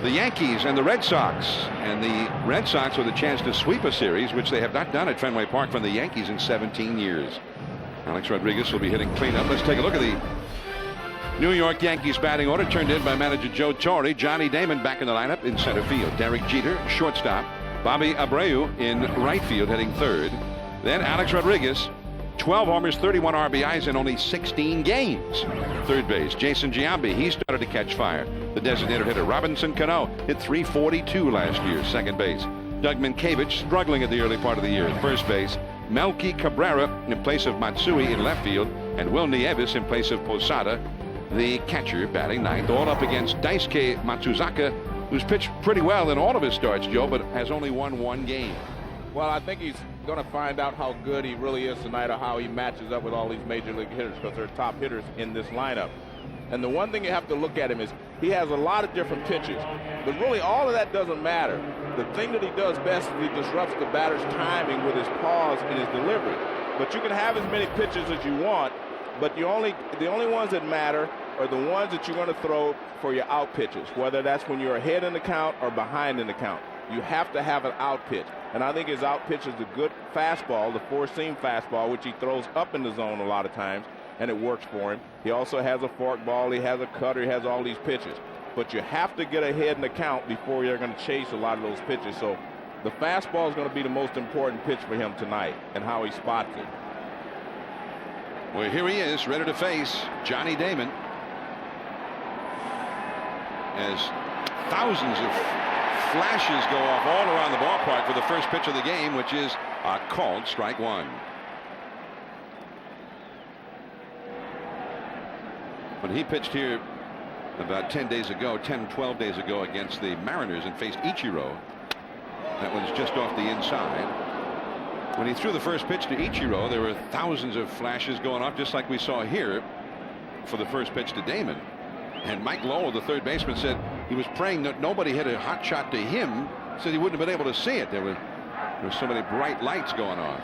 the Yankees and the Red Sox. And the Red Sox with a chance to sweep a series, which they have not done at Fenway Park from the Yankees in 17 years. Alex Rodriguez will be hitting cleanup. Let's take a look at the New York Yankees batting order, turned in by manager Joe Torre. Johnny Damon back in the lineup in center field. Derek Jeter, shortstop. Bobby Abreu in right field, hitting third. Then Alex Rodriguez, 12 homers, 31 RBIs in only 16 games. Third base, Jason Giambi, he started to catch fire. The designated hitter, Robinson Cano, hit .342 last year. Second base, Doug Minkiewicz, struggling at the early part of the year. First base, Melky Cabrera in place of Matsui in left field, and Will Nieves in place of Posada, the catcher, batting ninth. All up against Daisuke Matsuzaka, who's pitched pretty well in all of his starts, Joe, but has only won one game. Well, I think he's going to find out how good he really is tonight, or how he matches up with all these major league hitters, because they're top hitters in this lineup. And the one thing you have to look at him is he has a lot of different pitches, but really all of that doesn't matter. The thing that he does best is he disrupts the batter's timing with his pause and his delivery. But you can have as many pitches as you want, but the only ones that matter are the ones that you're going to throw for your out pitches, whether that's when you're ahead in the count or behind in the count. You have to have an out pitch. And I think his out pitch is a good fastball, the four-seam fastball, which he throws up in the zone a lot of times, and it works for him. He also has a fork ball, he has a cutter, he has all these pitches. But you have to get ahead in the count before you're going to chase a lot of those pitches. So the fastball is going to be the most important pitch for him tonight, and how he spots it. Well, here he is, ready to face Johnny Damon, as thousands of flashes go off all around the ballpark for the first pitch of the game, which is a called strike one. When he pitched here about 12 days ago against the Mariners and faced Ichiro, that was just off the inside. When he threw the first pitch to Ichiro, there were thousands of flashes going off, just like we saw here for the first pitch to Damon. And Mike Lowell, the third baseman, said he was praying that nobody hit a hot shot to him, said he wouldn't have been able to see it. There were so many bright lights going off.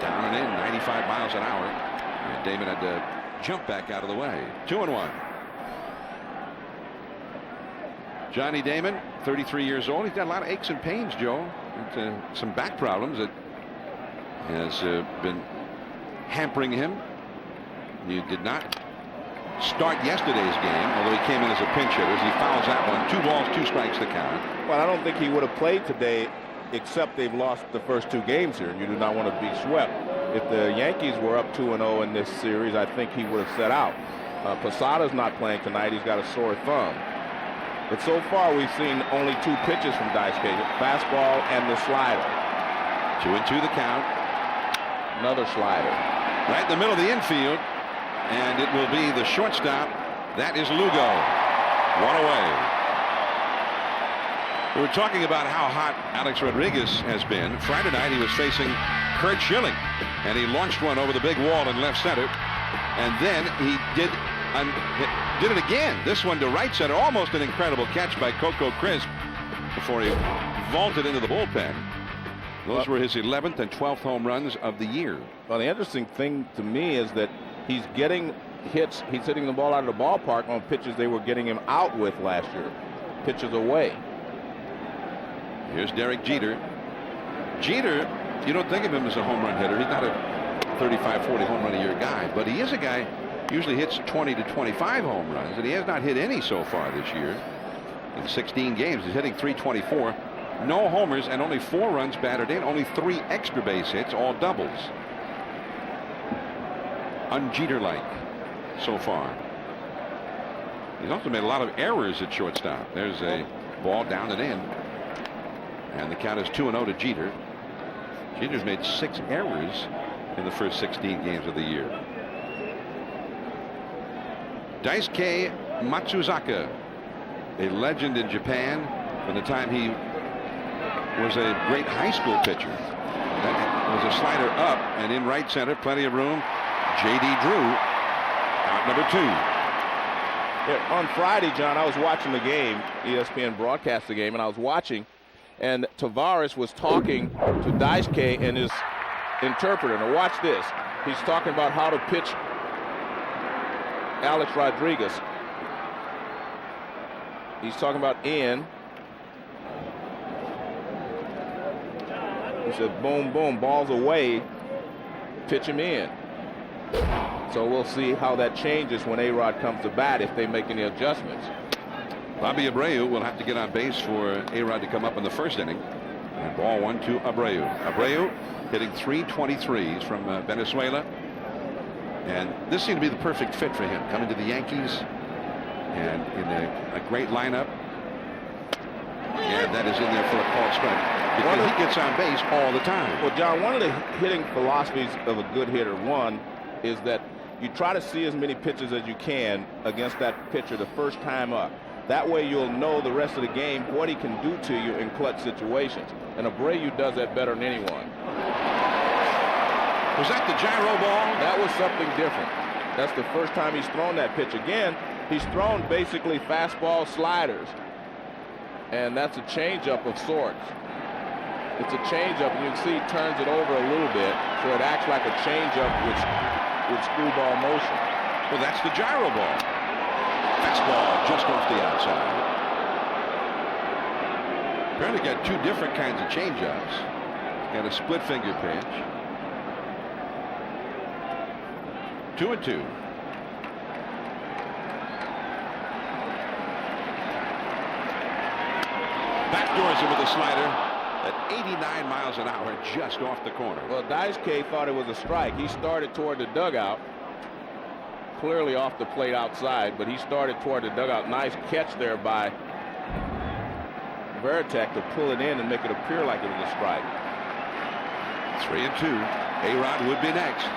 Down and in, 95 miles an hour. And Damon had to jump back out of the way. 2-1. Johnny Damon, 33 years old. He's got a lot of aches and pains, Joe. Some back problems that has been hampering him. He did not start yesterday's game, although he came in as a pinch hitter. He fouls that one. 2 balls, 2 strikes to count. Well, I don't think he would have played today, except they've lost the first 2 games here, and you do not want to be swept. If the Yankees were up 2-0 in this series, I think he would have set out. Posada's not playing tonight. He's got a sore thumb. But so far, we've seen only 2 pitches from Daisuke, fastball and the slider. 2-2 the count. Another slider. Right in the middle of the infield. And it will be the shortstop. That is Lugo. 1 away. We were talking about how hot Alex Rodriguez has been. Friday night he was facing Curt Schilling, and he launched one over the big wall in left center. And then he did it again. This one to right center. Almost an incredible catch by Coco Crisp before he vaulted into the bullpen. Those were his 11th and 12th home runs of the year. Well, the interesting thing to me is that he's getting hits. He's hitting the ball out of the ballpark on pitches they were getting him out with last year. Pitches away. Here's Derek Jeter. Jeter, you don't think of him as a home run hitter. He's not a 35, 40 home run a year guy, but he is a guy usually hits 20 to 25 home runs, and he has not hit any so far this year. In 16 games, he's hitting .324. No homers and only 4 runs batted in. Only 3 extra base hits, all doubles. Un-Jeter-like so far. He's also made a lot of errors at shortstop. There's a ball down and in. And the count is 2-0 to Jeter. Jeter's made 6 errors in the first 16 games of the year. Daisuke Matsuzaka, a legend in Japan from the time he was a great high school pitcher. That was a slider up and in right center, plenty of room. J.D. Drew, out number 2. Yeah, on Friday, John, I was watching the game. ESPN broadcast the game, and I was watching, and Tavares was talking to Daisuke and his interpreter. Now watch this. He's talking about how to pitch Alex Rodriguez. He's talking about in. He said, boom, boom, balls away, pitch him in. So we'll see how that changes when A-Rod comes to bat, if they make any adjustments. Bobby Abreu will have to get on base for A-Rod to come up in the first inning. And ball 1 to Abreu. Abreu hitting 323s from Venezuela. And this seemed to be the perfect fit for him, coming to the Yankees and in a great lineup. And that is in there for a called strike. Because he gets on base all the time. Well, John, one of the hitting philosophies of a good hitter, one, is that you try to see as many pitches as you can against that pitcher the first time up. That way you'll know the rest of the game what he can do to you in clutch situations. And Abreu does that better than anyone. Was that the gyro ball? That was something different. That's the first time he's thrown that pitch. Again, he's thrown basically fastball sliders. And that's a changeup of sorts. It's a changeup, and you can see he turns it over a little bit, so it acts like a changeup with screwball motion. Well, that's the gyro ball. Fastball just off the outside. Apparently got two different kinds of changeups. Got a split finger pitch. 2-2. Backdoors him with a slider at 89 miles an hour, just off the corner. Well, Daisuke thought it was a strike. He started toward the dugout, clearly off the plate outside, but he started toward the dugout. Nice catch there by Veritek to pull it in and make it appear like it was a strike. 3-2. A-Rod would be next.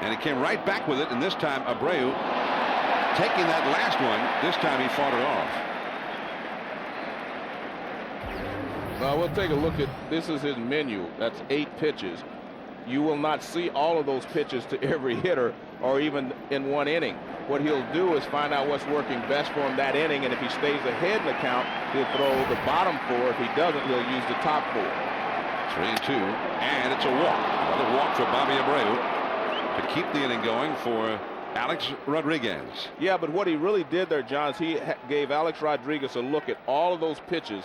And he came right back with it, and this time Abreu taking that last one. This time he fought it off. Well, we'll take a look at this. Is his menu. That's 8 pitches. You will not see all of those pitches to every hitter or even in one inning. What he'll do is find out what's working best for him that inning, and if he stays ahead in the count, he'll throw the bottom 4. If he doesn't, he'll use the top 4. 3-2, and it's a walk. Another walk for Bobby Abreu to keep the inning going for Alex Rodriguez. Yeah, but what he really did there, John, is he gave Alex Rodriguez a look at all of those pitches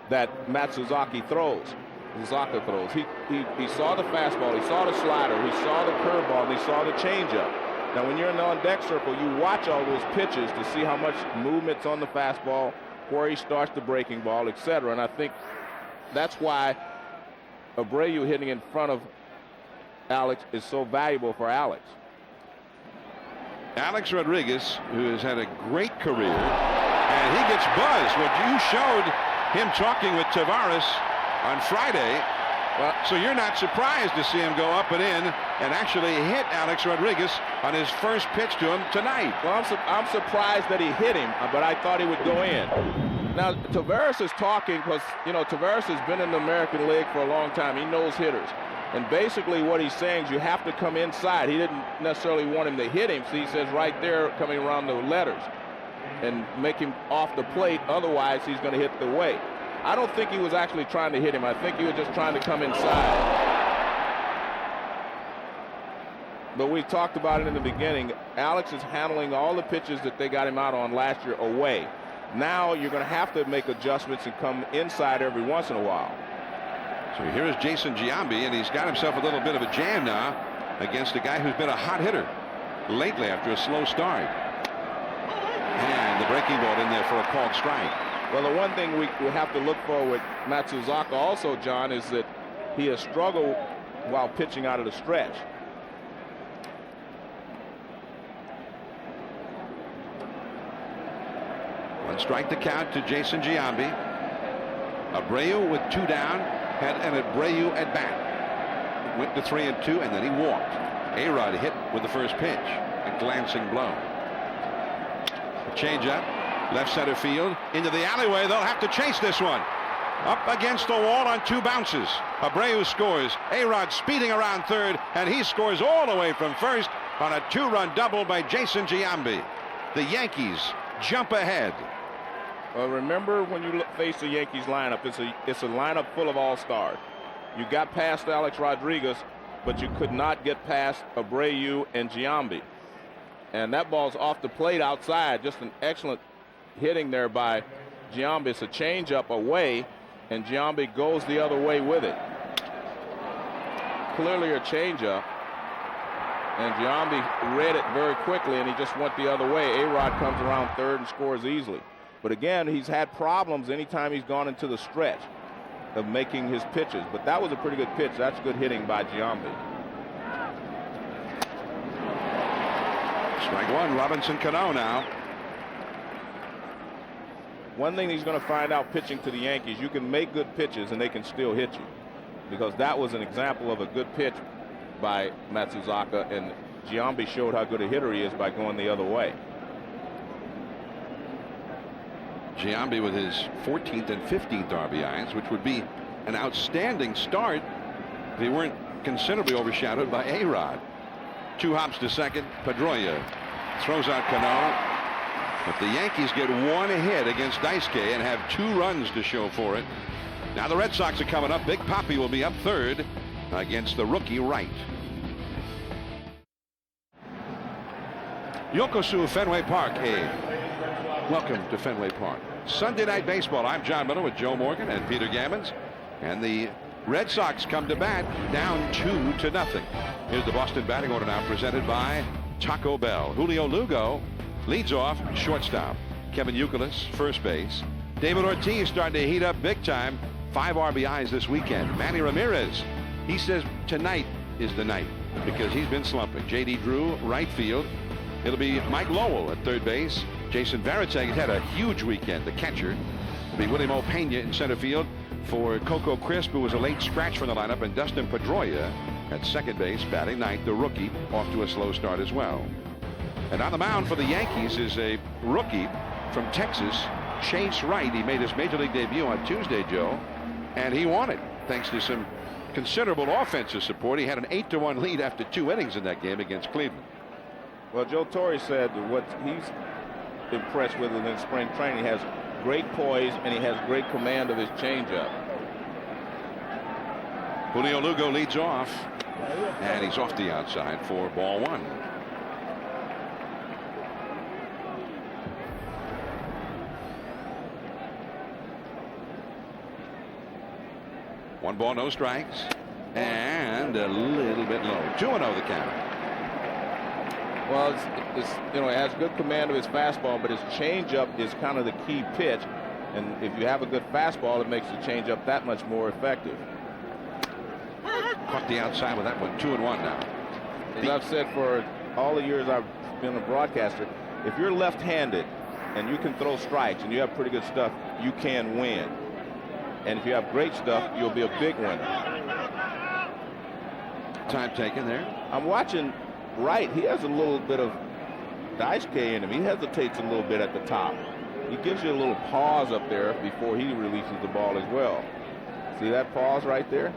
that Matsuzaki throws. He saw the fastball, he saw the slider, he saw the curveball, and he saw the changeup. Now, when you're in the on-deck circle, you watch all those pitches to see how much movement's on the fastball, where he starts the breaking ball, etc. And I think that's why Abreu hitting in front of Alex is so valuable for Alex. Alex Rodriguez, who has had a great career, and he gets buzzed. What you showed him talking with Tavares on Friday. Well, so you're not surprised to see him go up and in and actually hit Alex Rodriguez on his first pitch to him tonight. Well, I'm surprised that he hit him, but I thought he would go in. Now, Tavares is talking because, you know, Tavares has been in the American League for a long time. He knows hitters. And basically what he's saying is you have to come inside. He didn't necessarily want him to hit him, so he says right there coming around the letters and make him off the plate. Otherwise, he's going to hit the way. I don't think he was actually trying to hit him. I think he was just trying to come inside. But we talked about it in the beginning. Alex is handling all the pitches that they got him out on last year away. Now you're going to have to make adjustments and come inside every once in a while. So here's Jason Giambi, and he's got himself a little bit of a jam now against a guy who's been a hot hitter lately after a slow start. And the breaking ball in there for a called strike. Well, the one thing we have to look for with Matsuzaka also, John, is that he has struggled while pitching out of the stretch. One strike to count to Jason Giambi. Abreu with 2 down had an Abreu at bat. Went to 3-2, and then he walked. A-Rod hit with the first pitch, a glancing blow. A changeup, left center field, into the alleyway. They'll have to chase this one. Up against the wall on 2 bounces. Abreu scores. A-Rod speeding around third, and he scores all the way from first on a 2-run double by Jason Giambi. The Yankees jump ahead. Well, remember when you face the Yankees lineup, it's a lineup full of all-stars. You got past Alex Rodriguez, but you could not get past Abreu and Giambi. And that ball's off the plate outside. Just an excellent hitting there by Giambi. It's a changeup away, and Giambi goes the other way with it. Clearly a changeup, and Giambi read it very quickly, and he just went the other way. A-Rod comes around third and scores easily. But again, he's had problems anytime he's gone into the stretch of making his pitches. But that was a pretty good pitch. That's good hitting by Giambi. Strike one, Robinson Cano now. One thing he's going to find out pitching to the Yankees, you can make good pitches and they can still hit you. Because that was an example of a good pitch by Matsuzaka, and Giambi showed how good a hitter he is by going the other way. Giambi with his 14th and 15th RBIs, which would be an outstanding start if he weren't considerably overshadowed by A-Rod. 2 hops to second. Pedroia throws out Cano. But the Yankees get 1 hit against Daisuke and have 2 runs to show for it. Now the Red Sox are coming up. Big Papi will be up third against the rookie Wright. Yokosu Fenway Park, Abe. Welcome to Fenway Park. Sunday Night Baseball. I'm John Miller with Joe Morgan and Peter Gammons. And the Red Sox come to bat down 2-0. Here's the Boston batting order now, presented by Taco Bell. Julio Lugo leads off, shortstop. Kevin Youkilis, first base. David Ortiz starting to heat up big time. 5 RBIs this weekend. Manny Ramirez, he says tonight is the night because he's been slumping. J.D. Drew, right field. It'll be Mike Lowell at third base. Jason Varitek had a huge weekend, the catcher. It'll be Willie Pena in center field for Coco Crisp, who was a late scratch from the lineup, and Dustin Pedroia at second base, batting ninth, the rookie, off to a slow start as well. And on the mound for the Yankees is a rookie from Texas, Chase Wright. He made his major league debut on Tuesday, Joe, and he won it thanks to some considerable offensive support. He had an 8-1 lead after 2 innings in that game against Cleveland. Well, Joe Torre said that what he's impressed with in spring training, he has great poise and he has great command of his changeup. Julio Lugo leads off, and he's off the outside for ball 1. One ball, no strikes, and a little bit low. 2-0 the count. Well, it's you know, he has good command of his fastball, but his changeup is kind of the key pitch. And if you have a good fastball, it makes the changeup that much more effective. Caught the outside with that one. 2-1 now. As I've said for all the years I've been a broadcaster, if you're left-handed and you can throw strikes and you have pretty good stuff, you can win. And if you have great stuff, you'll be a big winner. Time taken there. I'm watching Wright. He has a little bit of Daisuke in him. He hesitates a little bit at the top. He gives you a little pause up there before he releases the ball as well. See that pause right there?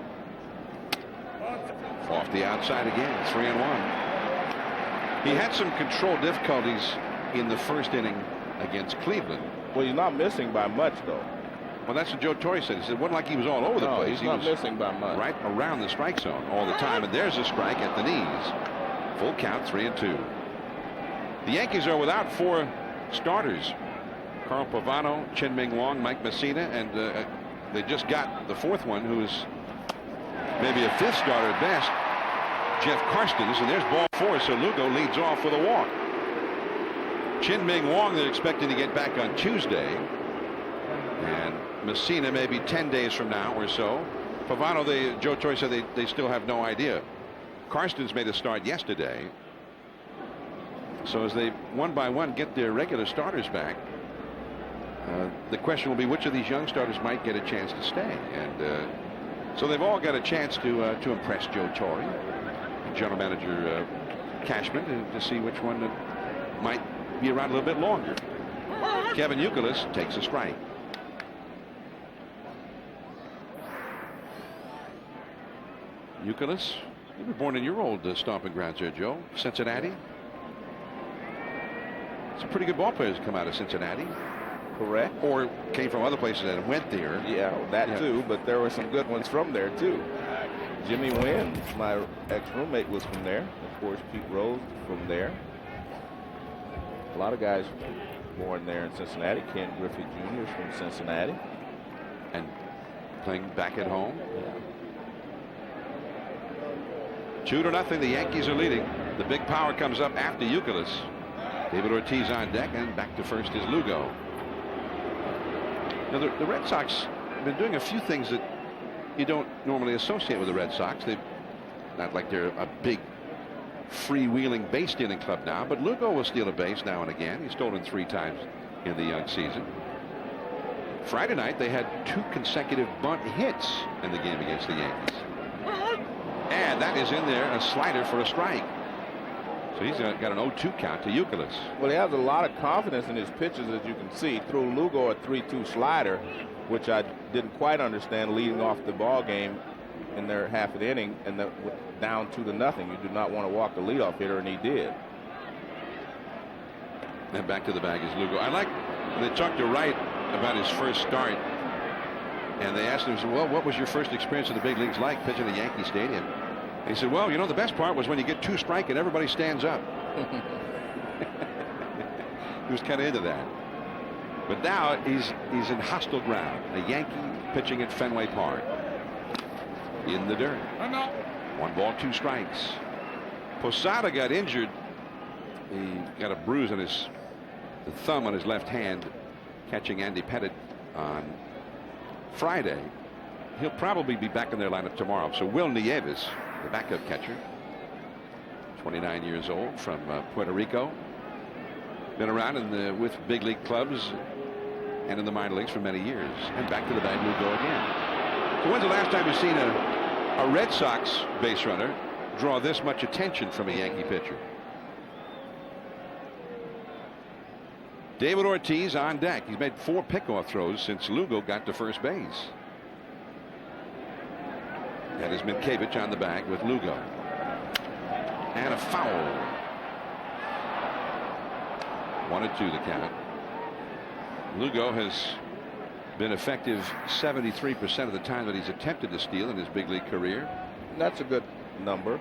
Off the outside again. 3-1. He had some control difficulties in the first inning against Cleveland. Well, he's not missing by much, though. Well, that's what Joe Torre said. He said it wasn't like he was all over the place. He's not missing by much. Right around the strike zone all the time. And there's a strike at the knees. Full count, 3-2. The Yankees are without 4 starters. Carl Pavano, Chin-Ming Wong, Mike Messina, and they just got the 4th one, who's maybe a 5th starter at best, Jeff Karstens, and there's ball 4, so Lugo leads off with a walk. Chin-Ming Wong they're expecting to get back on Tuesday, and Messina maybe 10 days from now or so. Pavano, Joe Torre said they still have no idea. Karstens made a start yesterday, so as they one by one get their regular starters back, the question will be which of these young starters might get a chance to stay. And so they've all got a chance to impress Joe Torre, General Manager Cashman, to see which one might be around a little bit longer. Kevin Youkilis takes a strike. Youkilis, you were born in your old stomping grounds there, Joe. Cincinnati. Some pretty good ball players come out of Cincinnati. Correct. Or came from other places and went there. Yeah, that too, but there were some good ones from there too. Jimmy Wynn, my ex-roommate, was from there. Of course, Pete Rose from there. A lot of guys born there in Cincinnati. Ken Griffey Jr. is from Cincinnati. And playing back at home. Yeah. 2-0, the Yankees are leading. The big power comes up after Youkilis. David Ortiz on deck, and back to first is Lugo. Now the Red Sox have been doing a few things that you don't normally associate with the Red Sox. They're not like they're a big freewheeling base stealing club now, but Lugo will steal a base now and again. He's stolen 3 times in the young season. Friday night they had 2 consecutive bunt hits in the game against the Yankees. And that is in there, a slider for a strike. So he's got an 0-2 count to Youkilis. Well, he has a lot of confidence in his pitches, as you can see. Threw Lugo a 3-2 slider, which I didn't quite understand leading off the ball game in their half of the inning, and down 2-0. You do not want to walk the leadoff hitter, and he did. And back to the bag is Lugo. I like they talked to Wright about his first start, and they asked him, well, what was your first experience in the big leagues like pitching at Yankee Stadium? And he said, well, the best part was when you get 2 strike and everybody stands up. He was kind of into that. But now he's in hostile ground. A Yankee pitching at Fenway Park. In the dirt. 1 ball, 2 strikes. Posada got injured. He got a bruise on the thumb on his left hand, catching Andy Pettitte on Friday. He'll probably be back in their lineup tomorrow. So Will Nieves, the backup catcher, 29 years old, from Puerto Rico, been around with big league clubs and in the minor leagues for many years. And back to the bag, Lugo again. So when's the last time you've seen a Red Sox base runner draw this much attention from a Yankee pitcher? David Ortiz on deck. He's made 4 pickoff throws since Lugo got to first base. That is Minkiewicz on the bag with Lugo. And a foul. 1-2 the count. Lugo has been effective 73% of the time that he's attempted to steal in his big league career. That's a good number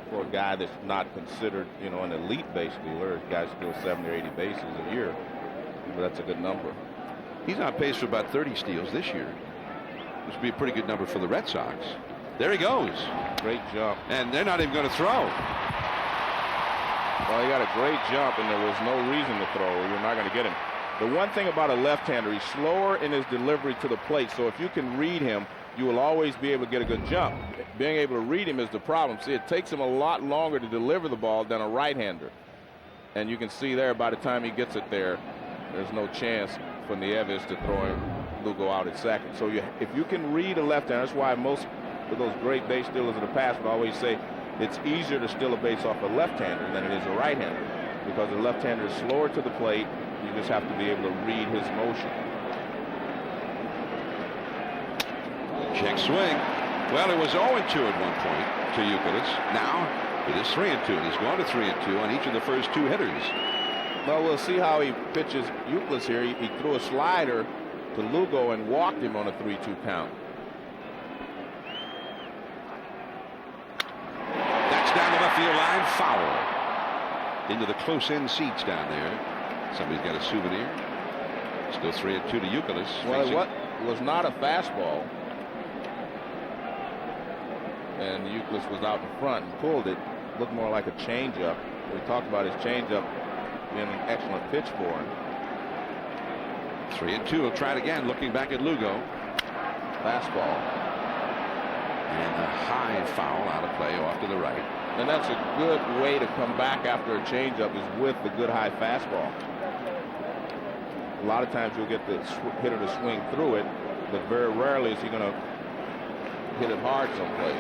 for a guy that's not considered, an elite base stealer. Guys steal 70 or 80 bases a year, but that's a good number. He's on pace for about 30 steals this year. This would be a pretty good number for the Red Sox. There he goes. Great jump. And they're not even going to throw. Well, he got a great jump, and there was no reason to throw. You're not going to get him. The one thing about a left-hander, he's slower in his delivery to the plate. So if you can read him, you will always be able to get a good jump. Being able to read him is the problem. See, it takes him a lot longer to deliver the ball than a right-hander. And you can see there, by the time he gets it there, there's no chance for Nieves to throw him Lugo out at second. So if you can read a left-hander, that's why most of those great base stealers in the past would always say it's easier to steal a base off a left-hander than it is a right-hander, because the left-hander is slower to the plate. You just have to be able to read his motion. Check swing. Well, it was 0-2 at one point to Youkilis. Now it is 3-2, and he's gone to 3-2 on each of the first 2 hitters. Well, we'll see how he pitches Youkilis here. He threw a slider to Lugo and walked him on a 3-2 count. That's down the left field line, foul. Into the close-in seats down there. Somebody's got a souvenir. Still 3-2 to Youkilis. Well, what was not a fastball. And Youkilis was out in front and pulled it. Looked more like a changeup. We talked about his changeup being an excellent pitch for him. 3-2. He'll try it again, looking back at Lugo. Fastball. And a high foul out of play off to the right. And that's a good way to come back after a changeup, is with the good high fastball. A lot of times you'll get the hitter to swing through it, but very rarely is he going to hit it hard someplace.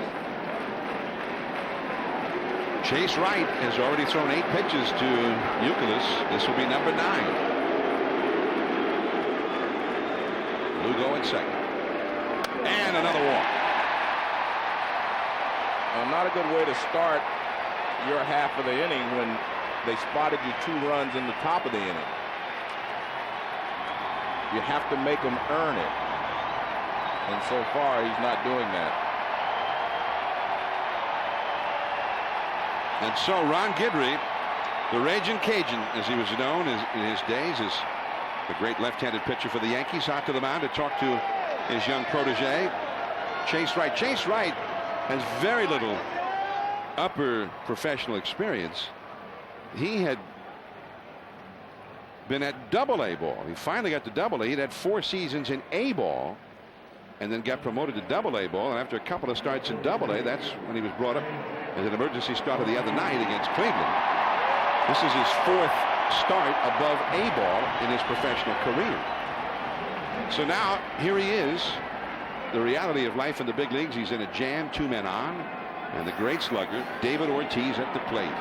Chase Wright has already thrown 8 pitches to Youkilis. This will be number 9. Lugo in second. And another walk. Not a good way to start your half of the inning when they spotted you 2 runs in the top of the inning. You have to make them earn it. And so far, he's not doing that. And so Ron Guidry The Raging Cajun, as he was known in his days, is the great left-handed pitcher for the Yankees. Out to the mound to talk to his young protege, Chase Wright. Chase Wright has very little upper professional experience. He had been at Double-A ball. He finally got to Double-A. He'd had 4 seasons in A ball, and then got promoted to Double-A ball. And after a couple of starts in Double-A, that's when he was brought up as an emergency starter the other night against Cleveland. This is his 4th start above A ball in his professional career. So now here he is. The reality of life in the big leagues. He's in a jam, 2 men on, and the great slugger David Ortiz at the plate.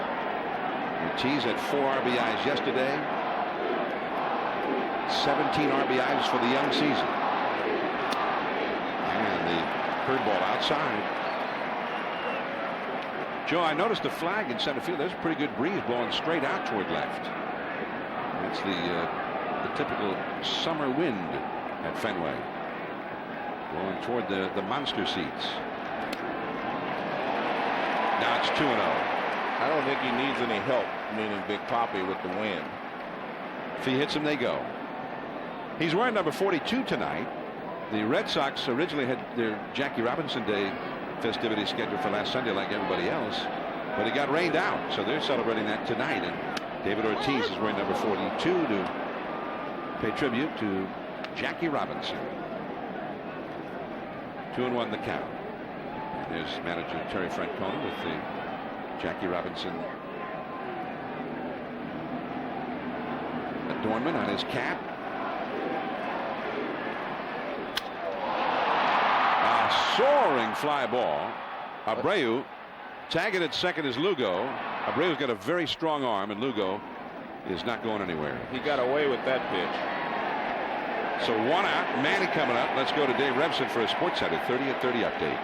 Ortiz had 4 RBIs yesterday. 17 RBIs for the young season. And the curveball outside. Joe, I noticed the flag in center field. There's a pretty good breeze blowing straight out toward left. That's the typical summer wind at Fenway, blowing toward the monster seats. Now it's 2-0. I don't think he needs any help, meaning Big Papi, with the wind. If he hits him, they go. He's wearing number 42 tonight. The Red Sox originally had their Jackie Robinson Day festivities scheduled for last Sunday like everybody else, but it got rained out, so they're celebrating that tonight. And David Ortiz is wearing number 42 to pay tribute to Jackie Robinson. 2-1 the count. And there's manager Terry Francona with the Jackie Robinson adornment on his cap. Soaring fly ball. Abreu tagging at second is Lugo. Abreu's got a very strong arm, and Lugo is not going anywhere. He got away with that pitch. So 1 out. Manny coming up. Let's go to Dave Revson for a Sports Center 30 at 30 update.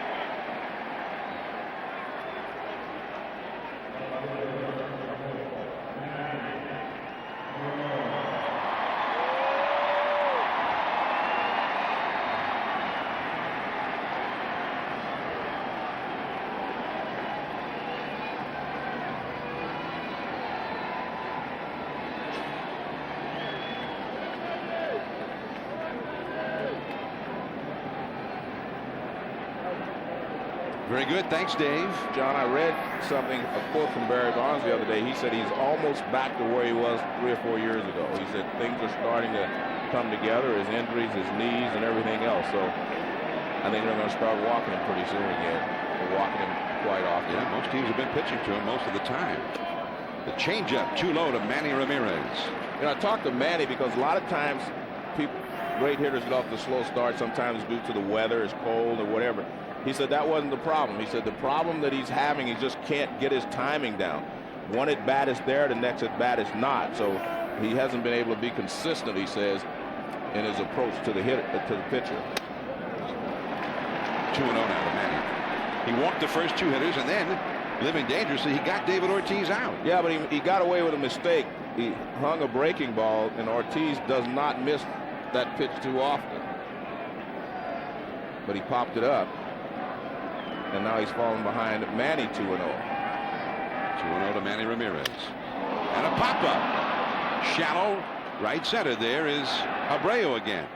Very good. Thanks, Dave. John, I read something, a quote from Barry Bonds the other day. He said he's almost back to where he was 3 or 4 years ago. He said things are starting to come together, his injuries, his knees, and everything else. So I think they're going to start walking him pretty soon again. They're walking him quite often. Yeah, most teams have been pitching to him most of the time. The changeup too low to Manny Ramirez. You know, I talked to Manny because a lot of times great hitters get off the slow start, sometimes due to the weather, it's cold or whatever. He said that wasn't the problem. He said the problem that he's having, he just can't get his timing down. One at bat is there, the next at bat is not. So he hasn't been able to be consistent, he says, in his approach to the pitcher. 2-0 now to Manny. He walked the first 2 hitters, and then, living dangerously, he got David Ortiz out. Yeah, but he got away with a mistake. He hung a breaking ball, and Ortiz does not miss that pitch too often. But he popped it up. And now he's falling behind Manny 2-0. 2-0 to Manny Ramirez. And a pop-up. Shallow right center. There is Abreu again.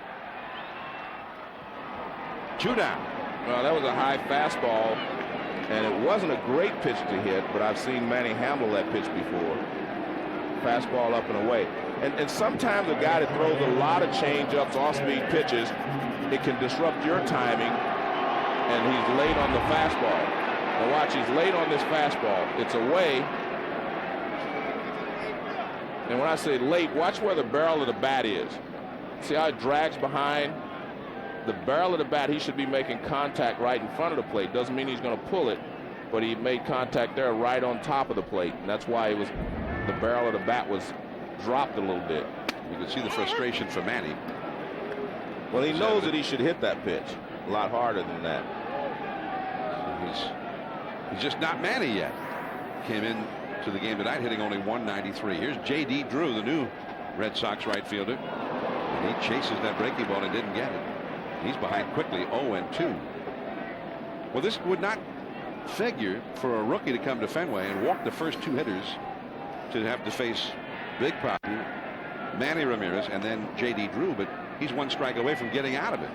2 down. Well, that was a high fastball, and it wasn't a great pitch to hit, but I've seen Manny handle that pitch before. Fastball up and away. And sometimes a guy that throws a lot of change-ups, off-speed pitches, it can disrupt your timing. And he's late on the fastball. Now watch, he's late on this fastball. It's away. And when I say late, watch where the barrel of the bat is. See how it drags behind? The barrel of the bat, he should be making contact right in front of the plate. Doesn't mean he's going to pull it, but he made contact there right on top of the plate. And that's why the barrel of the bat was dropped a little bit. You can see the frustration for Manny. Well, he knows that he should hit that pitch a lot harder than that. He's just not Manny yet. Came in to the game tonight hitting only 193. Here's J.D. Drew, the new Red Sox right fielder. And he chases that breaking ball and didn't get it. He's behind quickly, 0-2. Well, this would not figure for a rookie to come to Fenway and walk the first 2 hitters to have to face Big Papi, Manny Ramirez, and then J.D. Drew, but he's one strike away from getting out of it.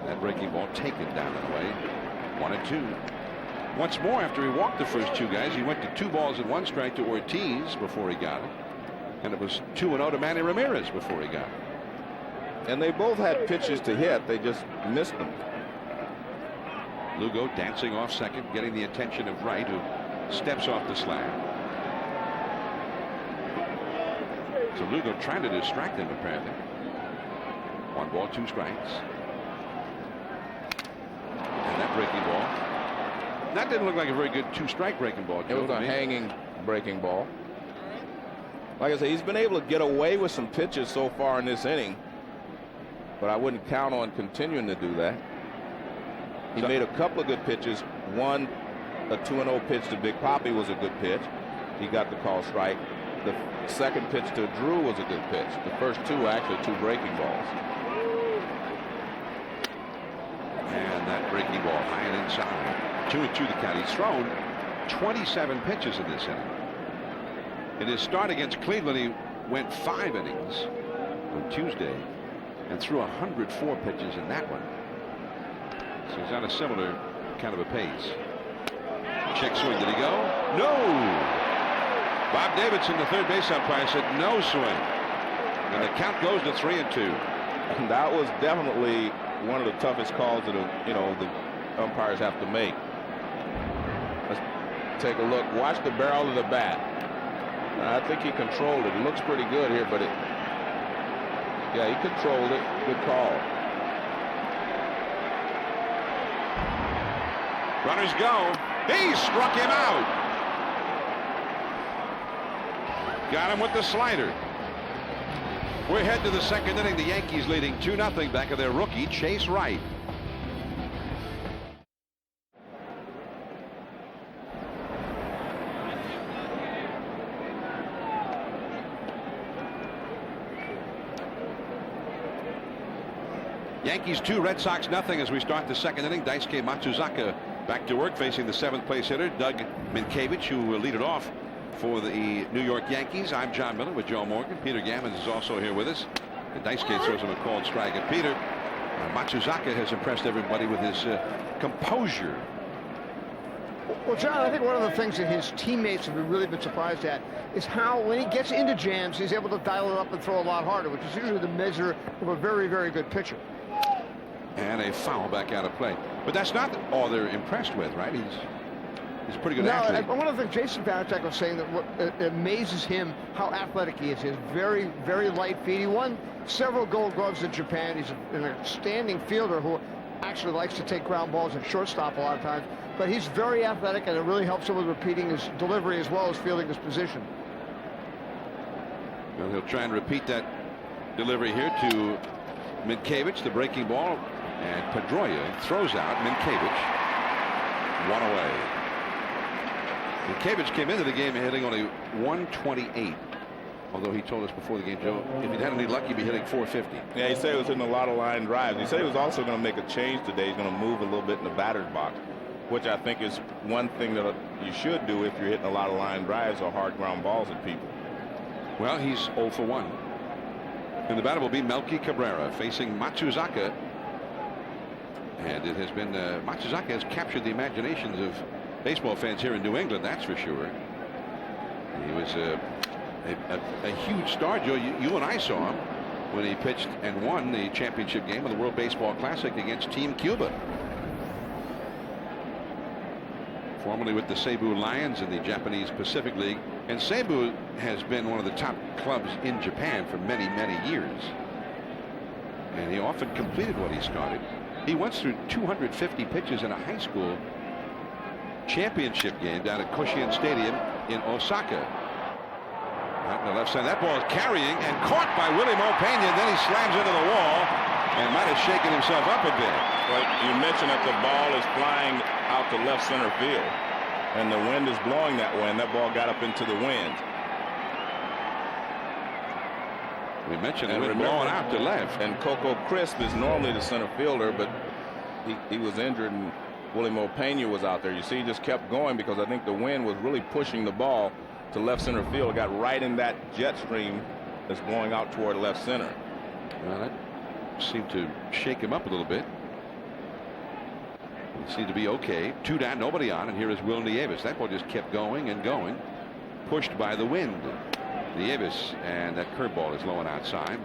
That breaking ball taken down and away. 1-2. Once more, after he walked the first two guys, he went to 2 balls and 1 strike to Ortiz before he got it. And it was 2-0 to Manny Ramirez before he got it. And they both had pitches to hit. They just missed them. Lugo dancing off second, getting the attention of Wright, who steps off the slab. So Lugo trying to distract him, apparently. 1 ball, 2 strikes. And that breaking ball. That didn't look like a very good 2-strike breaking ball, Joe. It was a hanging breaking ball. Like I said, he's been able to get away with some pitches so far in this inning, but I wouldn't count on continuing to do that. He made a couple of good pitches. One, a 2-0 pitch to Big Papi was a good pitch. He got the call strike. The second pitch to Drew was a good pitch. The first 2 were actually 2 breaking balls. And that breaking ball high and inside. 2-2 the count. He's thrown 27 pitches in this inning. In his start against Cleveland, he went 5 innings on Tuesday and threw 104 pitches in that one. So he's on a similar kind of a pace. Check swing. Did he go? No. Bob Davidson, the third base umpire, said no swing. And the count goes to 3-2. And that was definitely one of the toughest calls that the umpires have to make. Let's take a look. Watch the barrel of the bat. I think he controlled it. It looks pretty good here, but yeah, he controlled it. Good call. Runners go. He struck him out. Got him with the slider. We're headed to the second inning. The Yankees leading 2-0 back of their rookie, Chase Wright. Yankees 2, Red Sox nothing as we start the second inning. Daisuke Matsuzaka back to work facing the 7th place hitter, Doug Minkiewicz, who will lead it off for the New York Yankees. I'm John Miller with Joe Morgan. Peter Gammons is also here with us. And Daisuke throws him a called strike at Peter. Matsuzaka has impressed everybody with his composure. Well, John, I think one of the things that his teammates have really been surprised at is how, when he gets into jams, he's able to dial it up and throw a lot harder, which is usually the measure of a very, very good pitcher. And a foul back out of play. But that's not all they're impressed with, right? He's a pretty good athlete. One of the things Jason Vanacek was saying that what amazes him how athletic he is. He has very, very light feet. He won several Gold Gloves in Japan. He's an outstanding fielder who actually likes to take ground balls at shortstop a lot of times. But he's very athletic, and it really helps him with repeating his delivery as well as fielding his position. Well, he'll try and repeat that delivery here to Minkiewicz, the breaking ball. And Pedroia throws out Minkiewicz. 1 away. Minkiewicz came into the game hitting only 128. Although he told us before the game, Joe, if he'd had any luck, he'd be hitting 450. Yeah, he said he was hitting a lot of line drives. He said he was also going to make a change today. He's going to move a little bit in the batter's box, which I think is one thing that you should do if you're hitting a lot of line drives or hard ground balls at people. Well, he's 0 for 1. And the batter will be Melky Cabrera facing Matsuzaka. And it has been Matsuzaka has captured the imaginations of baseball fans here in New England, that's for sure. He was a huge star, Joe. You and I saw him when he pitched and won the championship game of the World Baseball Classic against Team Cuba. Formerly with the Seibu Lions in the Japanese Pacific League. And Seibu has been one of the top clubs in Japan for many, many years. And he often completed what he started. He once threw 250 pitches in a high school championship game down at Koshien Stadium in Osaka. Out in the left side. That ball is carrying and caught by Willie Mo Pena. Then he slams into the wall and might have shaken himself up a bit. Well, you mentioned that the ball is flying out to left center field, and the wind is blowing that way, and that ball got up into the wind. We mentioned it was blowing out to left. And Coco Crisp is normally the center fielder, but he was injured and Willie Pena was out there. You see, he just kept going because I think the wind was really pushing the ball to left center field. It got right in that jet stream that's going out toward left center. Well, that seemed to shake him up a little bit. He seemed to be okay. 2 down, nobody on, and here is Will Nieves. That ball just kept going and going, pushed by the wind. Nieves, and that curveball is low and outside.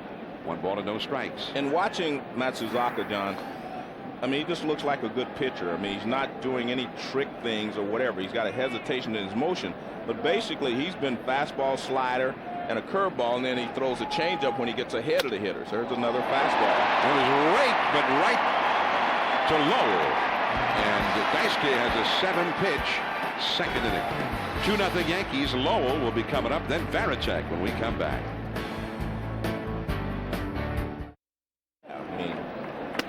1 ball and no strikes. And watching Matsuzaka, John, I mean, he just looks like a good pitcher. I mean, he's not doing any trick things or whatever. He's got a hesitation in his motion, but basically he's been fastball, slider, and a curveball, and then he throws a changeup when he gets ahead of the hitters. There's another fastball. It was right to Lowell, and Daisuke has a 7-pitch second inning. 2-0 Yankees. Lowell will be coming up, then Varitek when we come back. I mean,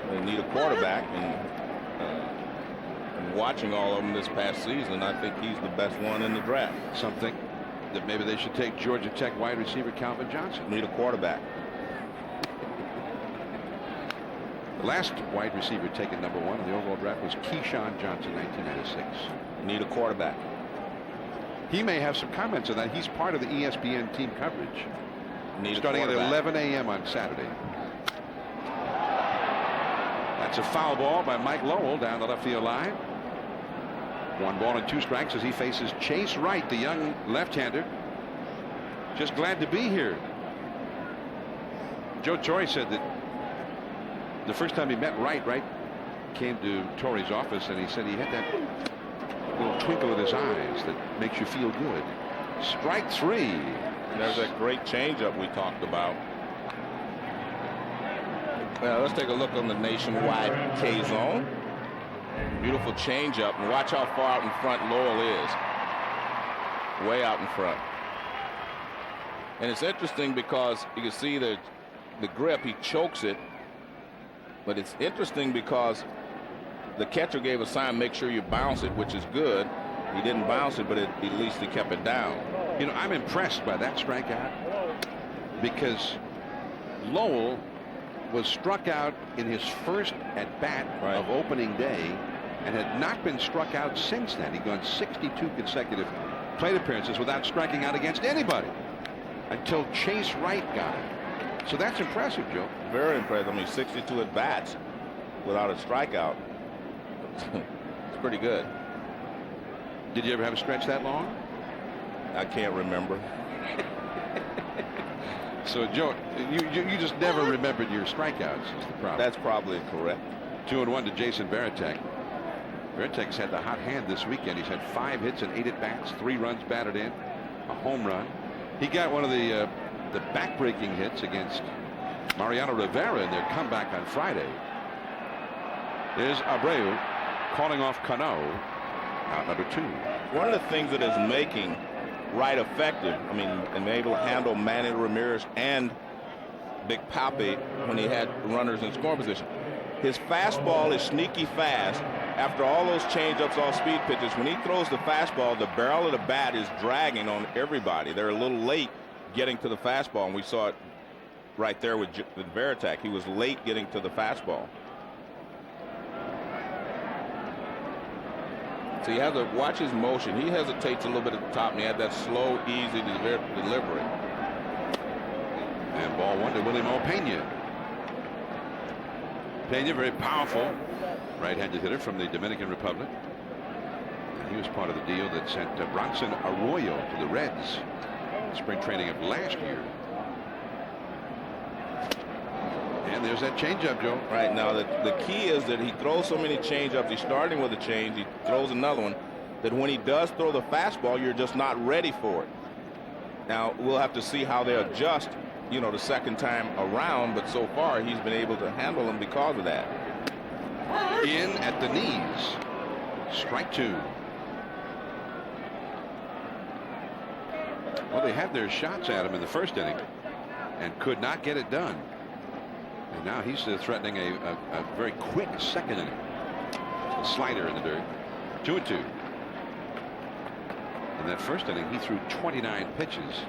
they need a quarterback, and watching all of them this past season, I think he's the best one in the draft. Something that maybe they should take Georgia Tech wide receiver Calvin Johnson. Need a quarterback. The last wide receiver taken #1 in the overall draft was Keyshawn Johnson, 1996. Need a quarterback. He may have some comments on that. He's part of the ESPN team coverage. Need starting at 11 a.m. on Saturday. That's a foul ball by Mike Lowell down the left field line. 1 ball and 2 strikes as he faces Chase Wright, the young left-hander. Just glad to be here. Joe Torre said that the first time he met Wright came to Torre's office, and he said he had that little twinkle in his eyes that makes you feel good. Strike 3. There's that great changeup we talked about. Now let's take a look on the nationwide K zone. Beautiful changeup, and watch how far out in front Lowell is. Way out in front. And it's interesting because you can see the grip, he chokes it. But it's interesting because the catcher gave a sign, make sure you bounce it, which is good. He didn't bounce it, but at least he kept it down. You know, I'm impressed by that strikeout because Lowell was struck out in his first at bat of opening day and had not been struck out since then. He'd gone 62 consecutive plate appearances without striking out against anybody until Chase Wright got it. So that's impressive, Joe. Very impressive. I mean, 62 at bats without a strikeout. It's pretty good. Did you ever have a stretch that long? I can't remember. So, Joe, you just never remembered your strikeouts is the problem. That's probably correct. 2-1 to Jason Varitek. Varitek's had the hot hand this weekend. He's had 5 hits and 8 at bats, 3 runs batted in, a home run. He got one of the back-breaking hits against Mariano Rivera in their comeback on Friday. There's Abreu calling off Cano, out number 2. One of the things that is making Wright effective, I mean, and able to handle Manny Ramirez and Big Papi when he had runners in scoring position. His fastball is sneaky fast. After all those changeups, all speed pitches, when he throws the fastball, the barrel of the bat is dragging on everybody. They're a little late getting to the fastball, and we saw it right there with Varitek. He was late getting to the fastball. So he has to watch his motion. He hesitates a little bit at the top, and he had that slow, easy delivery. And ball 1 to Willie Pena. Pena, very powerful right-handed hitter from the Dominican Republic. And he was part of the deal that sent Bronson Arroyo to the Reds in spring training of last year. And there's that changeup, Joe. Right now, the key is that he throws so many changeups. He's starting with a change. He throws another one. That when he does throw the fastball, you're just not ready for it. Now we'll have to see how they adjust, you know, the second time around. But so far, he's been able to handle them because of that. In at the knees. Strike 2. Well, they had their shots at him in the first inning and could not get it done. And now he's threatening a very quick second inning. A slider in the dirt. 2-2. In that first inning, he threw 29 pitches.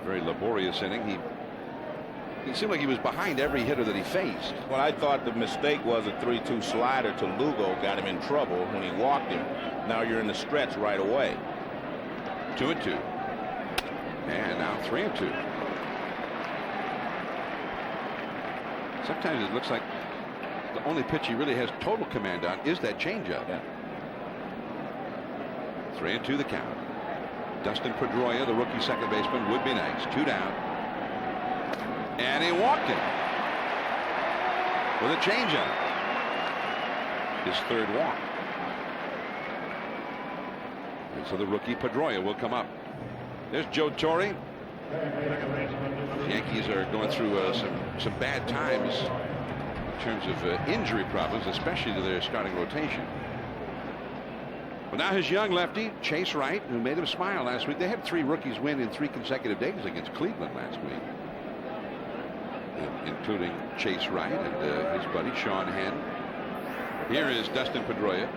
A very laborious inning. He It seemed like he was behind every hitter that he faced. Well, I thought the mistake was a 3-2 slider to Lugo got him in trouble when he walked him. Now you're in the stretch right away. 2-2. And now 3-2. Sometimes it looks like the only pitch he really has total command on is that changeup. Yeah. 3-2 the count. Dustin Pedroia, the rookie second baseman, would be next. 2 down. And he walked him with a changeup. His third walk. And so the rookie Pedroia will come up. There's Joe Torre. The Yankees are going through some bad times in terms of injury problems, especially to their starting rotation. Well, now his young lefty, Chase Wright, who made him smile last week. They had 3 rookies win in 3 consecutive days against Cleveland last week, including Chase Wright and his buddy Sean Henn. Here is Dustin Pedroia,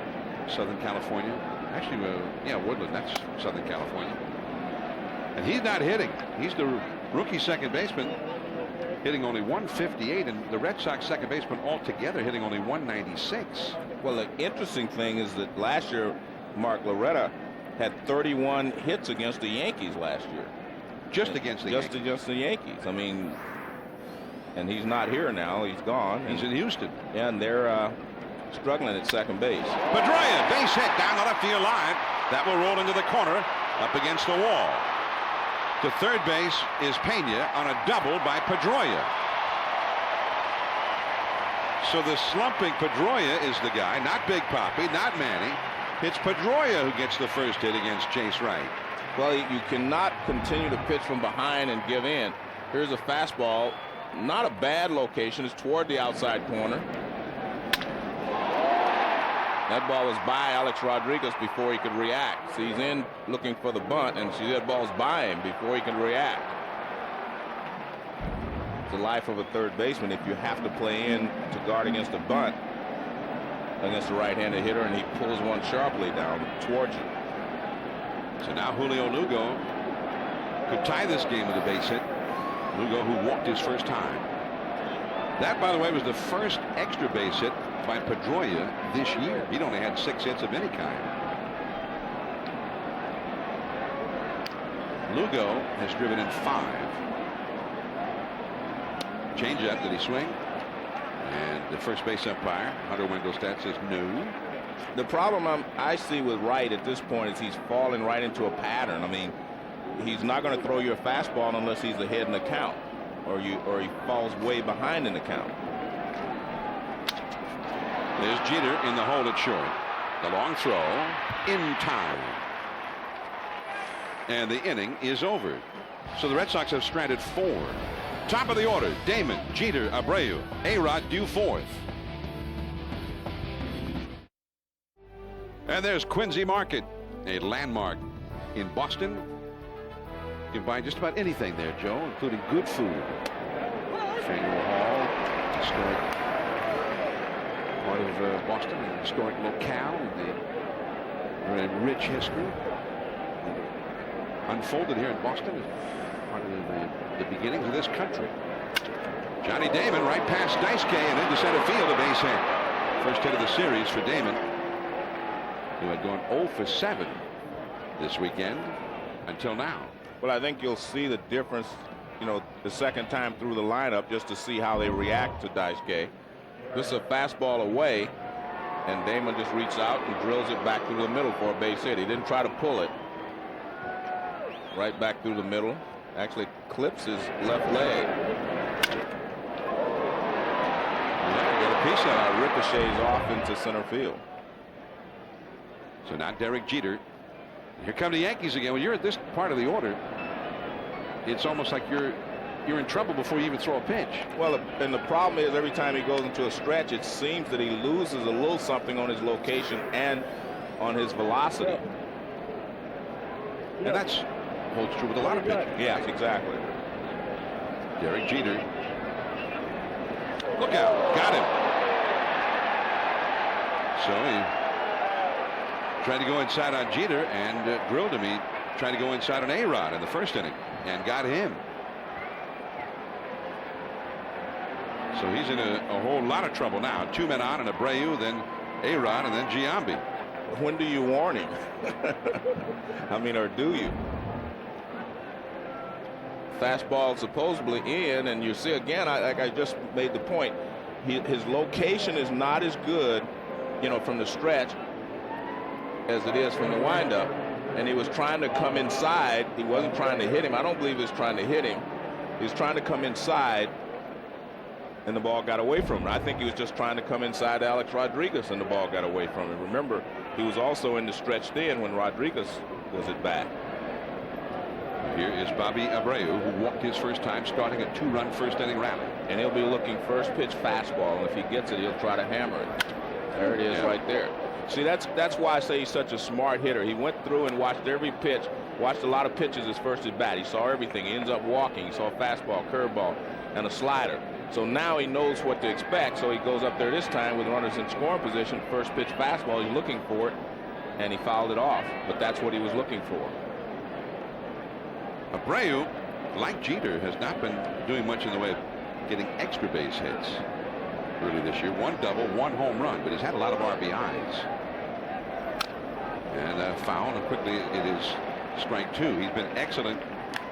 Southern California. Actually, yeah, Woodland, that's Southern California. And he's not hitting. He's the rookie second baseman, hitting only 158, and the Red Sox second baseman altogether hitting only 196. Well, the interesting thing is that last year, Mark Loretta had 31 hits against the Yankees last year. Just against the Yankees. Against the Yankees. I mean, and he's not here now. He's gone. He's in Houston. Yeah, and they're struggling at second base. Pedroia, base hit down the left field line. That will roll into the corner, up against the wall. To third base is Pena on a double by Pedroia. So the slumping Pedroia is the guy, not Big Papi, not Manny. It's Pedroia who gets the first hit against Chase Wright. Well, you cannot continue to pitch from behind and give in. Here's a fastball, not a bad location. It's toward the outside corner. That ball was by Alex Rodriguez before he could react. So he's in looking for the bunt, and see that ball's by him before he can react. It's the life of a third baseman if you have to play in to guard against a bunt against a right-handed hitter, and he pulls one sharply down towards you. So now Julio Lugo could tie this game with a base hit. Lugo, who walked his first time. That, by the way, was the first extra base hit by Pedroia this year. He'd only had 6 hits of any kind. Lugo has driven in 5. Changeup, did he swing? And the first base umpire, Hunter Wendelstedt, says no. The problem I see with Wright at this point is he's falling right into a pattern. I mean, he's not going to throw you a fastball unless he's ahead in the count, or he falls way behind in the count. There's Jeter in the hole at short. The long throw in time. And the inning is over. So the Red Sox have stranded 4. Top of the order, Damon, Jeter, Abreu, A-Rod due 4th. And there's Quincy Market, a landmark in Boston. You can buy just about anything there, Joe, including good food. Faneuil Hall, historic part of Boston, an historic locale with a very rich history. Unfolded here in Boston as part of the beginnings of this country. Johnny Damon right past Daisuke and into center field, a base hit. First hit of the series for Damon, who had gone 0 for 7 this weekend until now. Well, I think you'll see the difference, you know, the second time through the lineup, just to see how they react to Daisuke. This is a fastball away, and Damon just reaches out and drills it back through the middle for a base hit. He didn't try to pull it. Right back through the middle. Actually clips his left leg. Yeah, got a piece of it. Ricochets off into center field. So now Derek Jeter. Here come the Yankees again. When you're at this part of the order, it's almost like you're in trouble before you even throw a pitch. Well, and the problem is every time he goes into a stretch, it seems that he loses a little something on his location and on his velocity. And that's holds true with a lot of pitchers. Yes, exactly. Derek Jeter. Look out. Got him. So he tried to go inside on Jeter and drilled him. He tried to go inside on A-Rod in the first inning and got him. So he's in a whole lot of trouble now. 2 men on, and Abreu, then A-Rod, and then Giambi. When do you warn him? I mean, or do you? Fastball supposedly in, and you see again, like I just made the point, his location is not as good, you know, from the stretch as it is from the windup. And he was trying to come inside. He wasn't trying to hit him. I don't believe he was trying to hit him. He was trying to come inside, and the ball got away from him. I think he was just trying to come inside Alex Rodriguez, and the ball got away from him. Remember, he was also in the stretch then when Rodriguez was at bat. Here is Bobby Abreu, who walked his first time, starting a 2-run first inning rally. And he'll be looking first pitch fastball, and if he gets it, he'll try to hammer it. There it is, right there. See, that's why I say he's such a smart hitter. He went through and watched every pitch, watched a lot of pitches his first at bat. He saw everything. He ends up walking. He saw a fastball, curveball, and a slider. So now he knows what to expect. So he goes up there this time with runners in scoring position. First pitch fastball, he's looking for it, and he fouled it off. But that's what he was looking for. Abreu, like Jeter, has not been doing much in the way of getting extra base hits early this year. 1 double, 1 home run, but he's had a lot of RBIs. And foul, and quickly it is strike 2. He's been excellent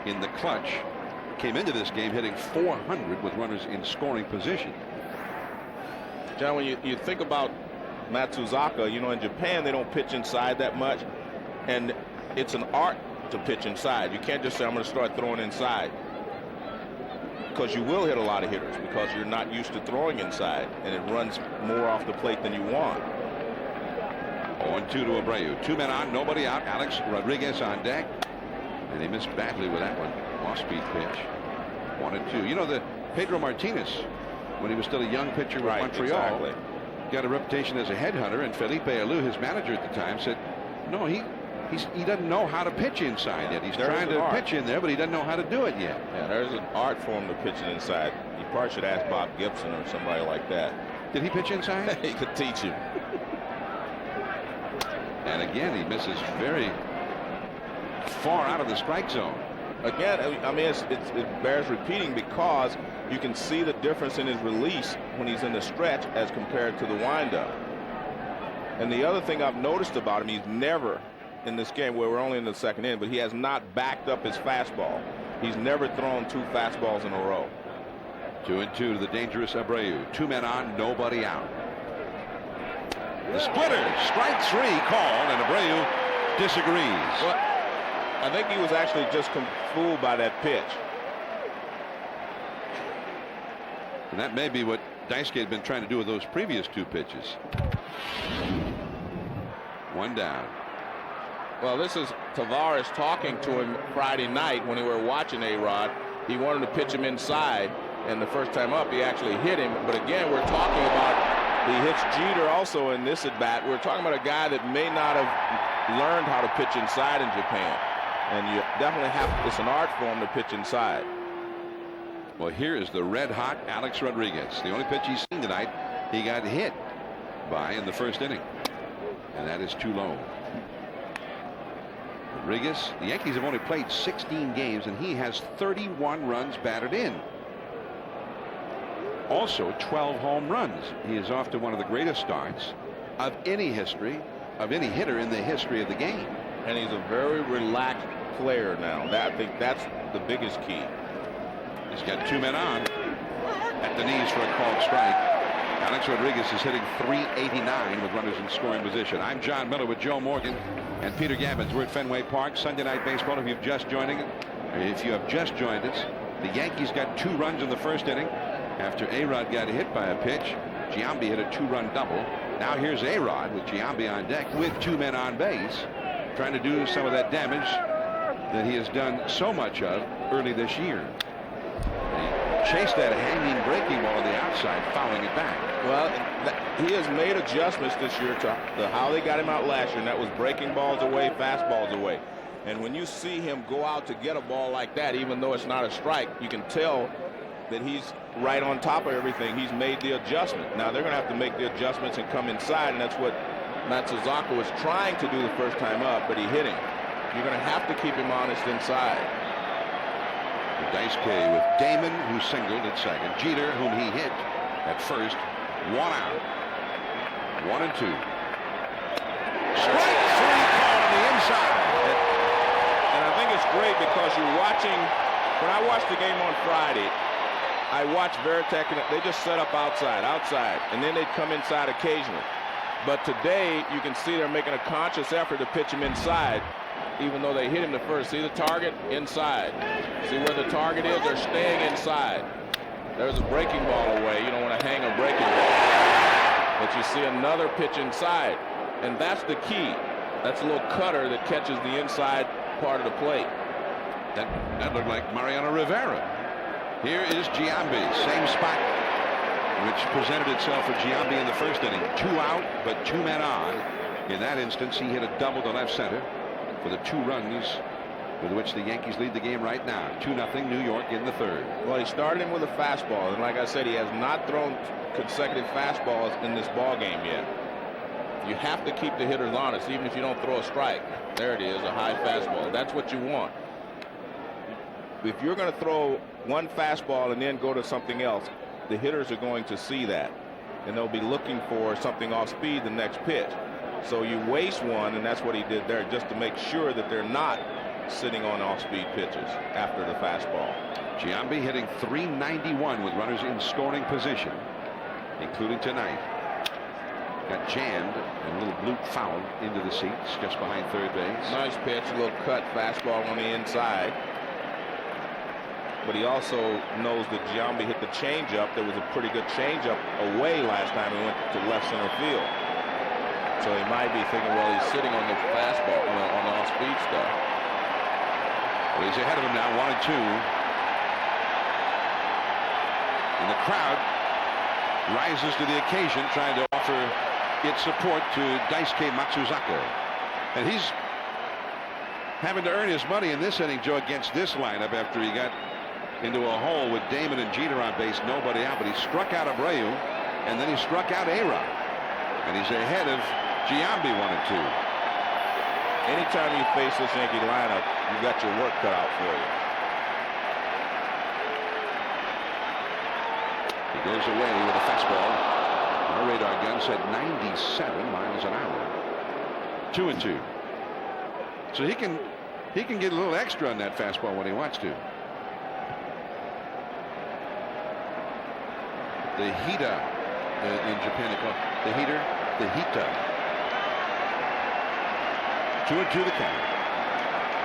in the clutch. Came into this game hitting .400 with runners in scoring position. John, when you think about Matsuzaka, you know, in Japan they don't pitch inside that much, and it's an art to pitch inside. You can't just say I'm going to start throwing inside, because you will hit a lot of hitters because you're not used to throwing inside, and it runs more off the plate than you want. 0-2 to Abreu. 2 men on, nobody out. Alex Rodriguez on deck, and he missed badly with that one. Off-speed pitch. 1-2. You know, the Pedro Martinez, when he was still a young pitcher with Montreal, got a reputation as a headhunter, and Felipe Alou, his manager at the time, said, no, he doesn't know how to pitch inside yet. He's trying to pitch in there, but he doesn't know how to do it yet. Yeah, there's an art for him to pitch it inside. You probably should ask Bob Gibson or somebody like that. Did he pitch inside? He could teach him. And again, he misses very far out of the strike zone. Again, I mean, it bears repeating because you can see the difference in his release when he's in the stretch as compared to the windup. And the other thing I've noticed about him, he's never, in this game where we're only in the second inning, but he has not backed up his fastball. He's never thrown 2 fastballs in a row. 2-2 to the dangerous Abreu. 2 men on, nobody out. The splitter, strike 3 called, and Abreu disagrees. Well, I think he was actually just fooled by that pitch. And that may be what Daisuke had been trying to do with those previous 2 pitches. 1 down. Well, this is Tavares talking to him Friday night when we were watching A-Rod. He wanted to pitch him inside, and the first time up he actually hit him. But again, we're talking about he hits Jeter also in this at bat. We're talking about a guy that may not have learned how to pitch inside in Japan, and you definitely have, it's an art form to pitch inside. Well, here is the red hot Alex Rodriguez. The only pitch he's seen tonight he got hit by in the first inning, and that is too low. Rodriguez, the Yankees have only played 16 games, and he has 31 runs batted in. Also 12 home runs. He is off to one of the greatest starts of any history, of any hitter in the history of the game. And he's a very relaxed player now. I think that's the biggest key. He's got 2 men on at the knees for a called strike. Alex Rodriguez is hitting .389 with runners in scoring position. I'm John Miller with Joe Morgan and Peter Gabbins. We're at Fenway Park, Sunday Night Baseball. If you have just joined us, the Yankees got 2 runs in the first inning after A-Rod got hit by a pitch. Giambi hit a 2-run double. Now here's A-Rod with Giambi on deck with 2 men on base, trying to do some of that damage that he has done so much of early this year. He chased that hanging breaking ball on the outside, fouling it back. Well, he has made adjustments this year to how they got him out last year, and that was breaking balls away, fastballs away. And when you see him go out to get a ball like that, even though it's not a strike, you can tell that he's right on top of everything. He's made the adjustment. Now they're going to have to make the adjustments and come inside, and that's what Matsuzaka was trying to do the first time up, but he hit him. You're going to have to keep him honest inside. Daisuke with Damon, who singled at second. Jeter, whom he hit at first. 1 out. 1 and 2. Strike 3 call on the inside. And I think it's great because you're watching. When I watched the game on Friday, I watched Veritek, and they just set up outside, and then they'd come inside occasionally. But today, you can see they're making a conscious effort to pitch him inside, even though they hit him the first. See the target? Inside. See where the target is? They're staying inside. There's a breaking ball away. You don't want to hang a breaking ball. But you see another pitch inside, and that's the key. That's a little cutter that catches the inside part of the plate. That looked like Mariano Rivera. Here is Giambi, same spot which presented itself for Giambi in the first inning. 2 out, but 2 men on. In that instance, he hit a double to left center for the 2 runs with which the Yankees lead the game right now. 2-0 New York in the third. Well, he started him with a fastball, and like I said, he has not thrown consecutive fastballs in this ball game yet. You have to keep the hitters honest, even if you don't throw a strike. There it is, a high fastball. That's what you want. If you're going to throw one fastball and then go to something else, the hitters are going to see that, and they'll be looking for something off speed the next pitch. So you waste one, and that's what he did there, just to make sure that they're not sitting on off-speed pitches after the fastball. Giambi hitting .391 with runners in scoring position, including tonight. Got jammed and a little bloop fouled into the seats just behind third base. Nice pitch, a little cut fastball on the inside. But he also knows that Giambi hit the changeup. There was a pretty good changeup away last time he went to left center field. So he might be thinking, well, he's sitting on the fastball, on the off-speed stuff. Well, he's ahead of him now, 1 and 2. And the crowd rises to the occasion, trying to offer its support to Daisuke Matsuzaka. And he's having to earn his money in this inning, Joe, against this lineup after he got into a hole with Damon and Jeter on base, nobody out. But he struck out Abreu, and then he struck out A-Rod. And he's ahead of Giambi, 1 and 2. Anytime you face this Yankee lineup, you've got your work cut out for you. He goes away with a fastball. Our radar gun said 97 miles an hour. 2 and 2. So he can get a little extra on that fastball when he wants to. The Hita in Japan, they call it the heater, the Hita. 2 and 2 the count.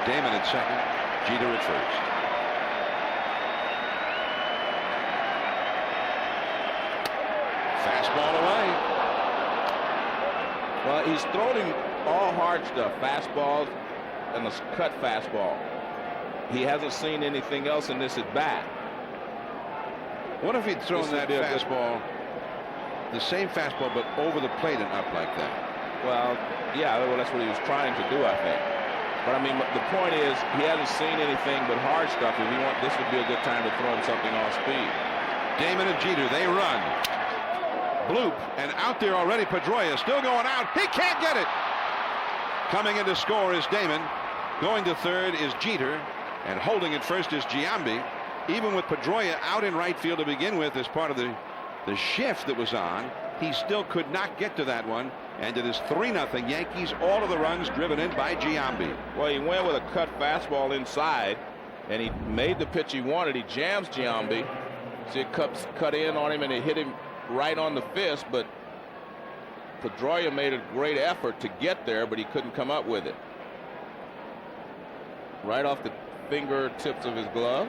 Damon at second, Jeter at first. Fastball away. Well, he's throwing all hard stuff, fastballs and a cut fastball. He hasn't seen anything else in this at bat. What if he'd thrown that fastball, the same fastball, but over the plate and up like that? Well, yeah, well, that's what he was trying to do, I think. But I mean, the point is, he hasn't seen anything but hard stuff. If you want, this would be a good time to throw him something off speed. Damon and Jeter, they run. Bloop, and out there already, Pedroia still going out. He can't get it. Coming in to score is Damon. Going to third is Jeter, and holding at first is Giambi. Even with Pedroia out in right field to begin with as part of the shift that was on, he still could not get to that one. And it is 3-0 Yankees. All of the runs driven in by Giambi. Well, he went with a cut fastball inside, and he made the pitch he wanted. He jams Giambi. See, it cut in on him, and it hit him right on the fist. But Pedroia made a great effort to get there, but he couldn't come up with it. Right off the fingertips of his glove.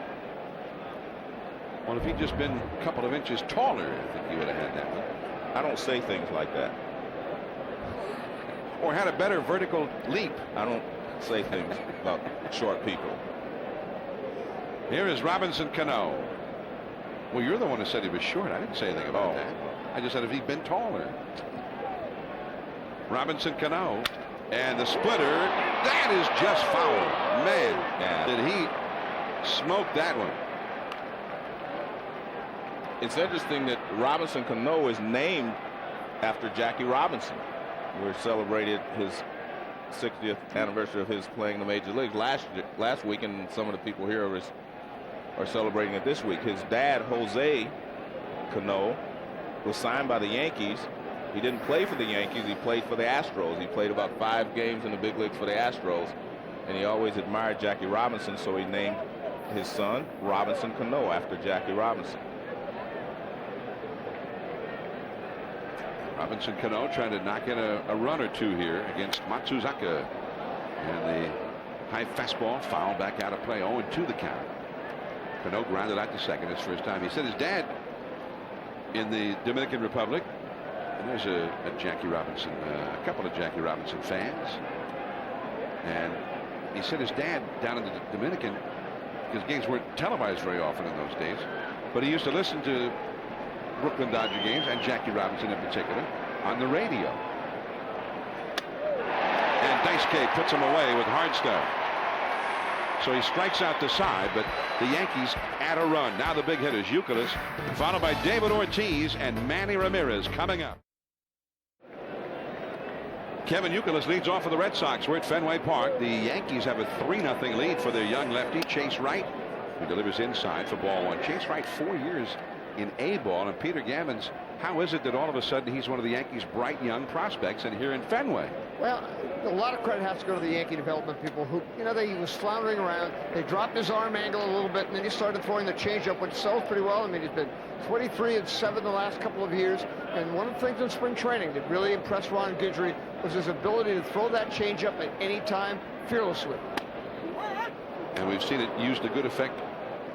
Well, if he'd just been a couple of inches taller, I think he would have had that one. I don't say things like that. Or had a better vertical leap. I don't say things about short people. Here is Robinson Cano. Well, you're the one who said he was short. I didn't say anything about that. I just said if he'd been taller. Robinson Cano. And the splitter. That is just foul. Man, did he smoke that one. It's interesting that Robinson Cano is named after Jackie Robinson. We celebrated his 60th anniversary of his playing the major leagues last week, and some of the people here are celebrating it this week. His dad, Jose Cano, was signed by the Yankees. He didn't play for the Yankees. He played for the Astros. He played about 5 games in the big leagues for the Astros, and he always admired Jackie Robinson, so he named his son Robinson Cano after Jackie Robinson. Robinson Cano trying to knock in a run or two here against Matsuzaka, and the high fastball fouled back out of play. 0-2 the count. Cano grounded out to second his first time. He said his dad in the Dominican Republic, and there's a Jackie Robinson, a couple of Jackie Robinson fans, and he said his dad down in the Dominican, because games weren't televised very often in those days, but he used to listen to Brooklyn Dodger games, and Jackie Robinson in particular, on the radio. And Daisuke puts him away with hard stuff. So he strikes out the side, but the Yankees add a run. Now the big hitters, Youkilis, followed by David Ortiz and Manny Ramirez coming up. Kevin Youkilis leads off for the Red Sox. We're at Fenway Park. The Yankees have a 3-0 lead for their young lefty, Chase Wright, who delivers inside for ball 1. Chase Wright, 4 years in A ball, and Peter Gammons, how is it that all of a sudden he's one of the Yankees' bright young prospects and here in Fenway? Well, a lot of credit has to go to the Yankee development people who, he was floundering around. They dropped his arm angle a little bit, and then he started throwing the changeup, which sells pretty well. I mean, he's been 23-7 the last couple of years, and one of the things in spring training that really impressed Ron Guidry was his ability to throw that changeup at any time fearlessly. And we've seen it used to good effect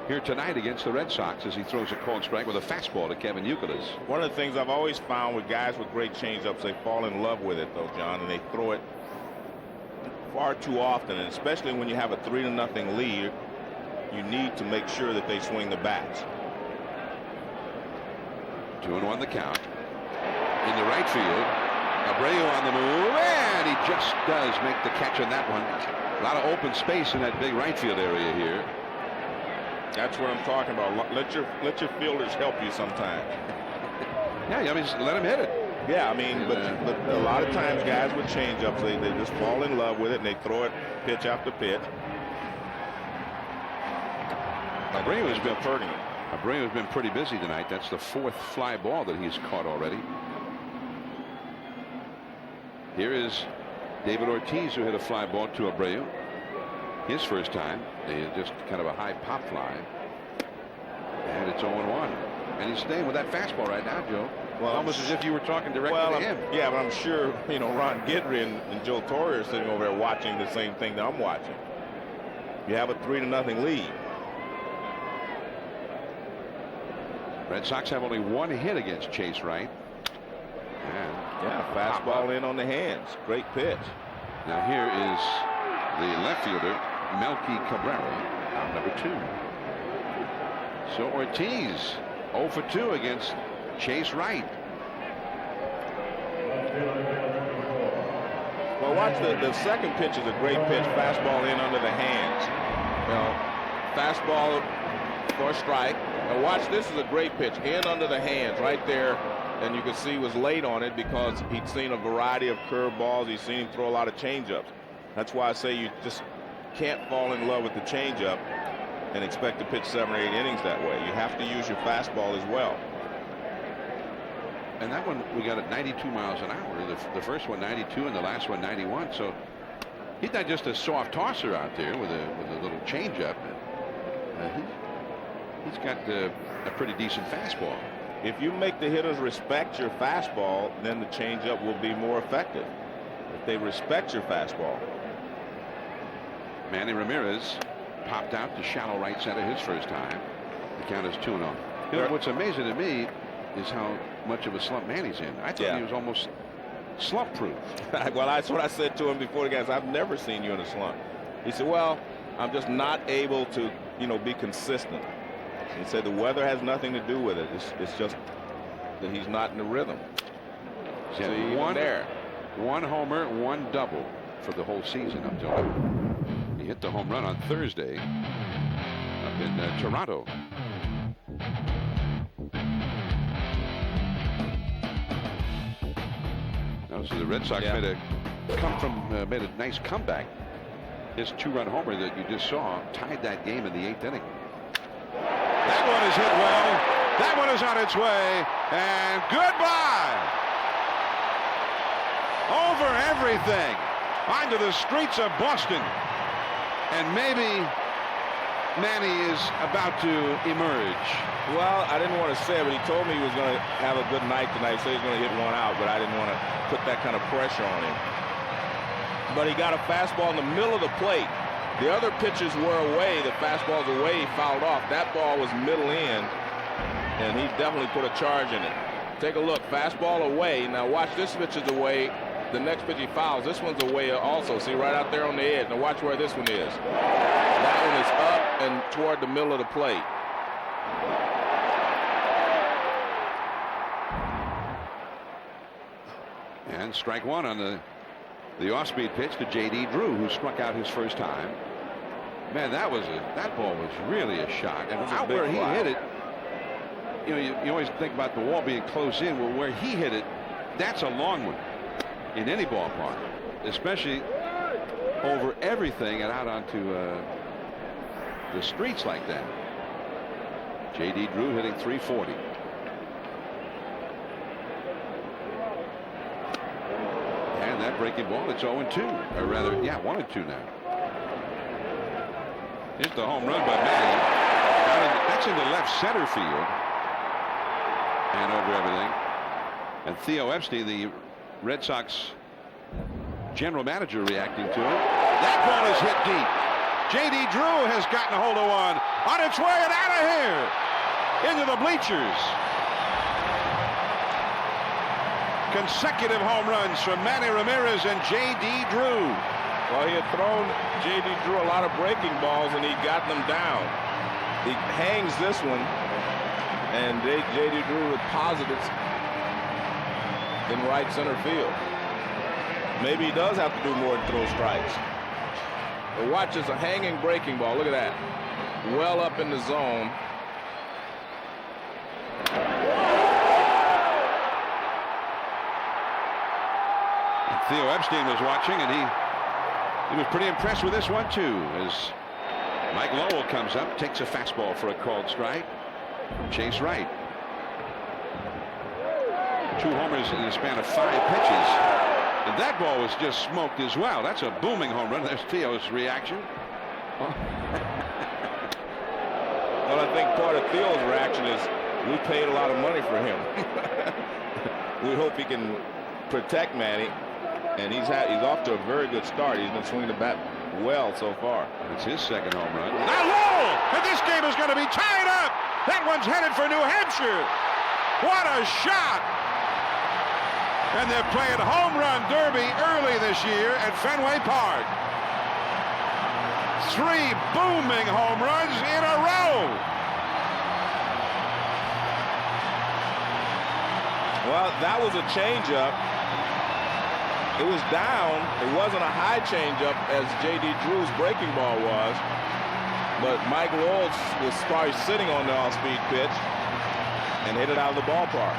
here tonight against the Red Sox as he throws a cold strike with a fastball to Kevin Youkilis. One of the things I've always found with guys with great changeups, they fall in love with it, though, John, and they throw it far too often, and especially when you have a 3-0 lead, you need to make sure that they swing the bats. 2-1 the count. In the right field, Abreu on the move, and he just does make the catch on that one. A lot of open space in that big right field area here. That's what I'm talking about. Let your fielders help you sometimes. Yeah, I mean, just let him hit it. Yeah, I mean, but a lot of times guys with changeups, they just fall in love with it and they throw it pitch after pitch. Abreu has been pretty busy tonight. That's the 4th fly ball that he's caught already. Here is David Ortiz, who hit a fly ball to Abreu. His first time. Just kind of a high pop fly. And it's 0-1. And he's staying with that fastball right now, Joe. Well, almost as if you were talking directly to him. Yeah, but I'm sure, Ron Guidry and Joe Torre are sitting over there watching the same thing that I'm watching. You have a 3-0 lead. Red Sox have only 1 hit against Chase Wright. Yeah, fastball in on the hands. Great pitch. Now here is the left fielder, Melky Cabrera, out number 2. So Ortiz 0 for 2 against Chase Wright. Well, watch the second pitch is a great pitch. Fastball in under the hands. Fastball for a strike. And watch, this is a great pitch in under the hands right there. And you can see he was late on it because he'd seen a variety of curveballs. He's seen him throw a lot of changeups. That's why I say you just can't fall in love with the changeup and expect to pitch 7 or 8 innings that way. You have to use your fastball as well. And that one we got at 92 miles an hour. The first one 92 and the last one 91. So he's not just a soft tosser out there with a little changeup. He's got a pretty decent fastball. If you make the hitters respect your fastball, then the changeup will be more effective. If they respect your fastball. Manny Ramirez popped out to shallow right center his first time. The count is 2-0. What's amazing to me is how much of a slump Manny's in. I thought he was almost slump proof. Well, that's what I said to him before the guys. I've never seen you in a slump. He said, well, I'm just not able to, be consistent. He said the weather has nothing to do with it. It's just that he's not in the rhythm. So one homer, 1 double for the whole season up till now. He hit the home run on Thursday up in Toronto. So the Red Sox made a nice comeback. His 2-run homer that you just saw tied that game in the 8th inning. That one is hit well. That one is on its way, and goodbye. Over everything, onto the streets of Boston, and maybe Manny is about to emerge. Well, I didn't want to say it, but he told me he was going to have a good night tonight, so he's going to hit one out, but I didn't want to put that kind of pressure on him. But he got a fastball in the middle of the plate. The other pitches were away. The fastball's away. He fouled off. That ball was middle in, and he definitely put a charge in it. Take a look. Fastball away. Now watch, this pitch is away. The next pitch he fouls. This one's away also. See, right out there on the edge. Now watch where this one is. That one is up and toward the middle of the plate. And strike one on the off-speed pitch to J.D. Drew, who struck out his first time. Man, that ball was really a shot. And out where he hit it, you always think about the wall being close in. Well, where he hit it, that's a long one in any ballpark, especially over everything and out onto the streets like that. J.D. Drew hitting .340. And that breaking ball, it's 0-2, or rather, yeah, 1-2 now. Here's the home run by Manny. That's into left center field. And over everything. And Theo Epstein, the Red Sox general manager, reacting to it. That ball is hit deep. J.D. Drew has gotten a hold of one. On its way and out of here. Into the bleachers. Consecutive home runs from Manny Ramirez and J.D. Drew. Well, he had thrown J.D. Drew a lot of breaking balls, and he got them down. He hangs this one, and J.D. Drew deposits in right center field. Maybe he does have to do more than throw strikes. But watch, it's a hanging breaking ball. Look at that. Well up in the zone. Theo Epstein was watching, and he was pretty impressed with this one too, as Mike Lowell comes up, takes a fastball for a called strike. Chase Wright. 2 homers in the span of 5 pitches. And that ball was just smoked as well. That's a booming home run. There's Theo's reaction. Well, I think part of Theo's reaction is we paid a lot of money for him. We hope he can protect Manny. And he's off to a very good start. He's been swinging the bat well so far. It's his second home run. Now Lowell! And this game is going to be tied up. That one's headed for New Hampshire. What a shot! And they're playing home run derby early this year at Fenway Park. 3 booming home runs in a row. Well, that was a changeup. It was down. It wasn't a high changeup as J.D. Drew's breaking ball was. But Mike Lowell was probably sitting on the off-speed pitch and hit it out of the ballpark.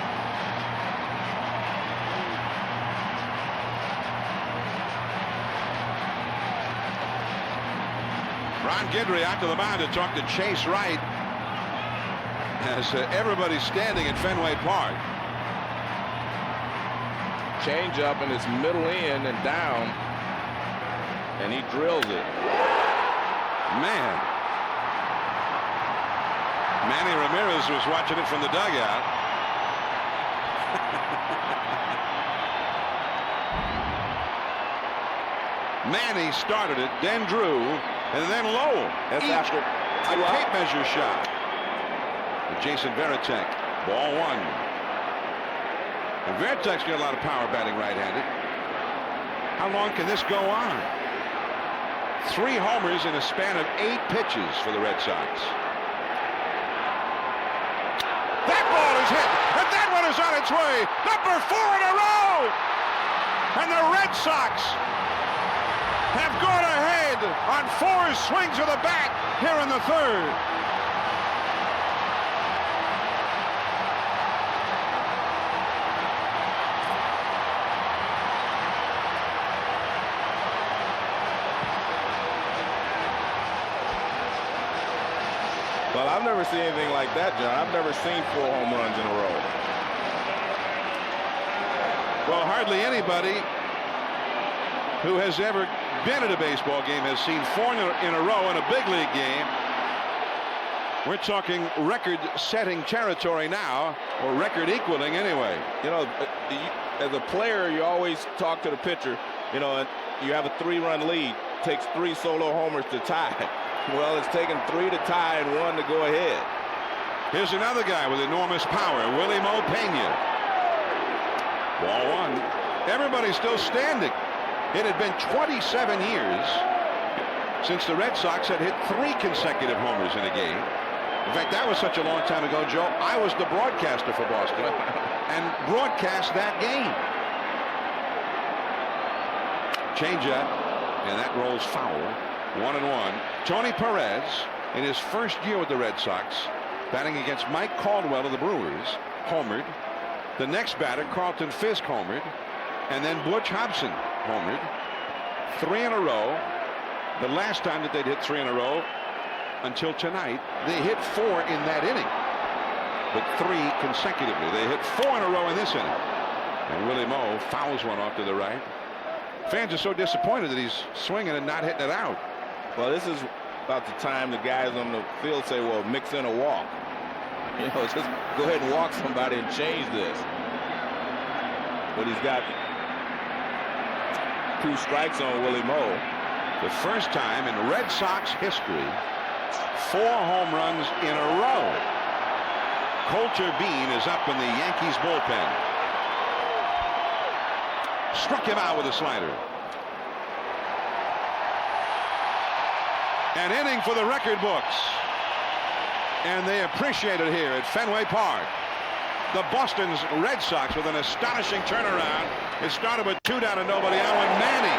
Ron Guidry out to the mound to talk to Chase Wright as everybody's standing at Fenway Park. Change up, and it's middle in and down, and he drills it. Man. Manny Ramirez was watching it from the dugout. Manny started it, then Drew, and then Lowell. That's each after a tape measure shot. Jason Varitek, ball 1. And Varitek's got a lot of power batting right-handed. How long can this go on? 3 homers in a span of 8 pitches for the Red Sox. That ball is hit, and that one is on its way. Number 4 in a row. And the Red Sox have gone ahead on 4 swings of the bat here in the 3rd. Well, Well, I've never seen anything like that, John. I've never seen 4 home runs in a row. Well, hardly anybody who has ever been at a baseball game has seen 4 in a row in a big league game. We're talking record-setting territory now, or record-equaling anyway. You know, as a player, you always talk to the pitcher, you know, and you have a 3-run lead. It takes 3 solo homers to tie. Well, it's taken 3 to tie and 1 to go ahead. Here's another guy with enormous power, Willie Mo Pena. Ball 1. Everybody's still standing. It had been 27 years since the Red Sox had hit 3 consecutive homers in a game. In fact, that was such a long time ago, Joe. I was the broadcaster for Boston and broadcast that game. Changeup, and that rolls foul. 1-1. Tony Perez, in his first year with the Red Sox, batting against Mike Caldwell of the Brewers, homered. The next batter, Carlton Fisk, homered. And then Butch Hobson homered. 3 in a row. The last time that they'd hit 3 in a row until tonight, they hit 4 in that inning. But 3 consecutively. They hit 4 in a row in this inning. And Willie Mo fouls one off to the right. Fans are so disappointed that he's swinging and not hitting it out. Well, this is about the time the guys on the field say, well, mix in a walk. You know, just go ahead and walk somebody and change this. But he's got 2 strikes on Willie Mo. The first time in Red Sox history, 4 home runs in a row. Coulter Bean is up in the Yankees bullpen. Struck him out with a slider. An inning for the record books. And they appreciate it here at Fenway Park. The Boston's Red Sox with an astonishing turnaround. It started with 2 down and nobody out when Manny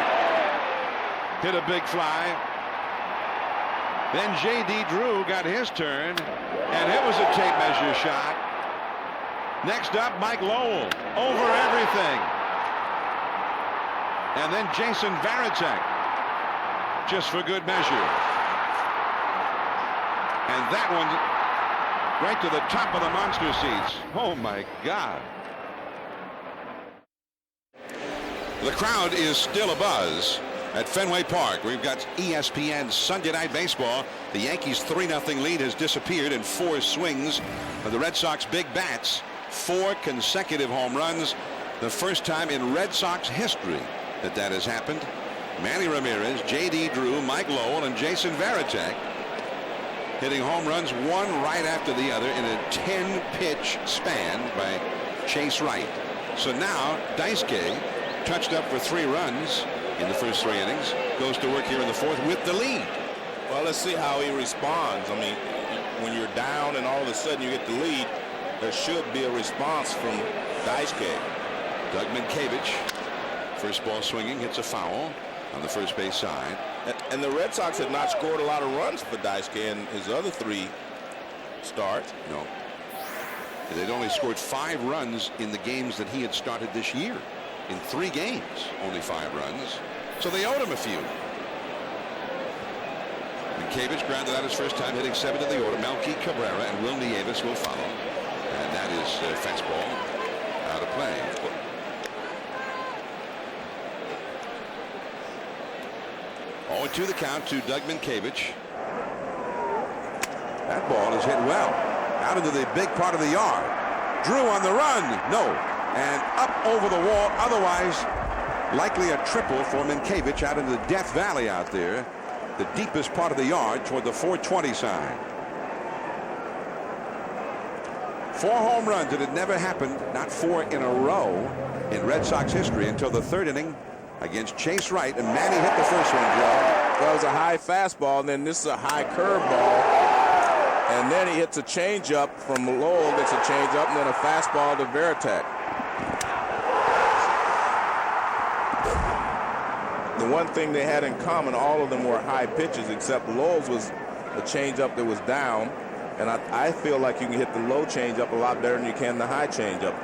hit a big fly. Then J.D. Drew got his turn, and it was a tape measure shot. Next up, Mike Lowell over everything. And then Jason Varitek, just for good measure. And that one right to the top of the monster seats. Oh my God. The crowd is still abuzz at Fenway Park. We've got ESPN Sunday Night Baseball. The Yankees' 3-0 lead has disappeared in 4 swings of the Red Sox big bats. 4 consecutive home runs. The first time in Red Sox history that has happened. Manny Ramirez, J.D. Drew, Mike Lowell, and Jason Varitek hitting home runs one right after the other in a 10-pitch span by Chase Wright. So now Daisuke, touched up for 3 runs in the first 3 innings, goes to work here in the 4th with the lead. Well, let's see how he responds. I mean, when you're down and all of a sudden you get the lead, there should be a response from Daisuke. Doug Minkiewicz, first ball swinging, hits a foul on the first base side. And the Red Sox had not scored a lot of runs for Daisuke in his other 3 starts. No. They'd only scored 5 runs in the games that he had started this year. In 3 games, only 5 runs. So they owed him a few. Minkiewicz grounded out his first time, hitting 7th in the order. Melky Cabrera and Will Nieves will follow. And that is fastball out of play. 0-2 the count to Doug Minkiewicz. That ball is hit well out into the big part of the yard. Drew on the run. No. And up over the wall. Otherwise, likely a triple for Minkiewicz out in the Death Valley out there. The deepest part of the yard toward the 420 sign. 4 home runs. It had never happened, not 4 in a row in Red Sox history until the 3rd inning against Chase Wright, and Manny hit the first one, Joe. Well, it was a high fastball, and then this is a high curveball. And then he hits a changeup from Lowell, gets a changeup, and then a fastball to Varitek. The one thing they had in common, all of them were high pitches, except Lowell's was a changeup that was down. And I feel like you can hit the low changeup a lot better than you can the high changeup.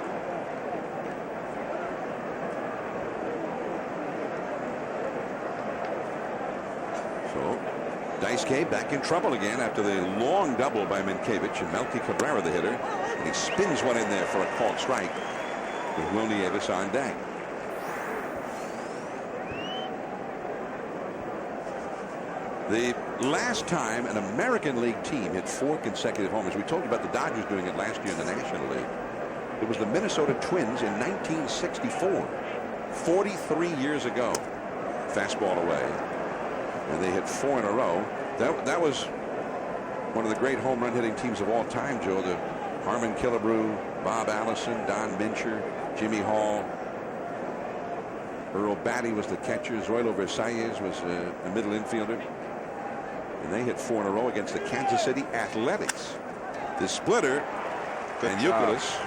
Dice K back in trouble again after the long double by Minkiewicz, and Melky Cabrera the hitter. And he spins one in there for a called strike with Will Nieves on deck. The last time an American League team hit 4 consecutive homers, we told you about the Dodgers doing it last year in the National League. It was the Minnesota Twins in 1964, 43 years ago. Fastball away, and they hit 4 in a row. That was one of the great home run hitting teams of all time, Joe. The Harmon Killebrew, Bob Allison, Don Mincher, Jimmy Hall. Earl Batty was the catcher. Zoilo Versalles was a middle infielder. And they hit 4 in a row against the Kansas City Athletics. The splitter, and Youkilis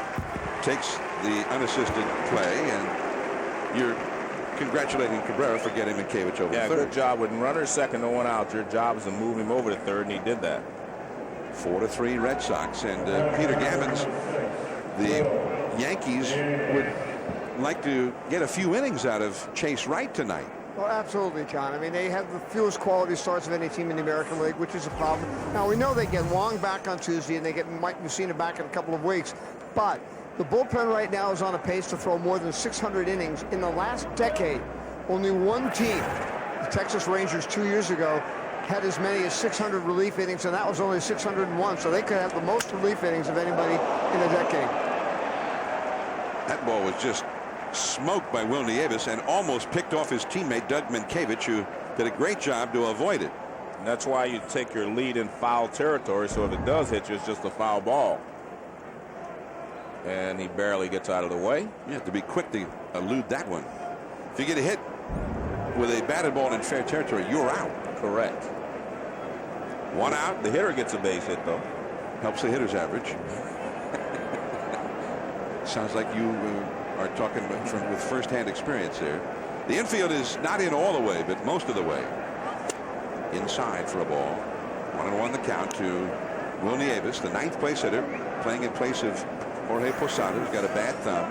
takes the unassisted play, and you're congratulating Cabrera for getting Minkiewicz over third. Good job. With runners second, no one out, your job is to move him over to third, and he did that. 4-3 Red Sox, and Peter Gammons, the Yankees would like to get a few innings out of Chase Wright tonight. Well, absolutely, John. I mean, they have the fewest quality starts of any team in the American League, which is a problem. Now, we know they get Long back on Tuesday, and they get Mike Mussina back in a couple of weeks, but the bullpen right now is on a pace to throw more than 600 innings. In the last decade, only one team, the Texas Rangers 2 years ago, had as many as 600 relief innings, and that was only 601. So they could have the most relief innings of anybody in a decade. That ball was just smoked by Will Nieves and almost picked off his teammate Doug Minkiewicz, who did a great job to avoid it. And that's why you take your lead in foul territory, so if it does hit you, it's just a foul ball. And he barely gets out of the way. You have to be quick to elude that one. If you get a hit with a batted ball in fair territory, you're out. Correct. 1 out. The hitter gets a base hit, though. Helps the hitter's average. Sounds like you are talking with first-hand experience there. The infield is not in all the way, but most of the way. Inside for a ball. 1-1 the count to Will Nieves, the 9th place hitter, playing in place of Jorge Posada, who's got a bad thumb.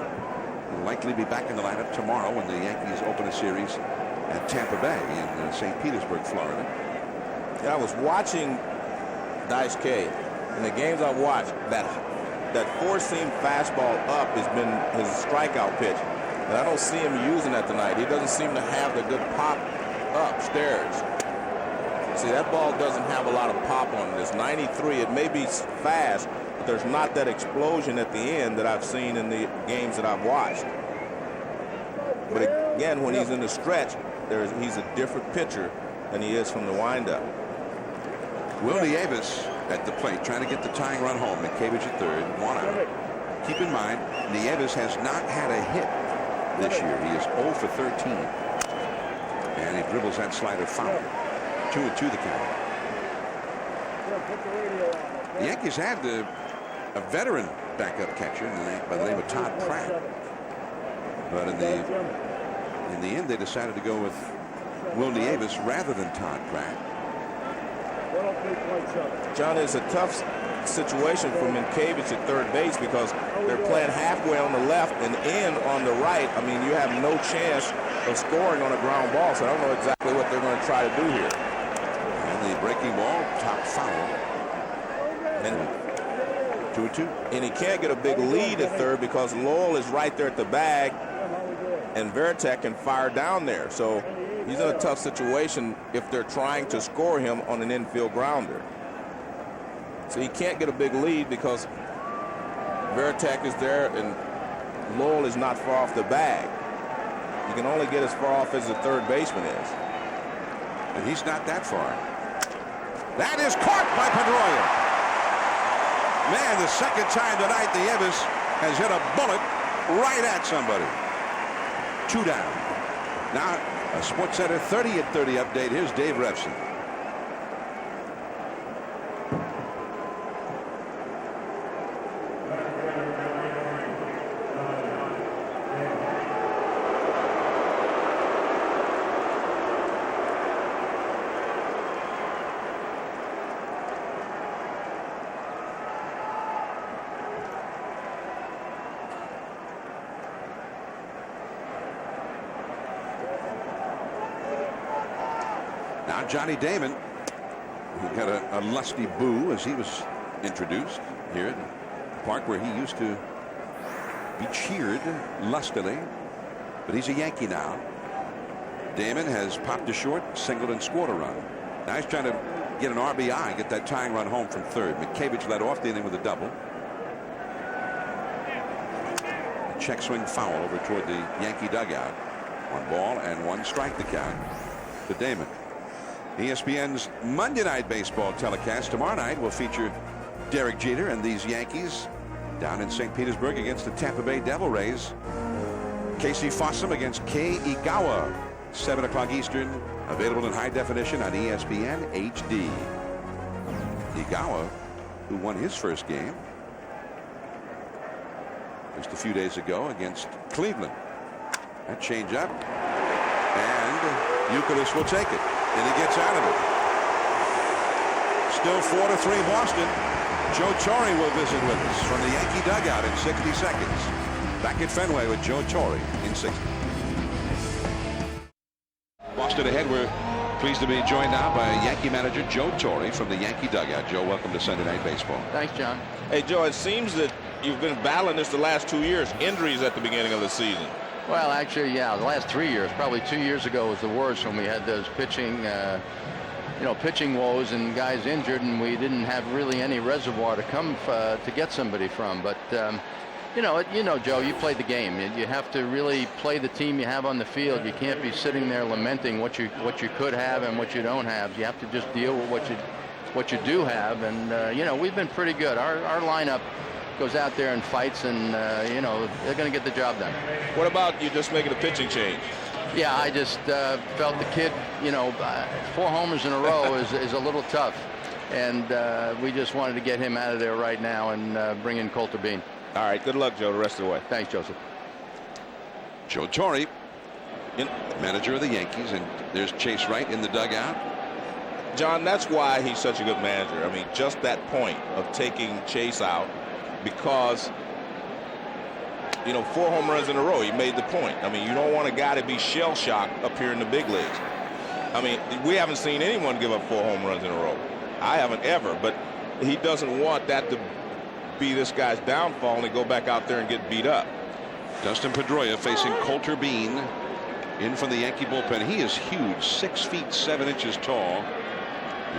Will likely be back in the lineup tomorrow when the Yankees open a series at Tampa Bay in St. Petersburg, Florida. Yeah, I was watching Dice K. In the games I've watched, that four-seam fastball up has been his strikeout pitch. And I don't see him using that tonight. He doesn't seem to have the good pop upstairs. See, that ball doesn't have a lot of pop on it. It's 93. It may be fast, but there's not that explosion at the end that I've seen in the games that I've watched. But again, when he's in the stretch, he's a different pitcher than he is from the windup. Will Nieves at the plate, trying to get the tying run home. Minkiewicz at third, 1 out. Keep in mind, Nieves has not had a hit this year. He is 0 for 13. And he dribbles that slider foul. 2-2 the count. The Yankees had a veteran backup catcher by the name of Todd Pratt. But in the end, they decided to go with Will Nieves rather than Todd Pratt. John, it's a tough situation for Minkiewicz at third base because they're playing halfway on the left and in on the right. I mean, you have no chance of scoring on a ground ball, so I don't know exactly what they're going to try to do here. And the breaking ball, top foul. And 2-2. And he can't get a big lead at third because Lowell is right there at the bag, and Veritek can fire down there. So he's in a tough situation if they're trying to score him on an infield grounder. So he can't get a big lead because Veritek is there and Lowell is not far off the bag. You can only get as far off as the third baseman is. And he's not that far. That is caught by Pedroia. Man, the second time tonight Nieves has hit a bullet right at somebody. 2 down. Now a SportsCenter 30 at 30 update. Here's Dave Refson. Now Johnny Damon He got a lusty boo as he was introduced here at the park where he used to be cheered lustily. But he's a Yankee now. Damon has popped to short, singled, and scored a run. Now he's trying to get an RBI, get that tying run home from third. McCaviage led off the inning with a double. A check swing foul over toward the Yankee dugout. 1 ball and 1 strike the count to Damon. ESPN's Monday Night Baseball telecast tomorrow night will feature Derek Jeter and these Yankees down in St. Petersburg against the Tampa Bay Devil Rays. Casey Fossum against Kei Igawa. 7 o'clock Eastern. Available in high definition on ESPN HD. Igawa, who won his first game just a few days ago against Cleveland. That change up, and Euclid will take it, and he gets out of it. Still 4-3 Boston. Joe Torre will visit with us from the Yankee dugout in 60 seconds. Back at Fenway with Joe Torre in 60. Boston ahead. We're pleased to be joined now by Yankee manager Joe Torre from the Yankee dugout. Joe, welcome to Sunday Night Baseball. Thanks, John. Hey, Joe, it seems that you've been battling this the last 2 years. Injuries at the beginning of the season. Well, actually, yeah, the last 3 years. Probably 2 years ago was the worst when we had those pitching woes and guys injured, and we didn't have really any reservoir to come to get somebody from. But Joe, you played the game. You have to really play the team you have on the field. You can't be sitting there lamenting what you could have and what you don't have. You have to just deal with what you do have. And we've been pretty good. Our lineup goes out there and fights, and they're going to get the job done. What about you just making a pitching change? Yeah, I just felt the kid, 4 homers in a row is a little tough, and we just wanted to get him out of there right now and bring in Coulter Bean. All right, good luck, Joe, the rest of the way. Thanks, Joseph. Joe Torre, manager of the Yankees, and there's Chase Wright in the dugout. John, that's why he's such a good manager. I mean, just that point of taking Chase out, because 4 home runs in a row. He made the point. I mean, you don't want a guy to be shell-shocked up here in the big leagues. I mean, we haven't seen anyone give up 4 home runs in a row. I haven't ever, but he doesn't want that to be this guy's downfall and go back out there and get beat up. Dustin Pedroia facing Coulter Bean in from the Yankee bullpen. He is huge, 6 feet 7 inches tall.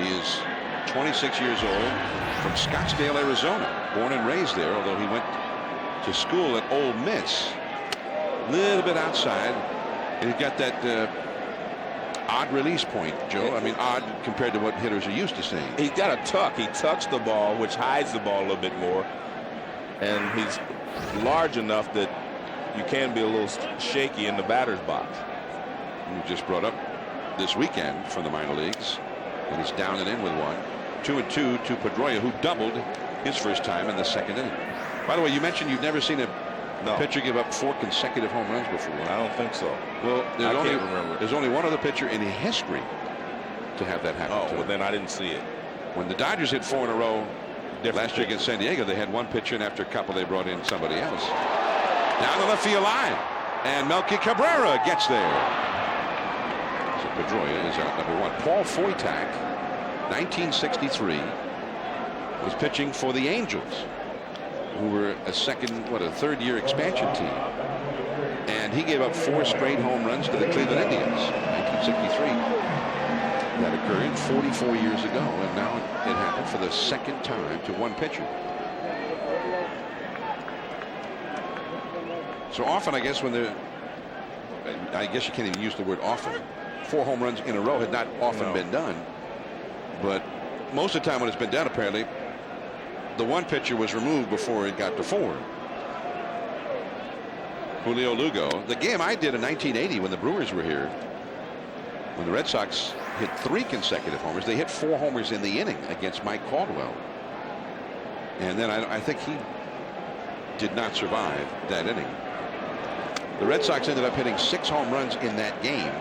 He is 26 years old, from Scottsdale, Arizona, born and raised there, although he went to school at Ole Miss. A little bit outside, and he's got that odd release point, Joe. I mean, odd compared to what hitters are used to seeing. He's got a tuck. He tucks the ball, which hides the ball a little bit more, and he's large enough that you can be a little shaky in the batter's box. He just brought up this weekend from the minor leagues, and he's down and in with 1. 2-2 to Pedroia, who doubled his first time in the 2nd inning. By the way, you mentioned you've never seen a pitcher give up 4 consecutive home runs before. I don't think so. Well, remember. There's only one other pitcher in history to have that happen. Oh, well, then I didn't see it. When the Dodgers hit 4 in a row last year against San Diego, they had 1 pitcher, and after a couple, they brought in somebody else. Down the left field line, and Melky Cabrera gets there. So Pedroia is out number 1. Paul Foytak, 1963, was pitching for the Angels, who were a 3rd-year expansion team. And he gave up 4 straight home runs to the Cleveland Indians in 1963. That occurred 44 years ago, and now it happened for the 2nd time to 1 pitcher. So often, I guess, I guess you can't even use the word often. 4 home runs in a row had not often been done. But most of the time when it's been done, apparently, the 1 pitcher was removed before it got to 4. Julio Lugo. The game I did in 1980 when the Brewers were here, when the Red Sox hit 3 consecutive homers, they hit 4 homers in the inning against Mike Caldwell. And then I think he did not survive that inning. The Red Sox ended up hitting 6 home runs in that game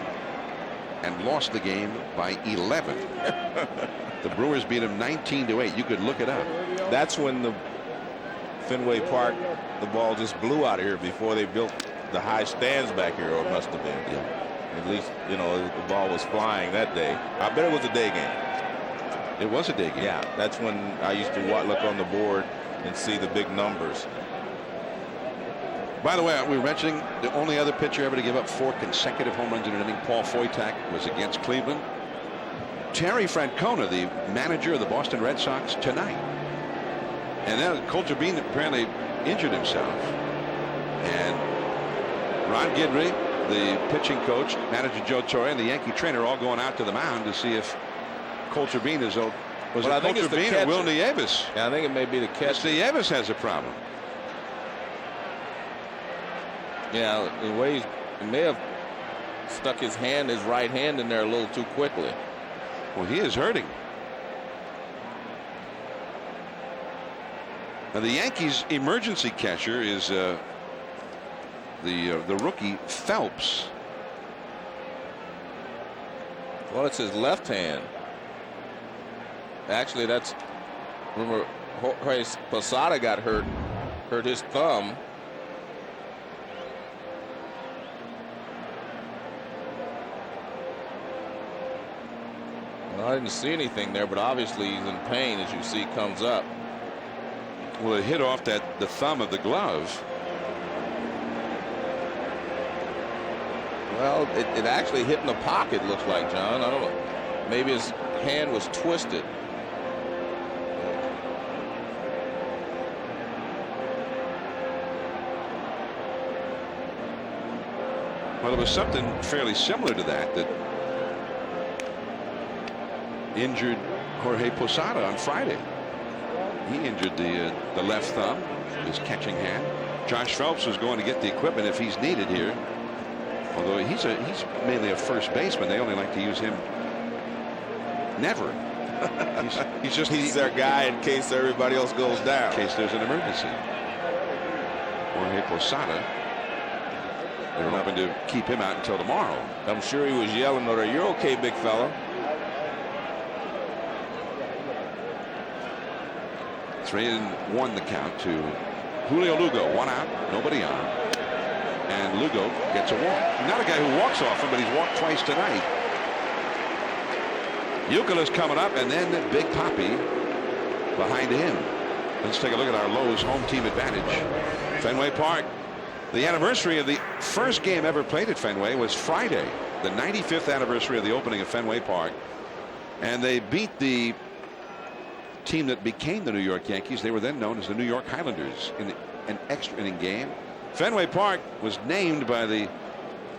and lost the game by 11. The Brewers beat them 19-8. You could look it up. That's when the Fenway Park, the ball just blew out of here before they built the high stands back here, or it must have been. Yeah. At least, the ball was flying that day. I bet it was a day game. It was a day game. Yeah, that's when I used to look on the board and see the big numbers. By the way, we were mentioning the only other pitcher ever to give up 4 consecutive home runs in an inning, Paul Foytak, was against Cleveland. Terry Francona, the manager of the Boston Red Sox, tonight. And then Coulter Bean apparently injured himself. And Ron Guidry, the pitching coach, manager Joe Torre, and the Yankee trainer all going out to the mound to see if Coulter Bean is was Well, it Coulter Bean or Will Nieves? Yeah, I think it may be the catcher. Nieves has a problem. Yeah, the way he may have stuck his right hand in there a little too quickly. Well, he is hurting. Now the Yankees emergency catcher is the rookie Phelps. Well, it's his left hand. Actually, that's, remember, Jorge Posada got hurt his thumb. Well, I didn't see anything there, but obviously he's in pain, as you see comes up. Well, it hit off the thumb of the glove. Well, it actually hit in the pocket, looks like, John. I don't know. Maybe his hand was twisted. Well, it was something fairly similar to that injured Jorge Posada on Friday. He injured the left thumb, his catching hand. Josh Phelps was going to get the equipment if he's needed here. Although he's mainly a first baseman, they only like to use him. Never. He's their guy in case everybody else goes down. In case there's an emergency. Jorge Posada, they're hoping to keep him out until tomorrow. I'm sure he was yelling at her, "You're okay, big fella." 3-1 the count to Julio Lugo. 1 out, nobody on. And Lugo gets a walk. Not a guy who walks often, but he's walked twice tonight. Youkilis coming up, and then Big Papi behind him. Let's take a look at our Lowe's home team advantage. Fenway Park. The anniversary of the first game ever played at Fenway was Friday, the 95th anniversary of the opening of Fenway Park. And they beat the team that became the New York Yankees. They were then known as the New York Highlanders in an extra inning game. Fenway Park was named by the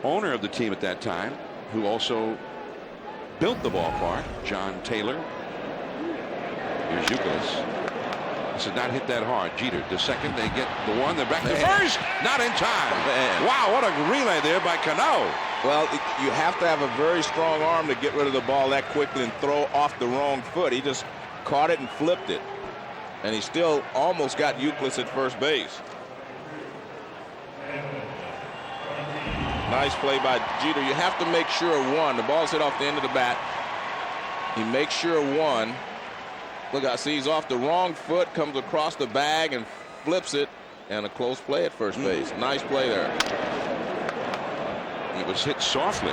owner of the team at that time, who also built the ballpark, John Taylor. Here's Youkilis. This has not hit that hard. Jeter to second. They get the one. They're back to first. Not in time. Man. Wow, what a relay there by Cano. Well, you have to have a very strong arm to get rid of the ball that quickly and throw off the wrong foot. He just caught it and flipped it. And he still almost got Youkilis at first base. Nice play by Jeter. You have to make sure of one. The ball's hit off the end of the bat. He makes sure of one. Look, I see he's off the wrong foot, comes across the bag and flips it, and a close play at first base. Nice play there. It was hit softly.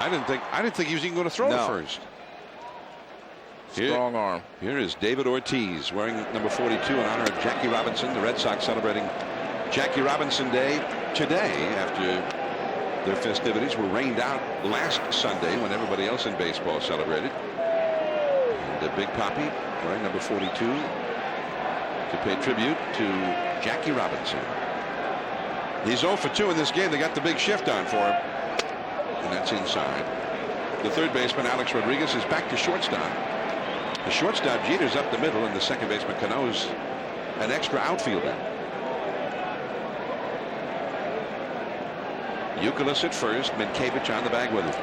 I didn't think he was even going to throw it first. Strong arm. Here is David Ortiz wearing number 42 in honor of Jackie Robinson. The Red Sox celebrating Jackie Robinson Day today after their festivities were rained out last Sunday when everybody else in baseball celebrated. And Big Papi wearing number 42 to pay tribute to Jackie Robinson. He's 0 for 2 in this game. They got the big shift on for him. And that's inside. The third baseman, Alex Rodriguez, is back to shortstop. The shortstop, Jeter's up the middle, and the second baseman, Cano's an extra outfielder. Youkilis at first, Minkevich on the bag with him.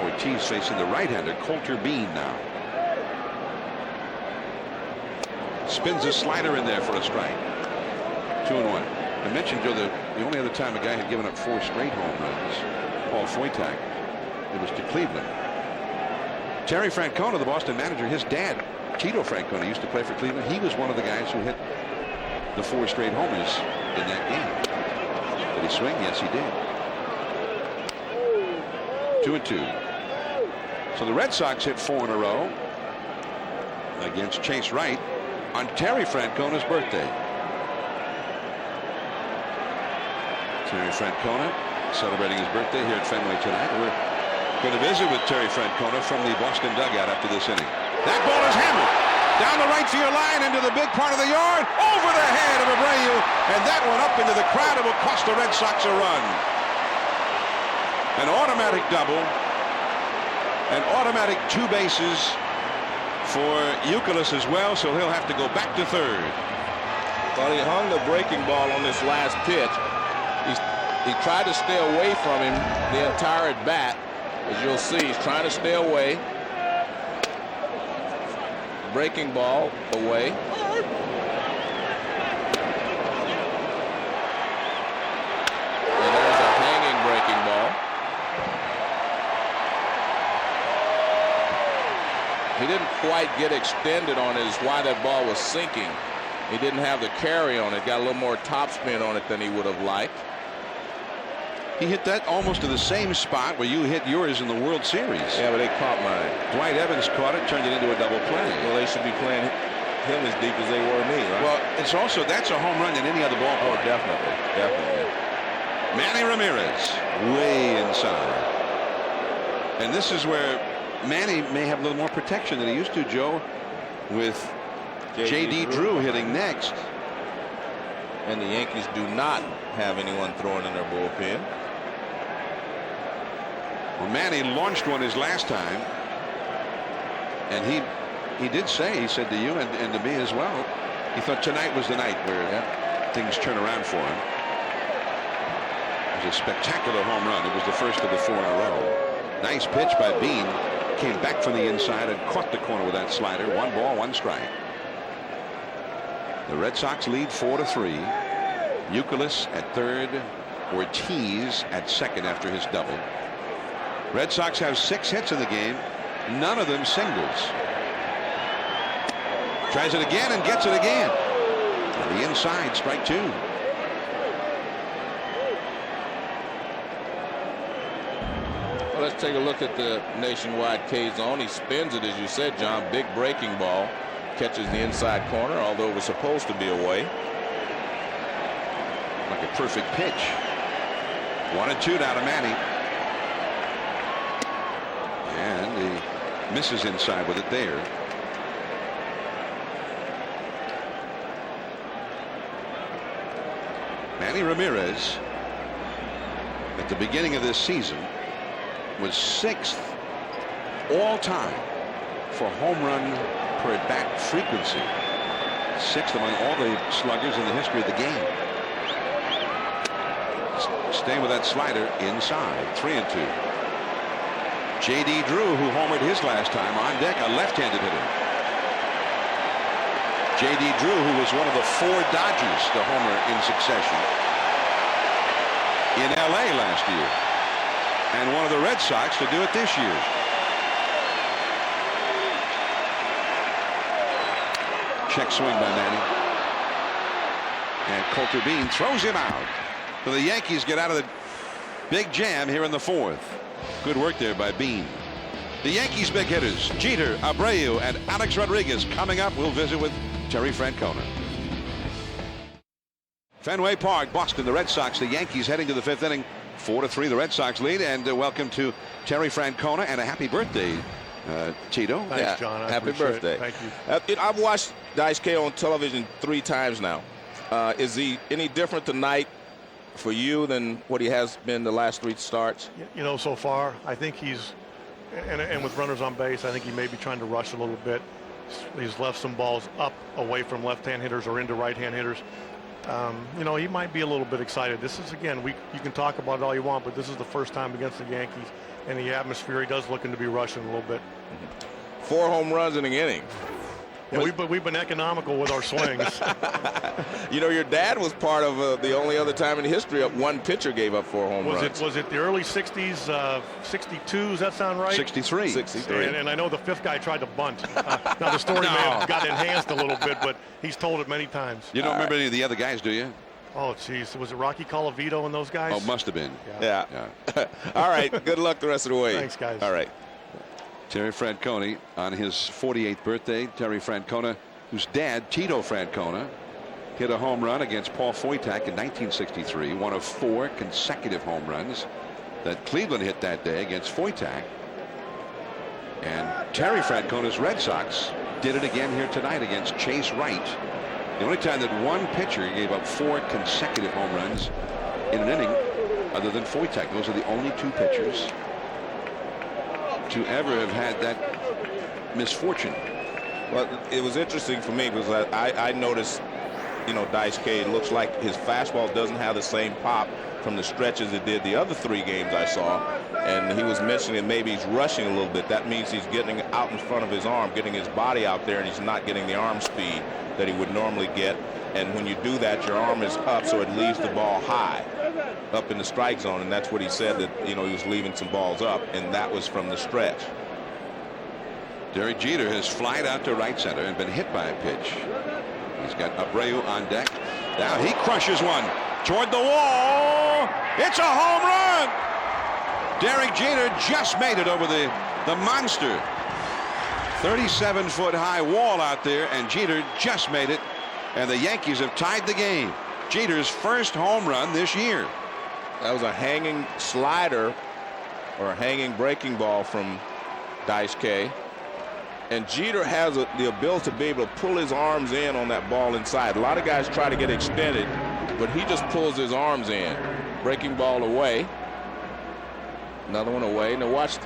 Ortiz facing the right-hander, Coulter Bean now. Spins a slider in there for a strike. 2-1. I mentioned, Joe, the only other time a guy had given up 4 straight home runs, Paul Foytak, it was to Cleveland. Terry Francona, the Boston manager, his dad, Tito Francona, used to play for Cleveland. He was one of the guys who hit the 4 straight homers in that game. Did he swing? Yes, he did. 2-2. So the Red Sox hit 4 in a row against Chase Wright on Terry Francona's birthday. Terry Francona celebrating his birthday here at Fenway tonight. We're going to visit with Terry Francona from the Boston dugout after this inning. That ball is hammered down the right field line into the big part of the yard, over the head of Abreu, and that one up into the crowd. It will cost the Red Sox a run. An automatic double, an automatic 2 bases for Youkilis as well, so he'll have to go back to third. Well, he hung the breaking ball on this last pitch. He tried to stay away from him the entire at bat. As you'll see, he's trying to stay away. Breaking ball away. And there's a hanging breaking ball. He didn't quite get extended on his why that ball was sinking. He didn't have the carry on it. Got a little more topspin on it than he would have liked. He hit that almost to the same spot where you hit yours in the World Series. Yeah, but they caught mine. Dwight Evans caught it, turned it into a double play. Well, they should be playing him as deep as they were me, right? Well, it's also, that's a home run in any other ballpark. Oh, definitely. Definitely. Manny Ramirez way inside. And this is where Manny may have a little more protection than he used to, Joe, with J.D. Drew hitting next. And the Yankees do not have anyone throwing in their bullpen. Well, Manny launched one his last time, and he did say, he said to you and to me as well, he thought tonight was the night where things turn around for him. It was a spectacular home run. It was the first of the 4 in a row. Nice pitch by Bean. Came back from the inside and caught the corner with that slider. 1 ball, 1 strike. The Red Sox lead 4-3. Youkilis at third, Ortiz at second after his double. Red Sox have 6 hits in the game, none of them singles. Tries it again and gets it again. On the inside, strike 2. Well, let's take a look at the nationwide K zone. He spins it, as you said, John. Big breaking ball. Catches the inside corner, although it was supposed to be away. Like a perfect pitch. 1-2 now to Manny. And he misses inside with it there. Manny Ramirez at the beginning of this season was 6th all time for home run per at bat frequency. 6th among all the sluggers in the history of the game. Staying with that slider inside. 3-2. J.D. Drew, who homered his last time, on deck, a left-handed hitter. J.D. Drew, who was one of the 4 Dodgers to homer in succession in L.A. last year, and one of the Red Sox to do it this year. Check swing by Manny. And Coulter Bean throws him out. So the Yankees get out of the big jam here in the 4th. Good work there by Bean. The Yankees' big hitters, Jeter, Abreu, and Alex Rodriguez. Coming up, we'll visit with Terry Francona. Fenway Park, Boston, the Red Sox, the Yankees heading to the 5th inning. 4-3, the Red Sox lead, and welcome to Terry Francona, and a happy birthday, Tito. Thanks, John. I happy appreciate birthday. it. Thank you. I've watched Dice K on television 3 times now. Is he any different tonight for you than what he has been the last 3 starts? You know, so far, I think he's, and with runners on base, I think he may be trying to rush a little bit. He's left some balls up away from left-hand hitters or into right-hand hitters. You know, he might be a little bit excited. This is, again, you can talk about it all you want, but this is the first time against the Yankees, and the atmosphere, he does looking to be rushing a little bit. 4 home runs in an inning. Yeah, we've been economical with our swings. You know, your dad was part of the only other time in history of 1 pitcher gave up 4 home runs. Was it the early 60s, 62? Does that sound right? 63. 63. And I know the 5th guy tried to bunt. Now, the story may have got enhanced a little bit, but he's told it many times. You don't remember any of the other guys, do you? Oh, geez. Was it Rocky Colavito and those guys? Oh, must have been. Yeah. All right. Good luck the rest of the way. Thanks, guys. All right. Terry Francona on his 48th birthday. Terry Francona, whose dad, Tito Francona, hit a home run against Paul Foytak in 1963, one of 4 consecutive home runs that Cleveland hit that day against Foytak. And Terry Francona's Red Sox did it again here tonight against Chase Wright. The only time that one pitcher gave up 4 consecutive home runs in an inning other than Foytak. Those are the only 2 pitchers to ever have had that misfortune. Well, it was interesting for me because I noticed, you know, Dice K, looks like his fastball doesn't have the same pop from the stretch as it did the other 3 games I saw. And he was mentioning maybe he's rushing a little bit. That means he's getting out in front of his arm, getting his body out there, and he's not getting the arm speed that he would normally get. And when you do that, your arm is up, so it leaves the ball high up in the strike zone. And that's what he said, that, you know, he was leaving some balls up, and that was from the stretch. Derek Jeter has flied out to right center and been hit by a pitch. He's got Abreu on deck. Now he crushes one toward the wall. It's a home run. Derek Jeter just made it over the monster 37-foot high wall out there, and Jeter just made it, and the Yankees have tied the game. Jeter's first home run this year. That was a hanging slider or a hanging breaking ball from Dice K. And Jeter has the ability to be able to pull his arms in on that ball inside. A lot of guys try to get extended, but he just pulls his arms in. Breaking ball away. Another one away. Now watch.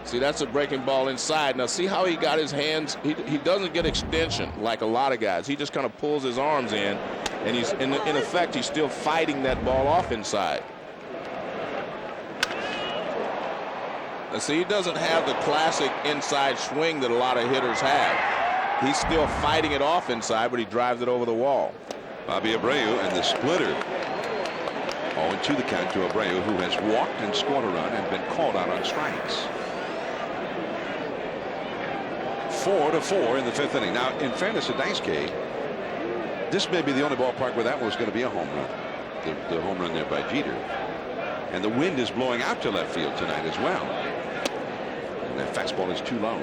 See, that's a breaking ball inside. Now see how he got his hands. He doesn't get extension like a lot of guys. He just kind of pulls his arms in, and he's in effect he's still fighting that ball off inside. Now see, he doesn't have the classic inside swing that a lot of hitters have. He's still fighting it off inside, but he drives it over the wall. Bobby Abreu and the splitter. 0-2 the count to Abreu, who has walked and scored a run and been called out on strikes. 4-4 in the 5th inning. Now, in fairness to Dice K, this may be the only ballpark where that was going to be a home run. The home run there by Jeter. And the wind is blowing out to left field tonight as well. And that fastball is too low.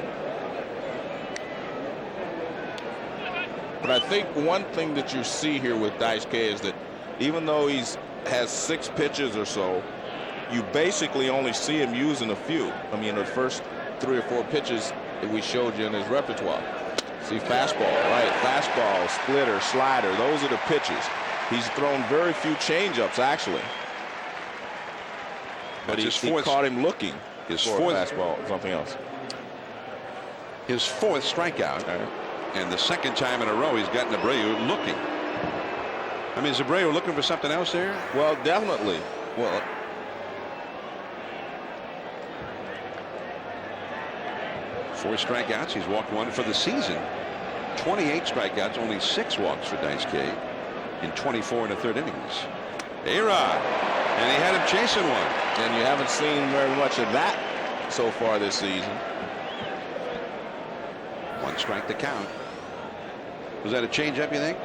But I think one thing that you see here with Dice K is that even though has 6 pitches or so, you basically only see him using a few. I mean, the first 3 or 4 pitches that we showed you in his repertoire. See, fastball, right? Fastball, splitter, slider. Those are the pitches. He's thrown very few changeups, actually. But he caught him looking His for fourth a fastball, something else. His 4th strikeout, and the 2nd time in a row he's gotten Abreu looking. I mean, is Abreu looking for something else there? Well, definitely. Well, Four strikeouts. He's walked 1 for the season. 28 strikeouts, only 6 walks for Dice K in 24 1/3 innings. A-Rod, and he had him chasing one. and you haven't seen very much of that so far this season. 1 strike to count. Was that a changeup, you think?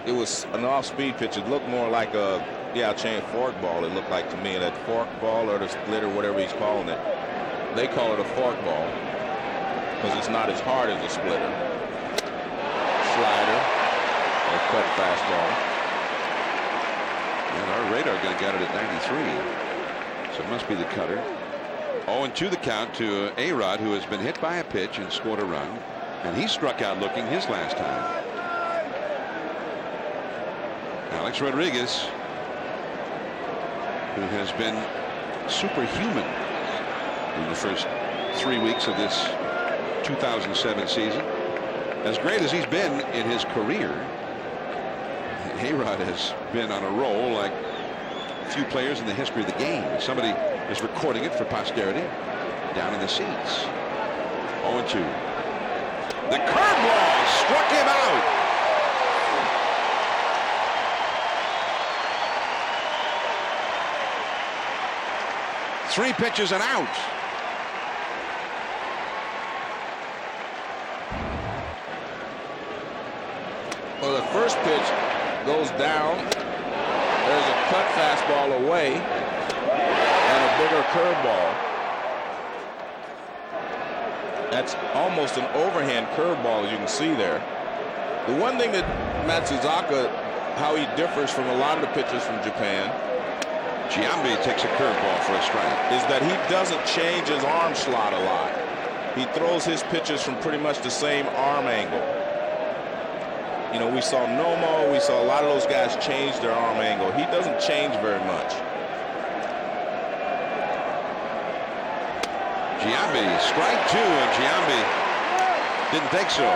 It was an off-speed pitch. It looked more like a chain fork ball. It looked like to me that fork ball or the split or whatever he's calling it. They call it a fork ball because it's not as hard as a splitter. Slider or cut fastball. And our radar gun got it at 93, so it must be the cutter. 0-2 the count to A-Rod, who has been hit by a pitch and scored a run, and he struck out looking his last time. Alex Rodriguez, who has been superhuman in the first 3 weeks of this 2007 season. As great as he's been in his career, A-Rod has been on a roll like few players in the history of the game. Somebody is recording it for posterity down in the seats. 0-2. The curveball struck him out. Three pitches and out. Well, the first pitch goes down cut fastball away and a bigger curveball. That's almost an overhand curveball, as you can see there. The one thing that Matsuzaka, how he differs from a lot of the pitchers from Japan, Giambi takes a curveball for a strike, is that he doesn't change his arm slot a lot. He throws his pitches from pretty much the same arm angle. You know, we saw Nomo, we saw a lot of those guys change their arm angle. He doesn't change very much. Giambi, strike 2, and Giambi didn't think so.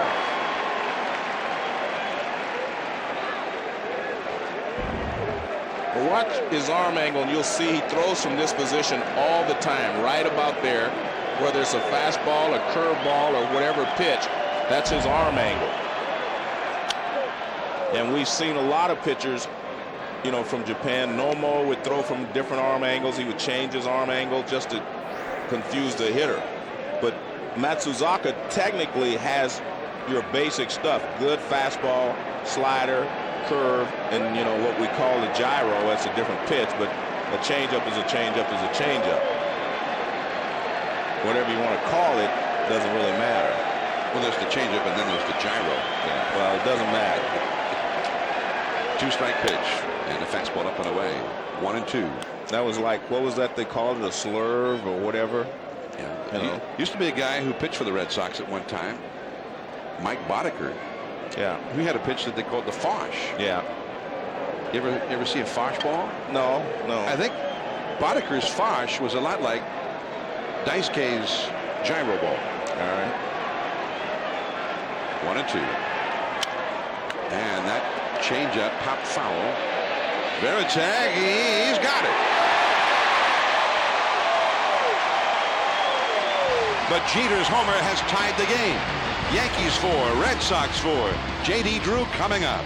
But watch his arm angle, and you'll see he throws from this position all the time, right about there, whether it's a fastball, a curveball, or whatever pitch. That's his arm angle. And we've seen a lot of pitchers, you know, from Japan. Nomo would throw from different arm angles. He would change his arm angle just to confuse the hitter. But Matsuzaka technically has your basic stuff. Good fastball, slider, curve, and, you know, what we call the gyro. That's a different pitch, but a changeup is a changeup is a changeup. Whatever you want to call it doesn't really matter. Well, there's the changeup and then there's the gyro. Yeah, well, it doesn't matter. 2-strike pitch and a fastball up and away. 1-2. That was like, what was that they called it, a slurve or whatever? Yeah. You know. Used to be a guy who pitched for the Red Sox at one time, Mike Boddicker. Yeah. He had a pitch that they called the Fosh. Yeah. You ever see a Fosh ball? No. I think Boddicker's Fosh was a lot like Daisuke's gyro ball. All right. 1-2. And that changeup popped foul. Varitek, he's got it. But Jeter's homer has tied the game. Yankees 4, Red Sox 4. J.D. Drew coming up.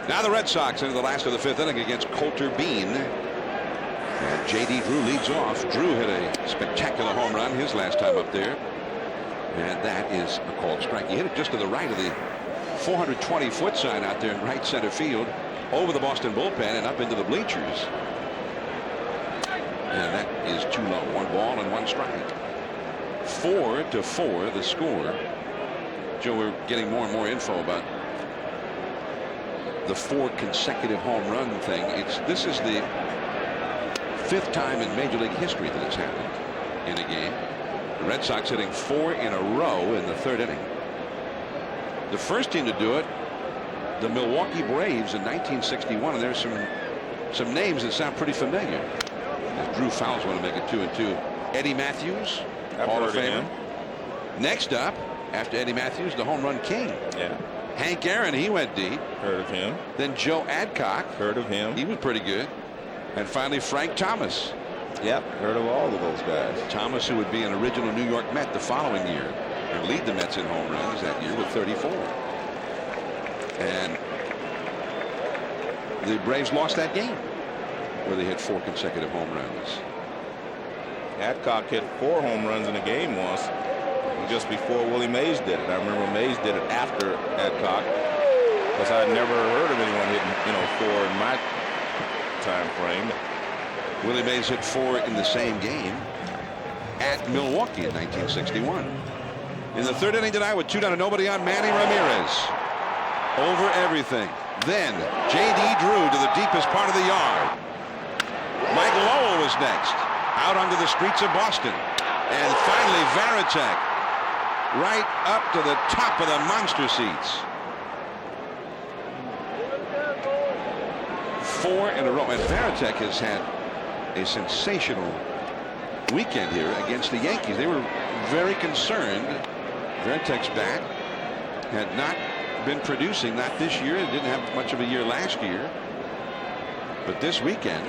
Now the Red Sox into the last of the 5th inning against Coulter Bean. And J.D. Drew leads off. Drew hit a spectacular home run his last time up there. And that is a called strike. He hit it just to the right of the 420-foot sign out there in right center field, over the Boston bullpen and up into the bleachers. And that is too low. 1 ball and 1 strike. 4-4 the score. Joe, we're getting more and more info about the 4 consecutive home run thing. This is the 5th time in Major League history that it's happened in a game. The Red Sox hitting 4 in a row in the 3rd inning. The first team to do it, the Milwaukee Braves in 1961, and there's some names that sound pretty familiar. As Drew fouls one to make it 2-2. Eddie Matthews, Hall of Famer. Next up, after Eddie Matthews, the home run king. Yeah. Hank Aaron, he went deep. Heard of him. Then Joe Adcock. Heard of him. He was pretty good. And finally Frank Thomas. Yep, heard of all of those guys. Thomas, who would be an original New York Met the following year and lead the Mets in home runs that year with 34. And the Braves lost that game where they hit 4 consecutive home runs. Adcock hit 4 home runs in a game once, just before Willie Mays did it. I remember Mays did it after Adcock, because I'd never heard of anyone hitting, 4 in my time frame. Willie Mays hit 4 in the same game at Milwaukee in 1961. In the 3rd inning tonight with 2 down and nobody on, Manny Ramirez over everything. Then J.D. Drew to the deepest part of the yard. Mike Lowell was next, out onto the streets of Boston. And finally Varitek right up to the top of the monster seats. 4 in a row. And Varitek has had a sensational weekend here against the Yankees. They were very concerned. Varitek's bat had not been producing, not this year. It didn't have much of a year last year. But this weekend,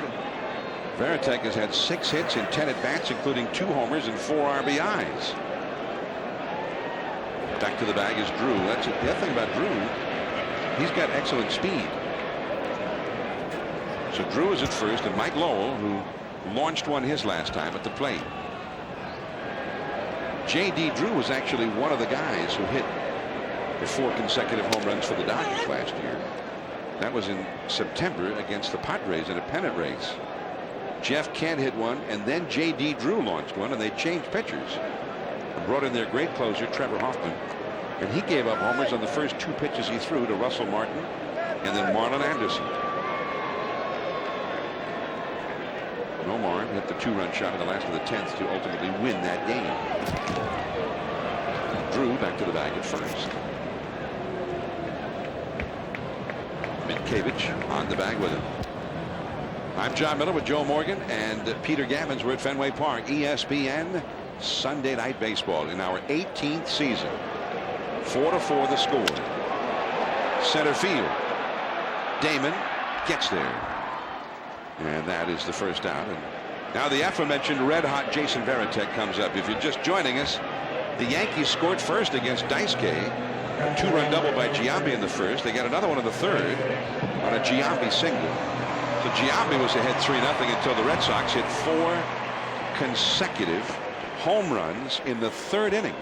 Varitek has had 6 hits in 10 at-bats, including 2 homers and 4 RBIs. Back to the bag is Drew. That's the other thing about Drew. He's got excellent speed. So Drew is at first, and Mike Lowell, who launched one his last time, at the plate. J.D. Drew was actually one of the guys who hit for 4 consecutive home runs for the Dodgers last year. That was in September against the Padres in a pennant race. Jeff Kent hit one, and then J.D. Drew launched one, and they changed pitchers and brought in their great closer Trevor Hoffman, and he gave up homers on the first 2 pitches he threw to Russell Martin and then Marlon Anderson. Nomar hit the 2-run shot in the last of the 10th to ultimately win that game. Drew back to the bag at first. Mitkevich on the bag with him. I'm John Miller with Joe Morgan and Peter Gammons. We're at Fenway Park. ESPN Sunday Night Baseball in our 18th season. 4-4 the score. Center field. Damon gets there. And that is the first out. And now the aforementioned red-hot Jason Varitek comes up. If you're just joining us, the Yankees scored first against Daisuke. A 2-run double by Giambi in the first. They got another one in the third on a Giambi single. So Giambi was ahead 3-0 until the Red Sox hit 4 consecutive home runs in the 3rd inning.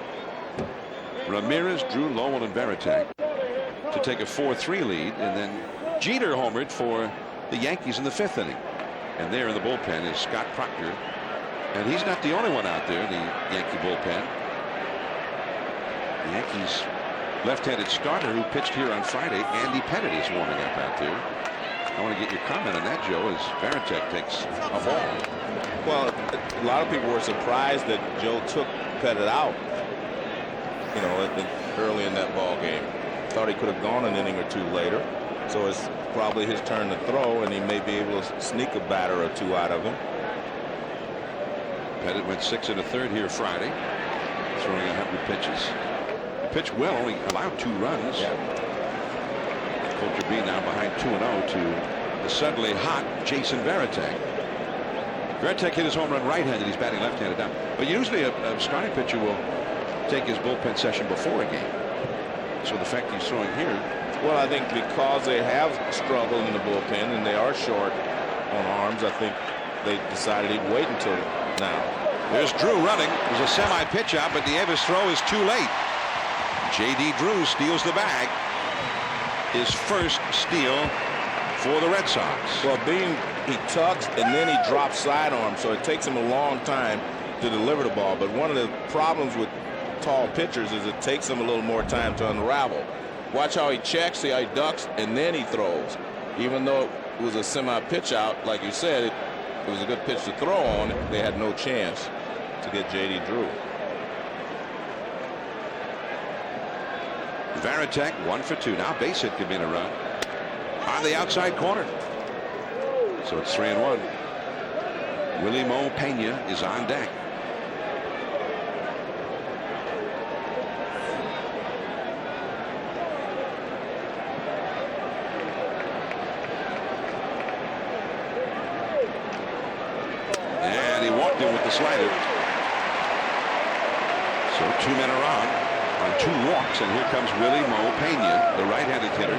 Ramirez, Drew, Lowell, and Varitek to take a 4-3 lead, and then Jeter homered for the Yankees in the 5th inning. And there in the bullpen is Scott Proctor, and he's not the only one out there in the Yankee bullpen. The Yankees left-handed starter who pitched here on Friday, Andy Pettitte, is warming up out there. I want to get your comment on that, Joe, as Varitek takes a ball. Well, a lot of people were surprised that Joe took Pettitte out, you know, early in that ball game. Thought he could have gone an inning or 2 later. So it's probably his turn to throw, and he may be able to sneak a batter or 2 out of him. Pettitte went 6 1/3 here Friday, throwing 100 pitches. Pitched well, only allowed 2 runs. Yeah. Coulter B now behind 2-0 to the suddenly hot Jason Varitek. Varitek hit his home run right-handed. He's batting left-handed now. But usually a starting pitcher will take his bullpen session before a game. So the fact he's throwing here. Well, I think because they have struggled in the bullpen and they are short on arms, I think they decided he'd wait until now. There's Drew running. There's a semi-pitch out, but Nieves' throw is too late. J.D. Drew steals the bag. His first steal for the Red Sox. Well, he tucks and then he drops sidearm, so it takes him a long time to deliver the ball. But one of the problems with tall pitchers is it takes them a little more time to unravel. Watch how he checks, see how he ducks, and then he throws. Even though it was a semi-pitch out, like you said, it was a good pitch to throw on. They had no chance to get J.D. Drew. Varitek 1 for 2. Now base hit could be in a run on the outside corner. So it's 3-1. Willie Mo Pena is on deck. And he walked in with the slider. So 2 men are on 2 walks, and here comes Willie Mo Pena, the right-handed hitter.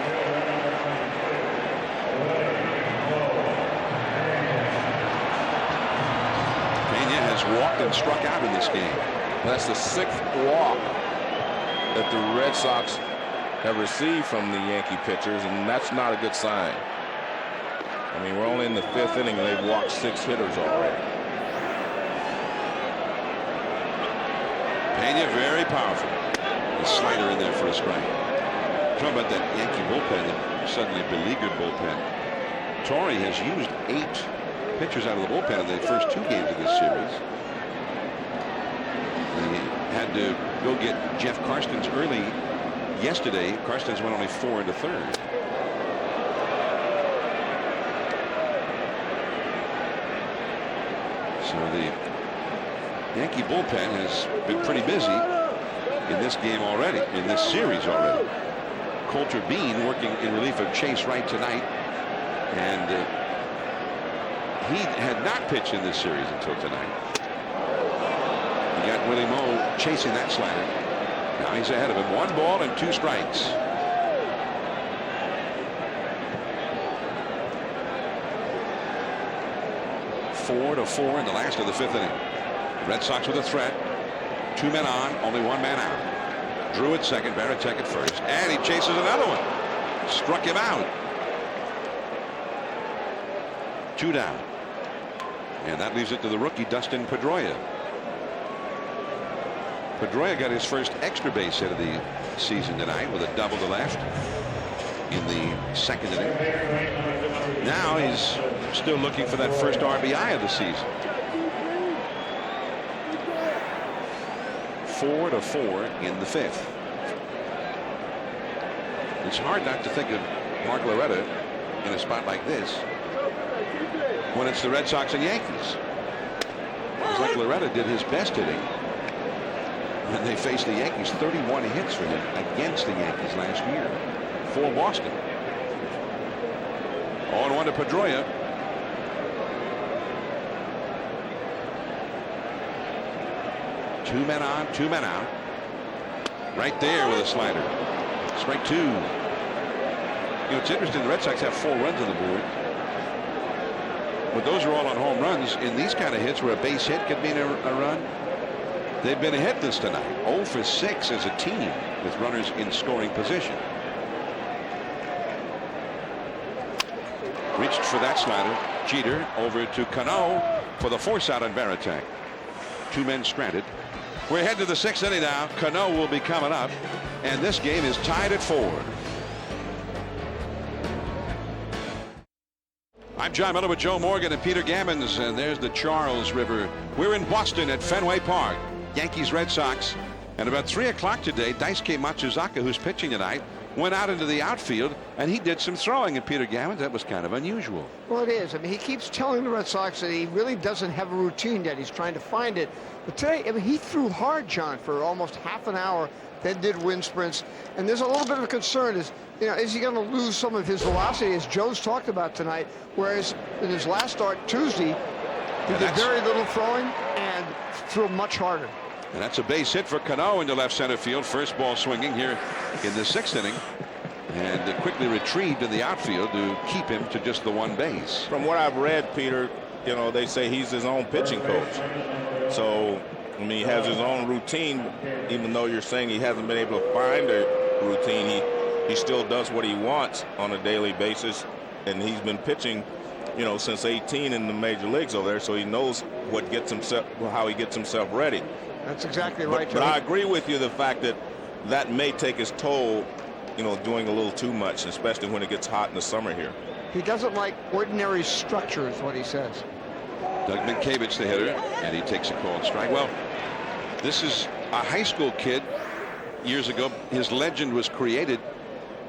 Pena has walked and struck out in this game. That's the 6th walk that the Red Sox have received from the Yankee pitchers, and that's not a good sign. I mean, we're only in the 5th inning, and they've walked 6 hitters already. Pena very powerful. The slider in there for a strike. Talking about that Yankee bullpen, the suddenly beleaguered bullpen. Torrey has used 8 pitchers out of the bullpen in the first 2 games of this series. And he had to go get Jeff Karstens early yesterday. Karstens went only 4 1/3. So the Yankee bullpen has been pretty busy in this game already, in this series already. Coulter Bean working in relief of Chase Wright tonight, and he had not pitched in this series until tonight. You got Willie Mo chasing that slider. Now he's ahead of him. 1 ball and 2 strikes. Four to 4 in the last of the 5th inning. Red Sox with a threat. 2 men on, only 1 man out. Drew at second, Varitek at first, and he chases another one. Struck him out. 2 down. And that leaves it to the rookie Dustin Pedroia. Pedroia got his first extra base hit of the season tonight with a double to left in the second inning. Now he's still looking for that first RBI of the season. 4-4 in the 5th. It's hard not to think of Mark Loretta in a spot like this when it's the Red Sox and Yankees. It's like Loretta did his best hitting when they faced the Yankees. 31 hits for him against the Yankees last year for Boston. 0-1 to Pedroia. Two men on, 2 men out. Right there with a slider. Strike 2. You know, it's interesting, the Red Sox have 4 runs on the board. But those are all on home runs. In these kind of hits where a base hit could mean a run, they've been a hitless tonight. 0 for 6 as a team with runners in scoring position. Reached for that slider. Jeter over to Cano for the force out on Varitek. 2 men stranded. We're heading to the 6th inning now. Cano will be coming up, and this game is tied at 4. I'm John Miller with Joe Morgan and Peter Gammons, and there's the Charles River. We're in Boston at Fenway Park. Yankees, Red Sox. And about 3 o'clock today, Daisuke Matsuzaka, who's pitching tonight, went out into the outfield, and he did some throwing. And Peter Gammons, that was kind of unusual. Well, it is. I mean, he keeps telling the Red Sox that he really doesn't have a routine yet. He's trying to find it. But today, I mean, he threw hard, John, for almost half an hour, then did wind sprints. And there's a little bit of a concern is, you know, is he going to lose some of his velocity, as Joe's talked about tonight, whereas in his last start Tuesday, he did very little throwing and threw much harder. And that's a base hit for Cano into left center field. First ball swinging here in the 6th inning. And quickly retrieved in the outfield to keep him to just the 1 base. From what I've read, Peter, you know, they say he's his own pitching coach. So, I mean, he has his own routine, even though you're saying he hasn't been able to find a routine. He still does what he wants on a daily basis, and he's been pitching, you know, since 18 in the major leagues over there, so he knows what gets himself, how he gets himself ready. That's exactly right, Joe. But I agree with you, the fact that may take his toll, you know, doing a little too much, especially when it gets hot in the summer here. He doesn't like ordinary structure, is what he says. Doug Minkiewicz, the hitter, and he takes a called strike. Well, this is a high school kid. Years ago, his legend was created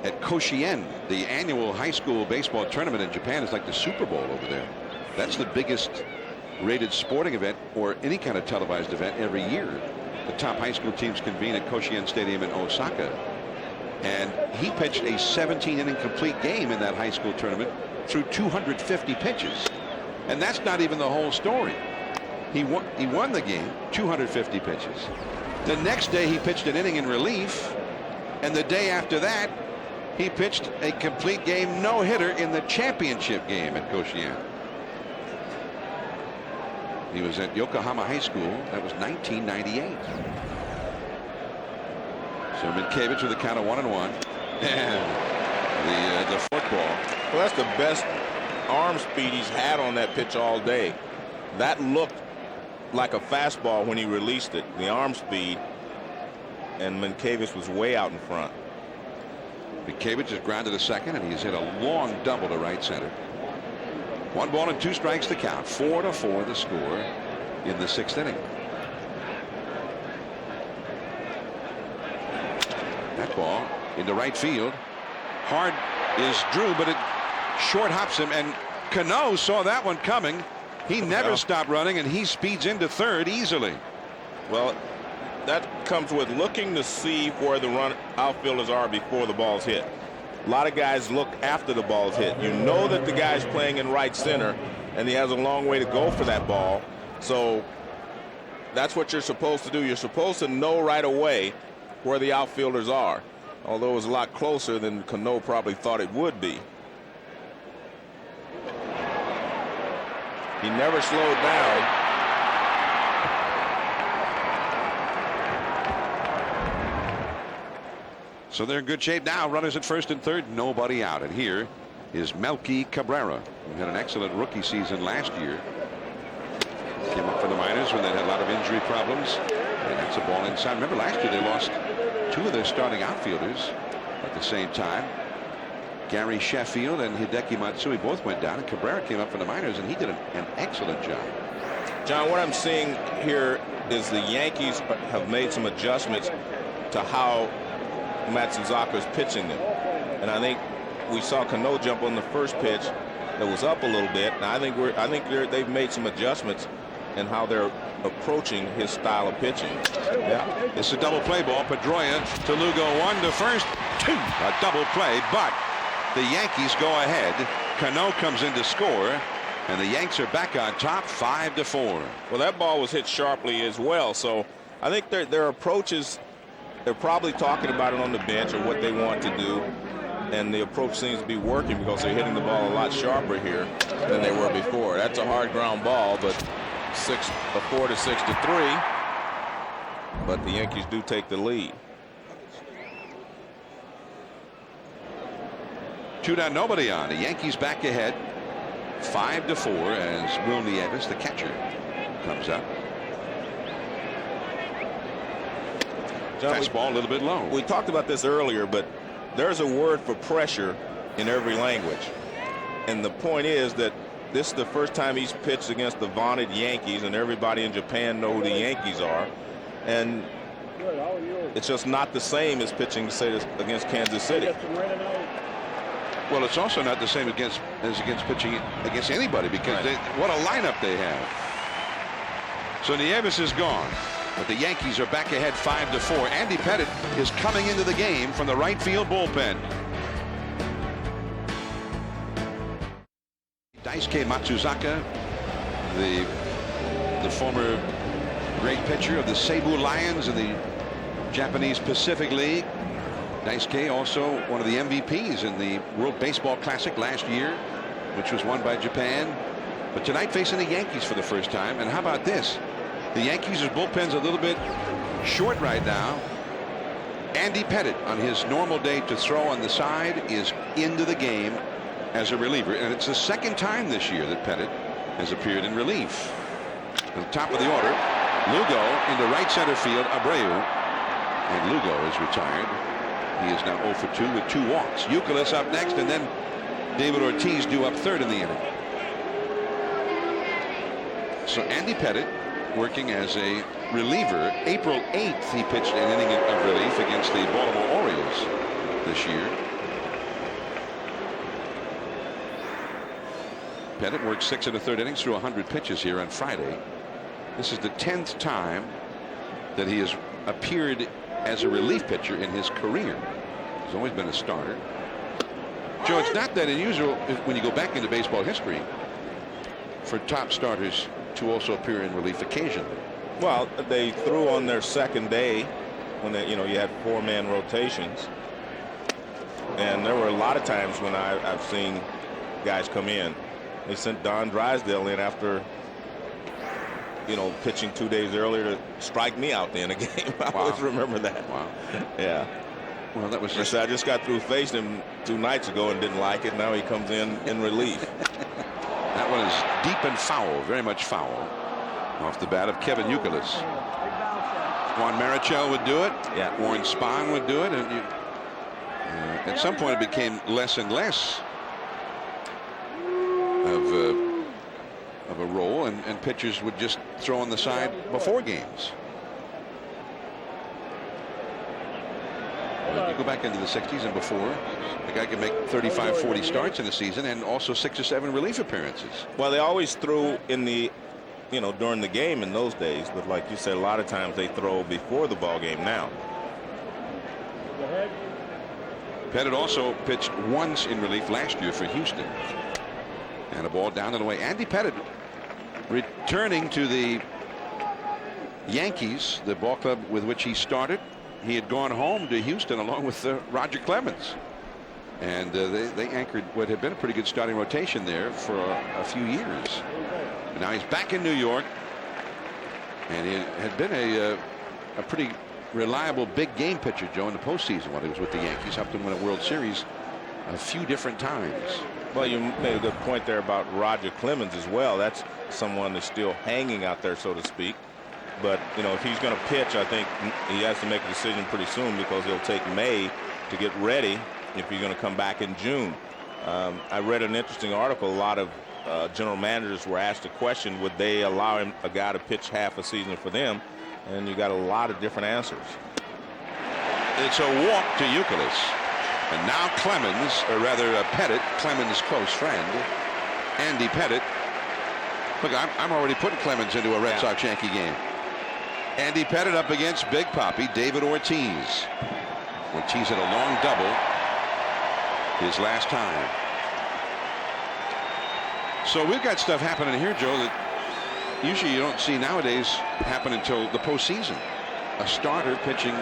at Koshien. The annual high school baseball tournament in Japan is like the Super Bowl over there. That's the biggest rated sporting event or any kind of televised event every year. The top high school teams convene at Koshien Stadium in Osaka. And he pitched a 17-inning complete game in that high school tournament through 250 pitches. And that's not even the whole story. He won the game, 250 pitches. The next day he pitched an inning in relief, and the day after that he pitched a complete game no-hitter in the championship game at Koshien. He was at Yokohama High School. That was 1998. So Minkiewicz with a count of 1-1, and the football. Well, that's the best arm speed he's had on that pitch all day. That looked like a fastball when he released it, the arm speed, and Minkiewicz was way out in front. Minkiewicz has grounded to second, and he's hit a long double to right center. 1 ball and 2 strikes to count. 4-4 the score in the 6th inning. That ball into right field. Hard is Drew, but it short hops him, and Cano saw that one coming. He never stopped running, and he speeds into third easily. Well, that comes with looking to see where the outfielders are before the ball's hit. A lot of guys look after the ball's hit. You know that the guy's playing in right center, and he has a long way to go for that ball. So that's what you're supposed to do. You're supposed to know right away where the outfielders are, although it was a lot closer than Cano probably thought it would be. He never slowed down. So they're in good shape now. Runners at first and third, nobody out. And here is Melky Cabrera, who had an excellent rookie season last year. Came up from the minors when they had a lot of injury problems. And that's a ball inside. Remember last year they lost 2 of their starting outfielders at the same time. Gary Sheffield and Hideki Matsui both went down, and Cabrera came up from the minors, and he did an excellent job. John, what I'm seeing here is the Yankees have made some adjustments to how Matsuzaka is pitching them. And I think we saw Cano jump on the first pitch that was up a little bit. And I think they've made some adjustments in how they're approaching his style of pitching. Yeah, it's a double play ball. Pedroia to Lugo, 1 to first, 2. A double play, but the Yankees go ahead. Cano comes in to score, and the Yanks are back on top, 5-4. Well, that ball was hit sharply as well. So I think their approaches, they're probably talking about it on the bench or what they want to do. And the approach seems to be working because they're hitting the ball a lot sharper here than they were before. That's a hard ground ball, but 4 to 6 to 3. But the Yankees do take the lead. 2 down, nobody on. The Yankees back ahead, 5-4, as Will Nieves, the catcher, comes up. John, fastball a little bit low. We talked about this earlier, but there's a word for pressure in every language. And the point is that this is the first time he's pitched against the vaunted Yankees, and everybody in Japan know who the Yankees are. And it's just not the same as pitching, say, against Kansas City. Well, it's also not the same as against pitching against anybody, because what a lineup they have. So Nieves is gone, but the Yankees are back ahead 5-4. Andy Pettitte is coming into the game from the right field bullpen. Daisuke Matsuzaka, the former great pitcher of the Seibu Lions in the Japanese Pacific League. Daisuke also one of the MVPs in the World Baseball Classic last year, which was won by Japan. But tonight facing the Yankees for the first time. And how about this? The Yankees' bullpen's a little bit short right now. Andy Pettitte, on his normal day to throw on the side, is into the game as a reliever. And it's the second time this year that Pettitte has appeared in relief. At the top of the order, Lugo into right center field, Abreu. And Lugo is retired. He is now 0 for 2 with 2 walks. Youkilis up next, and then David Ortiz due up third in the inning. So Andy Pettitte working as a reliever. April 8th he pitched an inning of relief against the Baltimore Orioles this year. Pettitte worked 6 1/3 innings through 100 pitches here on Friday. This is the 10th time that he has appeared as a relief pitcher in his career. He's always been a starter. Joe, it's not that unusual when you go back into baseball history for top starters to also appear in relief occasionally. Well, they threw on their second day when they, you had 4-man rotations, and there were a lot of times when I've seen guys come in. They sent Don Drysdale in after pitching 2 days earlier to strike me out in a game. I always remember that. Wow. Yeah. Well, that was just... I just got through facing him 2 nights ago and didn't like it. Now he comes in relief. That one is deep and foul, very much foul. Off the bat of Kevin Youkilis. Juan Marichal would do it. Yeah. Warren Spahn would do it. And at some point it became less and less of a role, and pitchers would just throw on the side before games. Well, you go back into the 60s and before, the guy could make 35, 40 starts in a season and also 6 or 7 relief appearances. Well, they always threw in the, during the game in those days, but like you said, a lot of times they throw before the ball game now. Pettitte also pitched once in relief last year for Houston. And a ball down and away. Andy Pettitte returning to the Yankees, the ball club with which he started. He had gone home to Houston along with Roger Clemens. And they anchored what had been a pretty good starting rotation there for a few years. And now he's back in New York. And it had been a pretty reliable big game pitcher, Joe, in the postseason when he was with the Yankees. Helped him win a World Series a few different times. Well, you made a good point there about Roger Clemens as well. That's someone that's still hanging out there, so to speak. But, you know, if he's going to pitch, I think he has to make a decision pretty soon, because he'll take May to get ready if he's going to come back in June. I read an interesting article. A lot of general managers were asked a question, would they allow a guy to pitch half a season for them? And you got a lot of different answers. It's a walk to Youkilis. And now Clemens, or rather Pettit, Clemens' close friend, Andy Pettit. Look, I'm already putting Clemens into a Red Sox Yankee game. Andy Pettit up against Big Papi, David Ortiz. Ortiz had a long double his last time. So we've got stuff happening here, Joe, that usually you don't see nowadays happen until the postseason. A starter pitching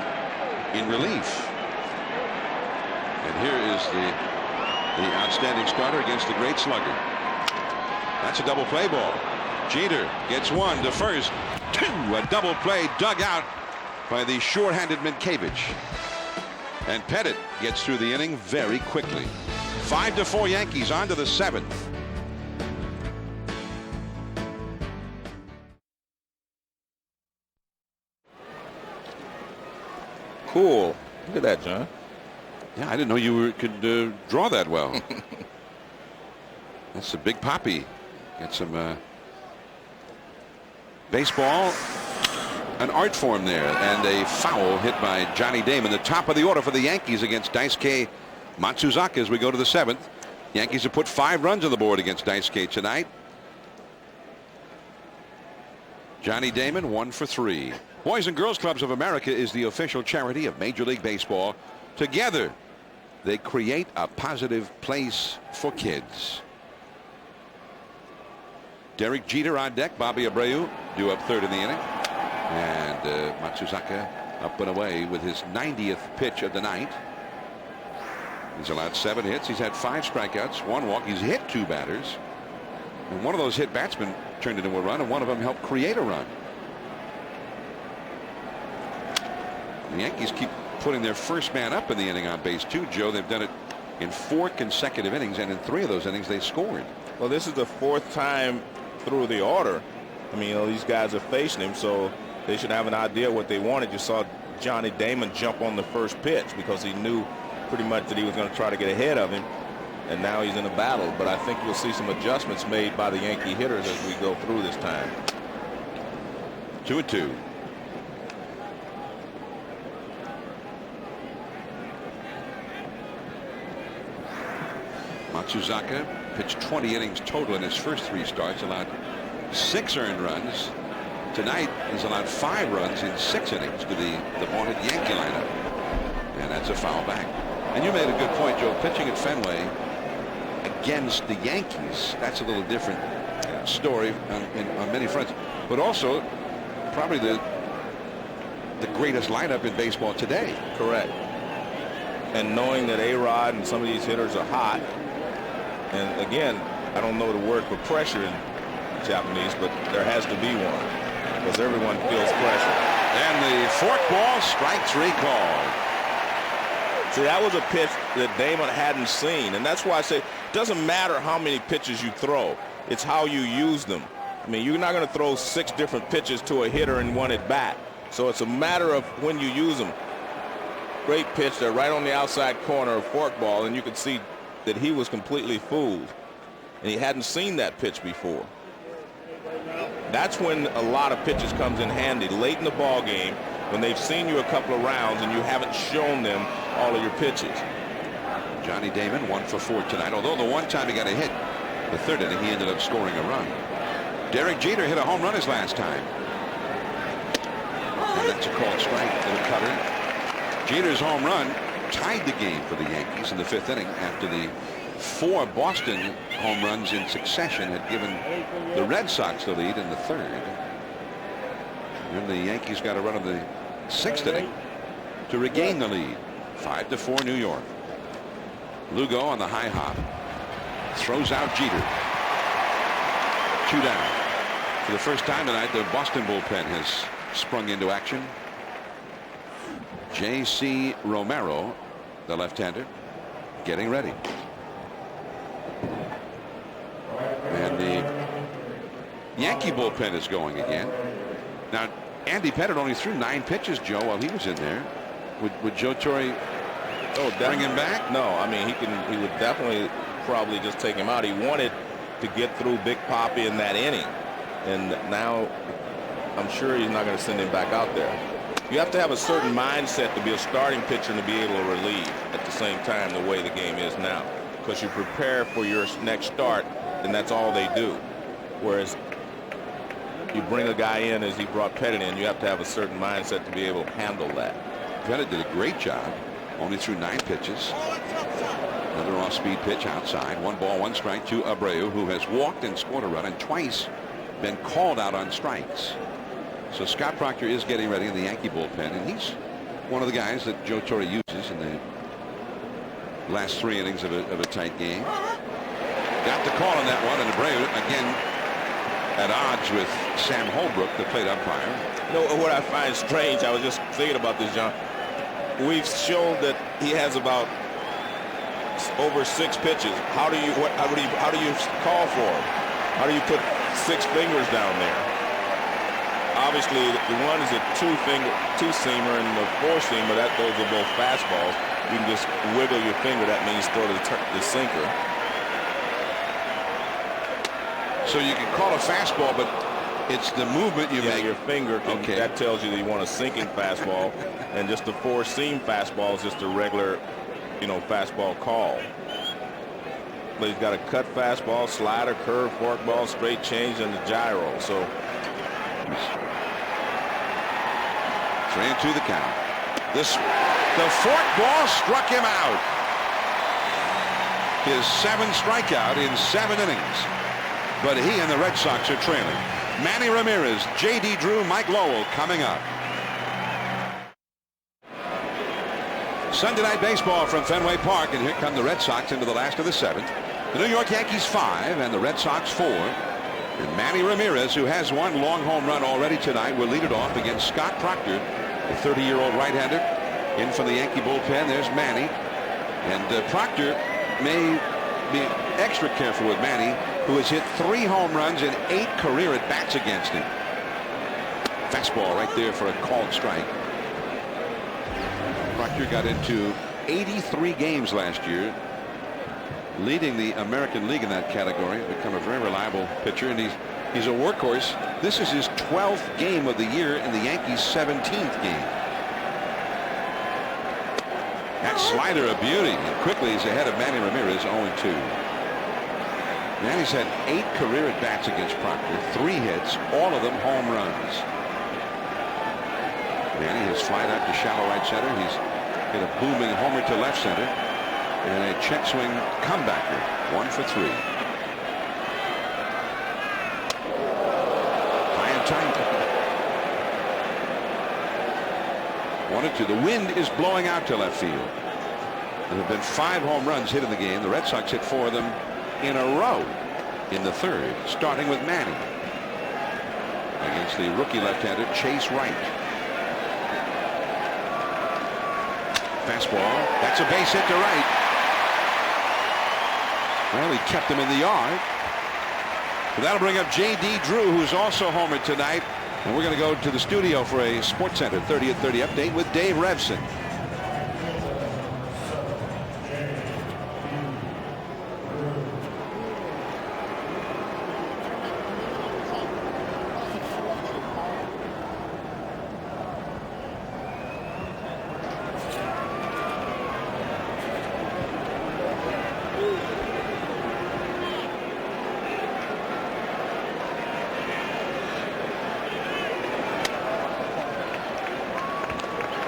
in relief. And here is the outstanding starter against the great slugger. That's a double play ball. Jeter gets one to first. Two, a double play dug out by the short-handed Minkevich. And Pettit gets through the inning very quickly. 5-4 Yankees on to the 7th. Cool. Look at that, John. Yeah, I didn't know you could draw that well. That's a Big Papi. Get some baseball, an art form there, and a foul hit by Johnny Damon. The top of the order for the Yankees against Daisuke Matsuzaka as we go to the 7th. Yankees have put 5 runs on the board against Daisuke tonight. Johnny Damon 1 for 3. Boys and Girls Clubs of America is the official charity of Major League Baseball. Together, they create a positive place for kids. Derek Jeter on deck. Bobby Abreu due up 3rd in the inning. And Matsuzaka up and away with his 90th pitch of the night. He's allowed 7 hits. He's had 5 strikeouts, 1 walk. He's hit 2 batters. And one of those hit batsmen turned into a run, and one of them helped create a run. The Yankees keep putting their first man up in the inning on base too, Joe. They've done it in 4 consecutive innings, and in 3 of those innings they scored. Well, this is the 4th time through the order. I mean, you know, these guys are facing him, so they should have an idea what they wanted. You saw Johnny Damon jump on the first pitch because he knew pretty much that he was going to try to get ahead of him, and now he's in a battle. But I think you'll see some adjustments made by the Yankee hitters as we go through this time. 2-2. Matsuzaka pitched 20 innings total in his first 3 starts, allowed 6 earned runs. Tonight he's allowed 5 runs in 6 innings to the vaunted Yankee lineup. And that's a foul back. And you made a good point, Joe. Pitching at Fenway against the Yankees, that's a little different story on many fronts. But also probably the greatest lineup in baseball today. Correct. And knowing that A-Rod and some of these hitters are hot. And again, I don't know the word for pressure in Japanese, but there has to be one because everyone feels pressure. And the fork ball, strike 3 called. See, that was a pitch that Damon hadn't seen, and that's why I say it doesn't matter how many pitches you throw. It's how you use them. I mean, you're not going to throw 6 different pitches to a hitter in 1 at bat. So it's a matter of when you use them. Great pitch there right on the outside corner of forkball, and you could see that he was completely fooled. And he hadn't seen that pitch before. That's when a lot of pitches comes in handy late in the ball game when they've seen you a couple of rounds and you haven't shown them all of your pitches. Johnny Damon 1 for 4 tonight, although the one time he got a hit, the 3rd inning, he ended up scoring a run. Derek Jeter hit a home run his last time. And that's a called strike, little cutter. Jeter's home run tied the game for the Yankees in the 5th inning after the 4 Boston home runs in succession had given the Red Sox the lead in the 3rd. And the Yankees got a run in the 6th inning to regain the lead. 5-4 New York. Lugo on the high hop. Throws out Jeter. 2 down. For the first time tonight, the Boston bullpen has sprung into action. J.C. Romero, the left-hander, getting ready. And the Yankee bullpen is going again. Now, Andy Pettitte only threw 9 pitches, Joe, while he was in there. Would Joe Torre bring him back? No, I mean, he would definitely probably just take him out. He wanted to get through Big Papi in that inning. And now I'm sure he's not going to send him back out there. You have to have a certain mindset to be a starting pitcher and to be able to relieve at the same time the way the game is now. Because you prepare for your next start, and that's all they do. Whereas you bring a guy in, as he brought Pettitte in, you have to have a certain mindset to be able to handle that. Pettitte did a great job. Only threw 9 pitches. Another off-speed pitch outside. 1 ball, 1 strike to Abreu, who has walked and scored a run and twice been called out on strikes. So Scott Proctor is getting ready in the Yankee bullpen, and he's one of the guys that Joe Torre uses in the last 3 innings of a tight game. Got the call on that one, and Abreu again at odds with Sam Holbrook, the plate umpire. You know what I find strange? I was just thinking about this, John. We've shown that he has about over 6 pitches. How do you call for him? How do you put 6 fingers down there? Obviously, the one is a two-seamer and the 4-seamer. Those are both fastballs. You can just wiggle your finger. That means throw the sinker. So you can call a fastball, but it's the movement you make. Your finger, that tells you that you want a sinking fastball, and just the 4-seam fastball is just a regular, fastball call. But he's got a cut fastball, slider, curve, forkball, straight change, and the gyro. So 3-2 the count. The forkball struck him out. His 7th strikeout in 7 innings. But he and the Red Sox are trailing. Manny Ramirez, J.D. Drew, Mike Lowell coming up. Sunday night baseball from Fenway Park, and here come the Red Sox into the last of the 7th. The New York Yankees 5 and the Red Sox 4. And Manny Ramirez, who has 1 long home run already tonight, will lead it off against Scott Proctor, the 30-year-old right-hander. In from the Yankee bullpen, there's Manny. And Proctor may be extra careful with Manny, who has hit 3 home runs and 8 career at-bats against him. Fastball right there for a called strike. Proctor got into 83 games last year, leading the American League in that category. Become a very reliable pitcher, and he's a workhorse. This is his 12th game of the year in the Yankees' 17th game. That slider a beauty, and quickly he's ahead of Manny Ramirez, 0-2. Manny's had 8 career at-bats against Proctor, 3 hits, all of them home runs. Manny has flied out to shallow right center. He's hit a booming homer to left center, and a check swing comebacker, 1 for 3. High and tight. 1-2. The wind is blowing out to left field. There have been 5 home runs hit in the game. The Red Sox hit 4 of them in a row in the 3rd, starting with Manny against the rookie left-hander Chase Wright. Fastball. That's a base hit to right. Well, he kept him in the yard. But that'll bring up J.D. Drew, who's also homered tonight. And we're going to go to the studio for a Sports Center 30 at 30 update with Dave Revson.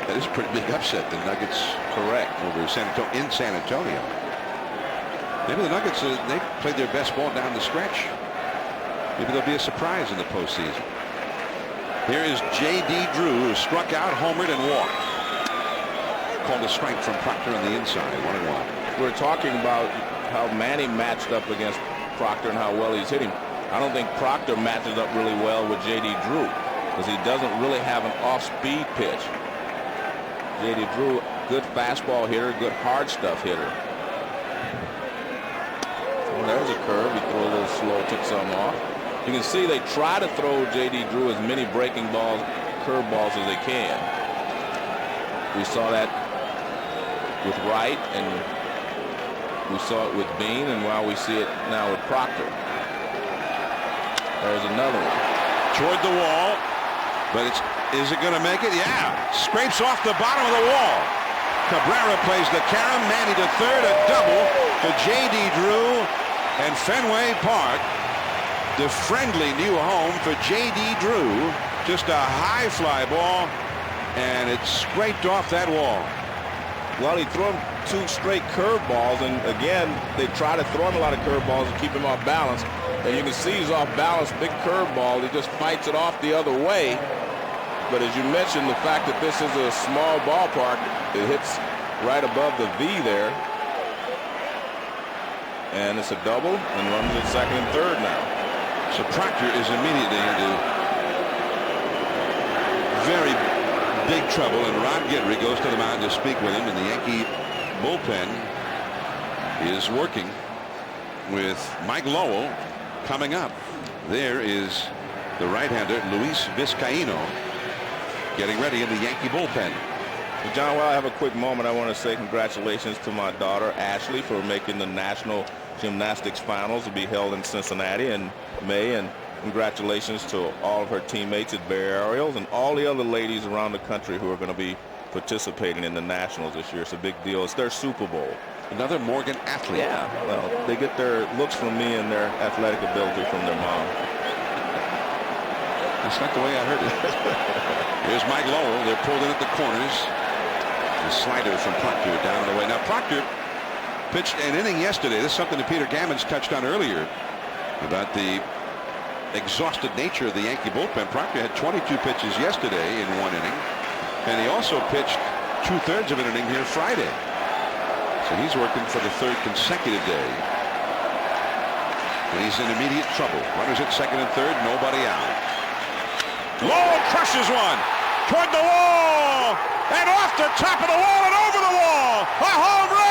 That is a pretty big upset. The Nuggets correct over in San Antonio. Maybe the Nuggets, they played their best ball down the stretch. Maybe there'll be a surprise in the postseason. Here is J.D. Drew, who struck out, homered, and walked. Called a strike from Proctor on the inside, 1-1. We're talking about how Manny matched up against Proctor and how well he's hitting. I don't think Proctor matches up really well with J.D. Drew, because he doesn't really have an off-speed pitch. J.D. Drew, good fastball hitter, good hard stuff hitter. Well, there's a curve. He threw a little slow, took some off. You can see they try to throw J.D. Drew as many breaking balls, curve balls as they can. We saw that with Wright, and we saw it with Bean, and now we see it now with Proctor. There's another one. Toward the wall, but is it going to make it? Yeah. Scrapes off the bottom of the wall. Cabrera plays the carom. Manny to third. A double to J.D. Drew. And Fenway Park, the friendly new home for J.D. Drew. Just a high fly ball, and it scraped off that wall. Well, he threw him 2 straight curveballs, and again, they try to throw him a lot of curveballs to keep him off balance. And you can see he's off balance, big curveball. He just fights it off the other way. But as you mentioned, the fact that this is a small ballpark, it hits right above the V there. And it's a double, and runs at second and third now. So Proctor is immediately into very big trouble, and Ron Guidry goes to the mound to speak with him, and the Yankee bullpen is working with Mike Lowell coming up. There is the right-hander Luis Vizcaino getting ready in the Yankee bullpen. John, while I have a quick moment, I want to say congratulations to my daughter Ashley for making the National Gymnastics Finals to be held in Cincinnati in May, and congratulations to all of her teammates at Bear Ariels and all the other ladies around the country who are going to be participating in the Nationals this year. It's a big deal. It's their Super Bowl. Another Morgan athlete. Yeah, well, they get their looks from me and their athletic ability from their mom. That's not the way I heard it. Here's Mike Lowell. They're pulled in at the corners. The slider from Proctor down the way. Now Proctor pitched an inning yesterday. This is something that Peter Gammons touched on earlier about the exhausted nature of the Yankee bullpen. Proctor had 22 pitches yesterday in 1 inning, and he also pitched 2/3 of an inning here Friday. So he's working for the 3rd consecutive day, and he's in immediate trouble. Runners at second and third, nobody out. Lowell crushes one toward the wall, and off the top of the wall and over the wall. A home run!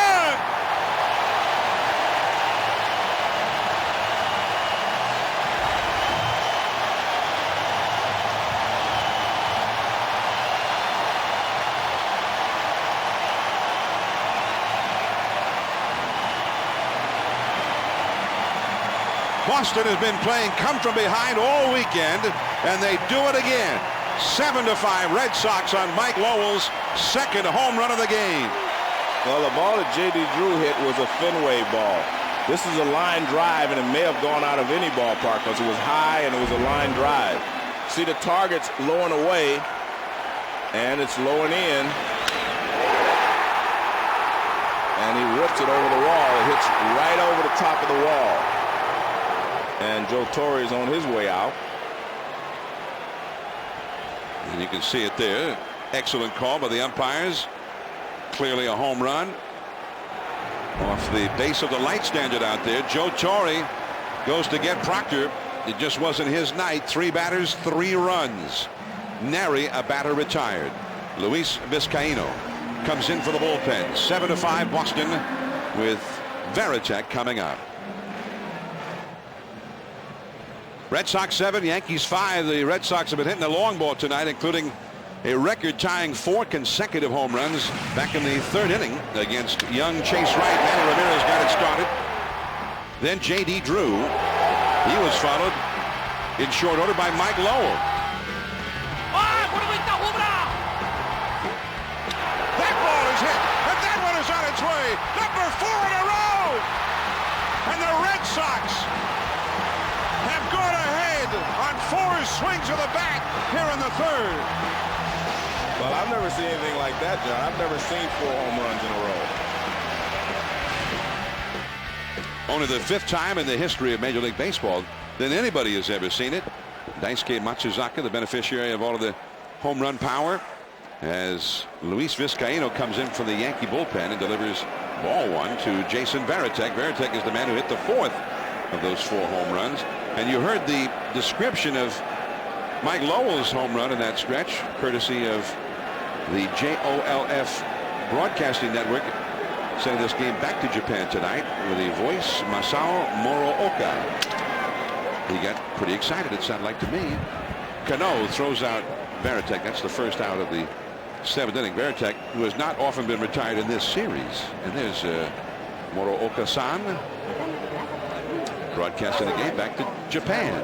Boston has been playing come from behind all weekend, and they do it again. 7-5 Red Sox on Mike Lowell's 2nd home run of the game. Well, the ball that J.D. Drew hit was a Fenway ball. This is a line drive, and it may have gone out of any ballpark because it was high and it was a line drive. See the target's lowing away, and it's lowing in. And he rips it over the wall. It hits right over the top of the wall. And Joe Torre is on his way out. And you can see it there. Excellent call by the umpires. Clearly a home run. Off the base of the light standard out there. Joe Torre goes to get Proctor. It just wasn't his night. 3 batters, 3 runs. Nary a batter retired. Luis Vizcaino comes in for the bullpen. 7-5 Boston with Varitek coming up. Red Sox 7, Yankees 5. The Red Sox have been hitting the long ball tonight, including a record-tying 4 consecutive home runs back in the 3rd inning against young Chase Wright. Manny Ramirez got it started. Then J.D. Drew. He was followed in short order by Mike Lowell. That ball is hit, and that one is on its way. Number 4 in a row. And the Red Sox have gone ahead on 4 swings of the bat here in the 3rd. Well, I've never seen anything like that, John. I've never seen 4 home runs in a row. Only the 5th time in the history of Major League Baseball than anybody has ever seen it. Daisuke Matsuzaka, the beneficiary of all of the home run power, as Luis Vizcaino comes in from the Yankee bullpen and delivers ball 1 to Jason Varitek. Varitek is the man who hit the 4th of those 4 home runs. And you heard the description of Mike Lowell's home run in that stretch, courtesy of The JOLF Broadcasting Network sending this game back to Japan tonight with the voice Masao Morooka. He got pretty excited, it sounded like to me. Cano throws out Varitek. That's the first out of the 7th inning. Varitek, who has not often been retired in this series. And there's Morooka-san broadcasting the game back to Japan.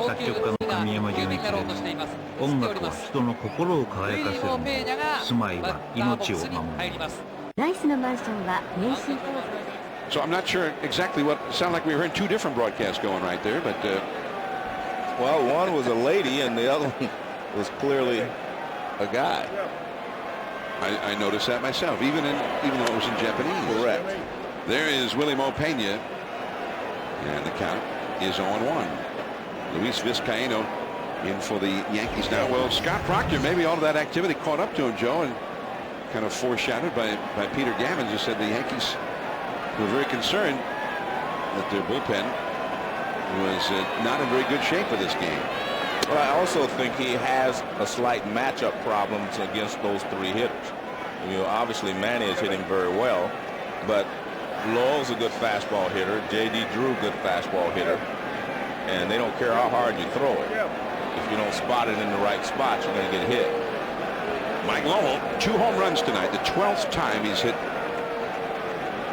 作曲家の神山純一です。音楽は人の心を輝かせるもの。住まいは命を守るもの。ライスのマンションは名刺。So I'm not sure exactly what sounded like. We were hearing two different broadcasts going right there, but well, one was a lady and the other one was clearly a guy. I noticed that myself, even though it was in Japanese. Correct. There is Willie Mo Pena, and the count is 0-1. Luis Vizcaino in for the Yankees now. Well, Scott Proctor, maybe all of that activity caught up to him, Joe, and kind of foreshadowed by Peter Gammons, who said the Yankees were very concerned that their bullpen was not in very good shape for this game. Well, I also think he has a slight matchup problems against those 3 hitters. You know, obviously Manny is hitting very well, but Lowell's a good fastball hitter. J.D. Drew, good fastball hitter. And they don't care how hard you throw it. If you don't spot it in the right spot, you're going to get hit. Mike Lowell, 2 home runs tonight. The 12th time he's hit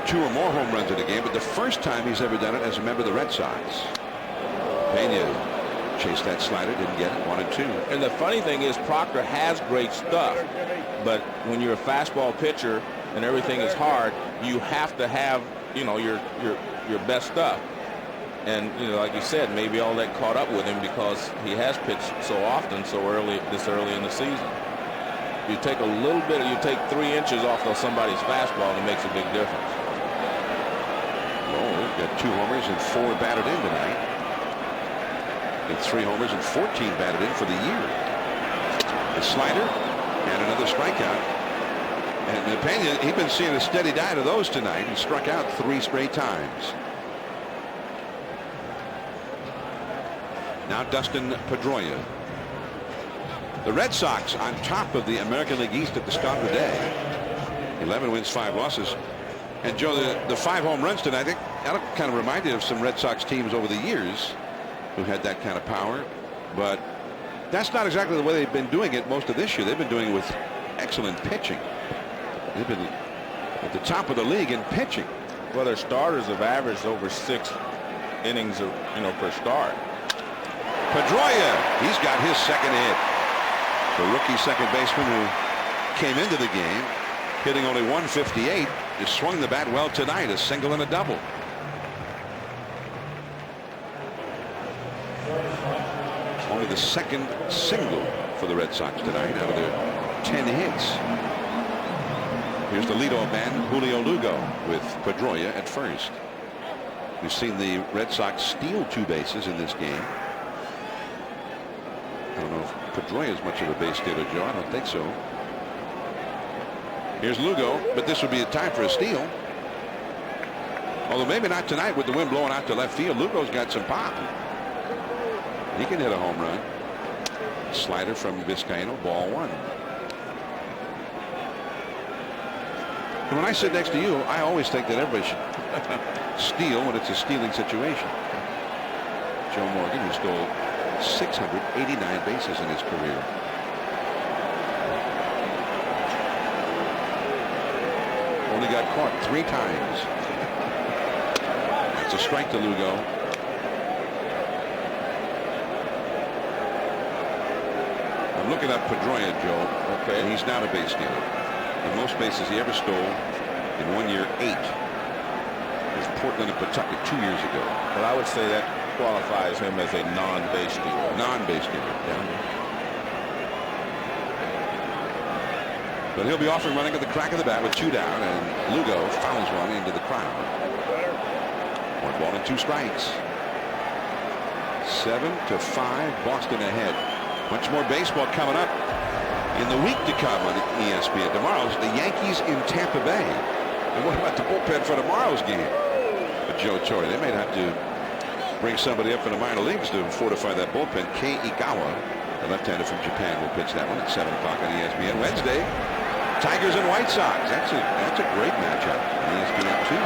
2 or more home runs in a game, but the first time he's ever done it as a member of the Red Sox. Pena chased that slider, didn't get it, 1-2. And the funny thing is Proctor has great stuff, but when you're a fastball pitcher and everything is hard, you have to have, you know, your best stuff. And, you know, like you said, maybe all that caught up with him because he has pitched so often, so early in the season. You take a little bit, you take 3 inches off of somebody's fastball, and it makes a big difference. Oh, we've got 2 homers and 4 batted in tonight. And 3 homers and 14 batted in for the year. The slider and another strikeout. And Pena, he's been seeing a steady diet of those tonight. He struck out 3 straight times. Now Dustin Pedroia. The Red Sox on top of the American League East at the start of the day. 11 wins, 5 losses. And Joe, the 5 home runs tonight, I think that kind of reminded of some Red Sox teams over the years who had that kind of power. But that's not exactly the way they've been doing it most of this year. They've been doing it with excellent pitching. They've been at the top of the league in pitching. Well, their starters have averaged over 6 innings, per start. Pedroia, he's got his second hit. The rookie second baseman who came into the game hitting only 158 just swung the bat well tonight, a single and a double. Only the second single for the Red Sox tonight out of their 10 hits. Here's the leadoff man, Julio Lugo, with Pedroia at first. We've seen the Red Sox steal 2 bases in this game. I don't know if Pedroia is much of a base stealer, Joe. I don't think so. Here's Lugo, but this would be a time for a steal. Although maybe not tonight with the wind blowing out to left field. Lugo's got some pop. He can hit a home run. Slider from Vizcaino, ball 1. And when I sit next to you, I always think that everybody should steal when it's a stealing situation. Joe Morgan, who stole 689 bases in his career. Only got caught 3 times. That's a strike to Lugo. I'm looking up Pedroia, Joe. Okay. And he's not a base stealer. The most bases he ever stole in 1 year, 8. It was Portland and Pawtucket 2 years ago. Well, I would say that qualifies him as a non-base stealer. Non-base stealer, yeah. But he'll be off and running at the crack of the bat with 2 down, and Lugo fouls one into the crowd. 1 ball and 2 strikes. 7-5, Boston ahead. Much more baseball coming up in the week to come on ESPN. Tomorrow's the Yankees in Tampa Bay. And what about the bullpen for tomorrow's game? But Joe Torre, they may have to bring somebody up in the minor leagues to fortify that bullpen. Kei Igawa, the left-hander from Japan, will pitch that one at 7 o'clock on ESPN. Wednesday, Tigers and White Sox. That's a great matchup on ESPN too.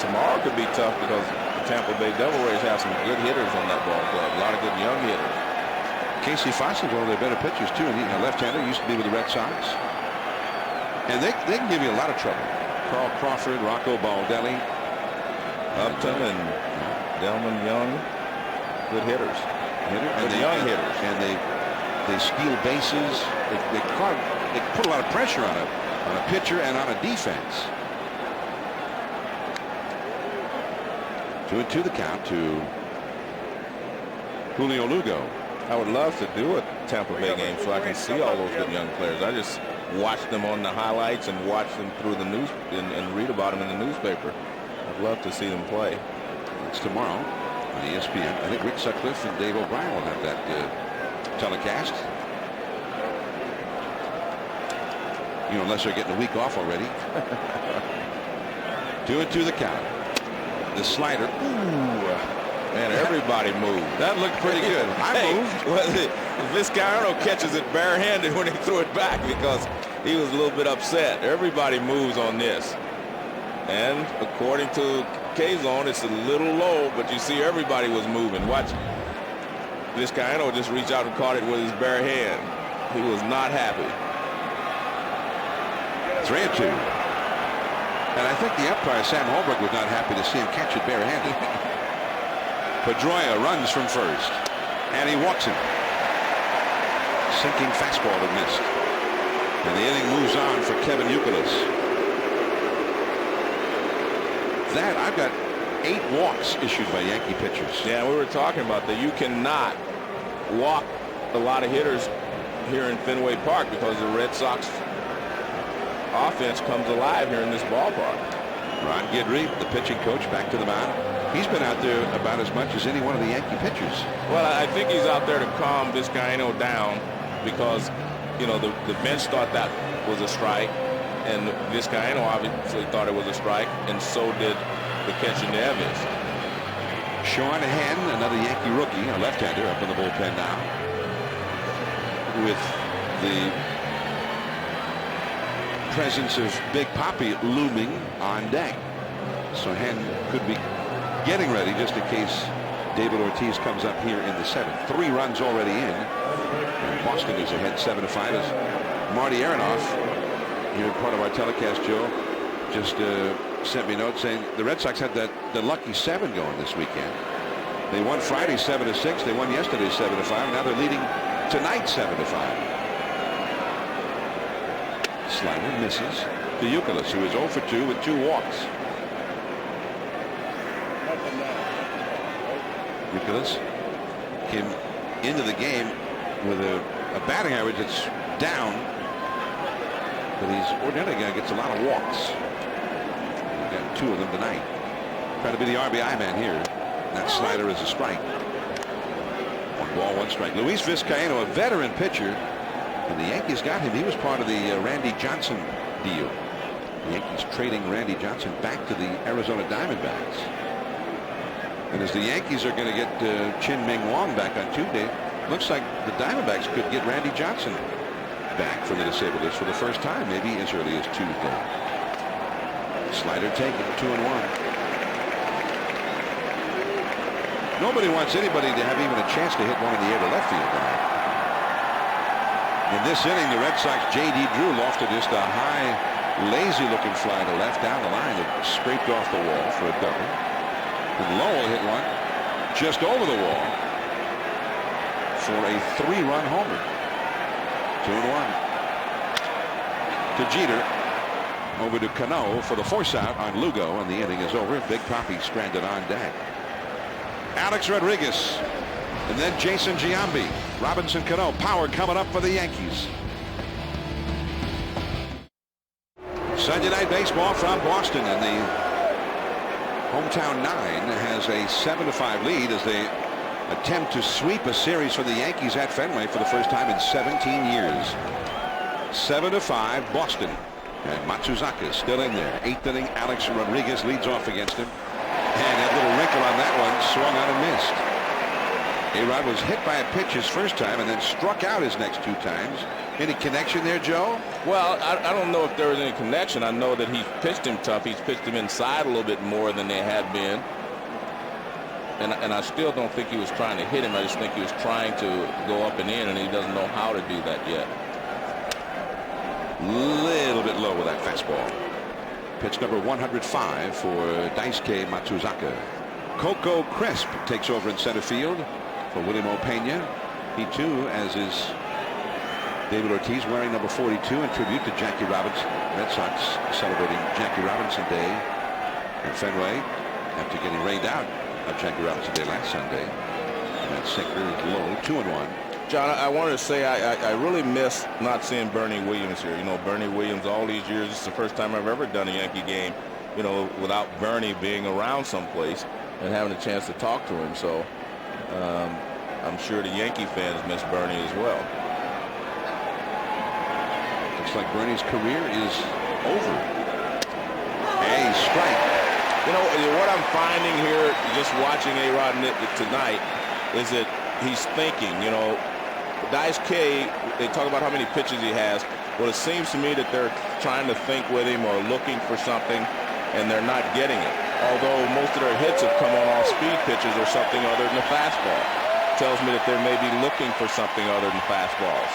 Tomorrow could be tough because the Tampa Bay Devil Rays have some good hitters on that ball club. A lot of good young hitters. Casey Fossil's one of their better pitchers too, and a left-hander, used to be with the Red Sox. And they can give you a lot of trouble. Carl Crawford, Rocco Baldelli, Upton and Delman Young, good hitters. And the young hitters, and they steal bases. They put a lot of pressure on a pitcher and on a defense. 2-2 the count to Julio Lugo. I would love to do a Tampa Bay game so I can see all those good young players. I just watch them on the highlights and watch them through the news and read about them in the newspaper. I'd love to see them play. It's tomorrow on ESPN. I think Rick Sutcliffe and Dave O'Brien will have that telecast. Unless they're getting a week off already. 2-2 the count. The slider. Ooh. Man, everybody moved. That looked pretty good. I moved. Well, Vizcaino catches it barehanded when he threw it back because he was a little bit upset. Everybody moves on this. And according to K-Zone, it's a little low, but you see everybody was moving. Watch. Vizcaino just reached out and caught it with his bare hand. He was not happy. 3-2. And I think the umpire, Sam Holbrook, was not happy to see him catch it barehanded. Pedroia runs from first, and he walks him. Sinking fastball that missed. And the inning moves on for Kevin Youkilis. I've got 8 walks issued by Yankee pitchers. Yeah, we were talking about that. You cannot walk a lot of hitters here in Fenway Park because the Red Sox offense comes alive here in this ballpark. Ron Guidry, the pitching coach, back to the mound. He's been out there about as much as any one of the Yankee pitchers. Well, I think he's out there to calm Vizcaino down because, the bench thought that was a strike, and Vizcaino obviously thought it was a strike, and so did the catcher Neves. Sean Henn, another Yankee rookie, a left-hander, up in the bullpen now, with the presence of Big Papi looming on deck. So Henn could be getting ready just in case David Ortiz comes up here in the 7th. 3 runs already in. And Boston is ahead 7-5 as Marty Aronoff, here part of our telecast, Joe, just sent me a note saying the Red Sox had the lucky 7 going this weekend. They won Friday 7-6. They won yesterday 7-5. Now they're leading tonight 7-5. Slider misses to Youkilis, who is 0 for 2 with 2 walks. Youkilis came into the game with a batting average that's down, but he's ordinarily going to get a lot of walks. He's got 2 of them tonight. Trying to be the RBI man here. That slider is a strike. 1 ball, 1 strike. Luis Vizcaino, a veteran pitcher. And the Yankees got him. He was part of the Randy Johnson deal. The Yankees trading Randy Johnson back to the Arizona Diamondbacks. And as the Yankees are going to get Chin Ming Wong back on Tuesday, looks like the Diamondbacks could get Randy Johnson back from the disabled list for the first time, maybe as early as Tuesday. Slider taken, 2-1. Nobody wants anybody to have even a chance to hit one in the air to left field tonight. In this inning, the Red Sox, J.D. Drew lofted just a high, lazy-looking fly to left down the line. It scraped off the wall for a double. And Lowell hit one just over the wall for a 3-run homer. 2-1. To Jeter. Over to Cano for the force out on Lugo, and the inning is over. Big Papi stranded on deck. Alex Rodriguez. And then Jason Giambi, Robinson Cano, power coming up for the Yankees. Sunday night baseball from Boston, and the hometown 9 has a 7-5 lead as they attempt to sweep a series for the Yankees at Fenway for the first time in 17 years. 7-5 Boston, and Matsuzaka is still in there. 8th inning, Alex Rodriguez leads off against him, and that little ring ankle on that one, swung on and missed. A-Rod was hit by a pitch his first time and then struck out his next 2 times. Any connection there, Joe? Well, I don't know if there was any connection. I know that he's pitched him tough. He's pitched him inside a little bit more than they had been. And I still don't think he was trying to hit him. I just think he was trying to go up and in, and he doesn't know how to do that yet. Little bit low with that fastball. Pitch number 105 for Daisuke Matsuzaka. Coco Crisp takes over in center field for William Opeña. He too, as is David Ortiz, wearing number 42 in tribute to Jackie Robinson. Red Sox celebrating Jackie Robinson Day at Fenway after getting rained out of Jackie Robinson Day last Sunday. And that sinker is low, 2-1. John, I wanted to say I really miss not seeing Bernie Williams here. You know, Bernie Williams all these years, this is the first time I've ever done a Yankee game, you know, without Bernie being around someplace and having a chance to talk to him. So I'm sure the Yankee fans miss Bernie as well. Looks like Bernie's career is over. A strike. You know, what I'm finding here, just watching A-Rod tonight, is that he's thinking, you know, Daisuke, they talk about how many pitches he has. Well, it seems to me that they're trying to think with him or looking for something, and they're not getting it. Although most of their hits have come on off-speed pitches or something other than the fastball. Tells me that they may be looking for something other than fastballs.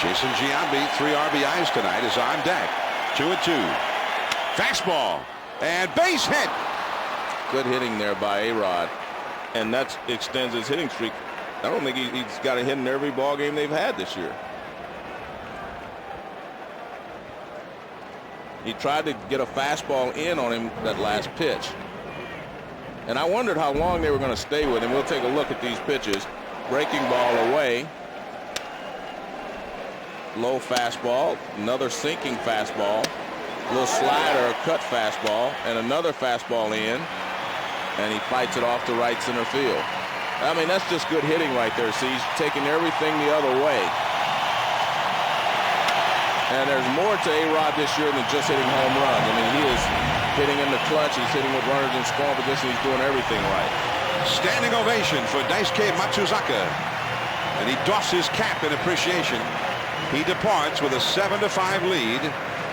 Jason Giambi, 3 RBIs tonight, is on deck. 2-2. Fastball and base hit. Good hitting there by A-Rod, and that extends his hitting streak. I don't think he's got a hit in every ball game they've had this year. He tried to get a fastball in on him that last pitch. And I wondered how long they were going to stay with him. We'll take a look at these pitches. Breaking ball away. Low fastball. Another sinking fastball. A little slider, a cut fastball. And another fastball in. And he fights it off to right center field. I mean, that's just good hitting right there. See, he's taking everything the other way. And there's more to A-Rod this year than just hitting home runs. I mean, he is hitting in the clutch. He's hitting with runners in scoring position. He's doing everything right. Standing ovation for Daisuke Matsuzaka. And he doffs his cap in appreciation. He departs with a 7-5 lead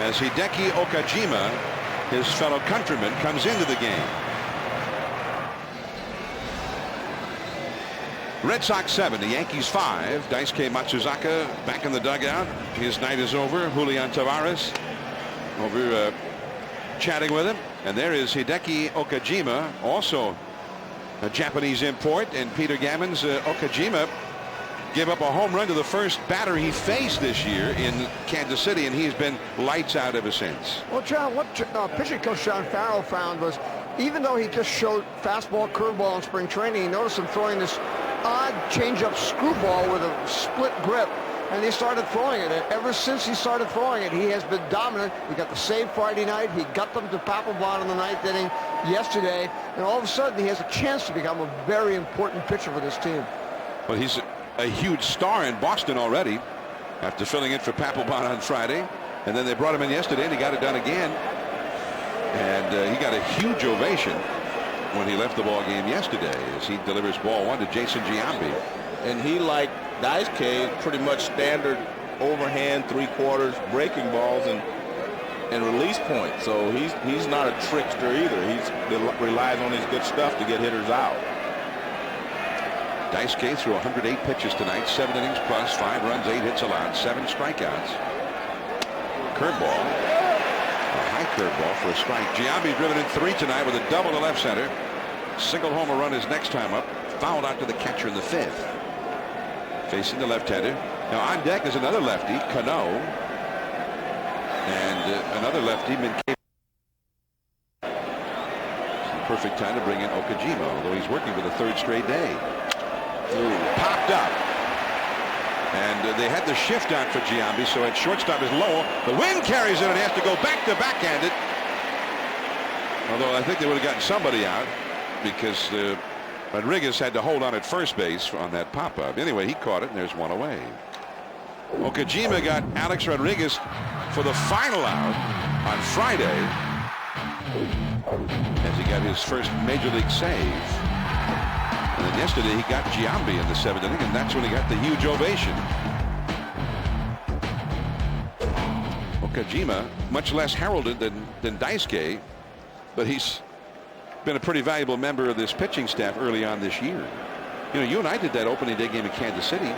as Hideki Okajima, his fellow countryman, comes into the game. Red Sox 7, the Yankees 5. Daisuke Matsuzaka back in the dugout. His night is over. Julian Tavares over chatting with him. And there is Hideki Okajima, also a Japanese import. And Peter Gammons, Okajima gave up a home run to the first batter he faced this year in Kansas City, and he's been lights out ever since. Well, John, what pitching coach John Farrell found was, even though he just showed fastball, curveball in spring training, he noticed him throwing this odd changeup screwball with a split grip, and he started throwing it. And ever since he started throwing it, he has been dominant. He got the save Friday night. He got them to Papelbon in the ninth inning yesterday, and all of a sudden he has a chance to become a very important pitcher for this team. Well, he's a huge star in Boston already after filling in for Papelbon on Friday, and then they brought him in yesterday and he got it done again, and he got a huge ovation when he left the ball game yesterday as he delivers ball 1 to Jason Giambi. And he, like Daisuke, pretty much standard overhand 3/4 breaking balls and release points. So he's not a trickster either. He relies on his good stuff to get hitters out. Daisuke threw 108 pitches tonight, 7 innings plus, 5 runs, 8 hits allowed, 7 strikeouts. Curveball. A high curveball for a strike. Giambi driven in 3 tonight with a double to left center. Single homer run his next time up. Fouled out to the catcher in the 5th. Facing the left-hander. Now on deck is another lefty, Cano. And another lefty, Minkei. It's the perfect time to bring in Okajima, although he's working for the 3rd straight day. Ooh, popped up. And they had the shift out for Giambi, so at shortstop is Lowell. The wind carries it, and he has to go back to backhand it. Although I think they would have gotten somebody out because Rodriguez had to hold on at first base on that pop-up. Anyway, he caught it, and there's one away. Okajima got Alex Rodriguez for the final out on Friday. as he got his first major league save. And then yesterday he got Giambi in the 7th inning, and that's when he got the huge ovation. Okajima, much less heralded than Daisuke, but he's been a pretty valuable member of this pitching staff early on this year. You know, you and I did that opening day game in Kansas City.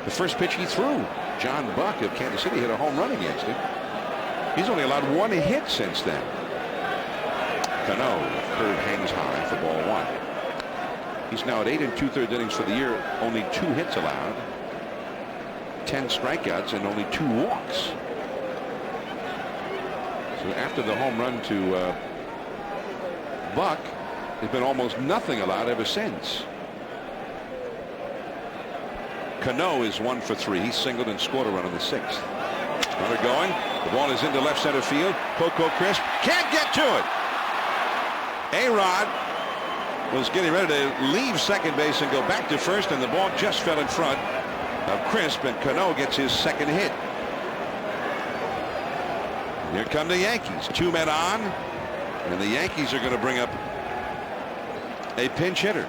The first pitch he threw, John Buck of Kansas City hit a home run against him. He's only allowed 1 hit since then. Cano, curve hangs high for ball 1. He's now at 8 2/3 innings for the year, only 2 hits allowed, 10 strikeouts, and only 2 walks. So after the home run to Buck, there's been almost nothing allowed ever since. Cano is 1 for 3. He singled and scored a run in the 6th. Runner going. The ball is into left center field. Coco Crisp can't get to it. A-Rod was getting ready to leave second base and go back to first, and the ball just fell in front of Crisp, and Cano gets his 2nd hit. Here come the Yankees. 2 men on, and the Yankees are going to bring up a pinch hitter.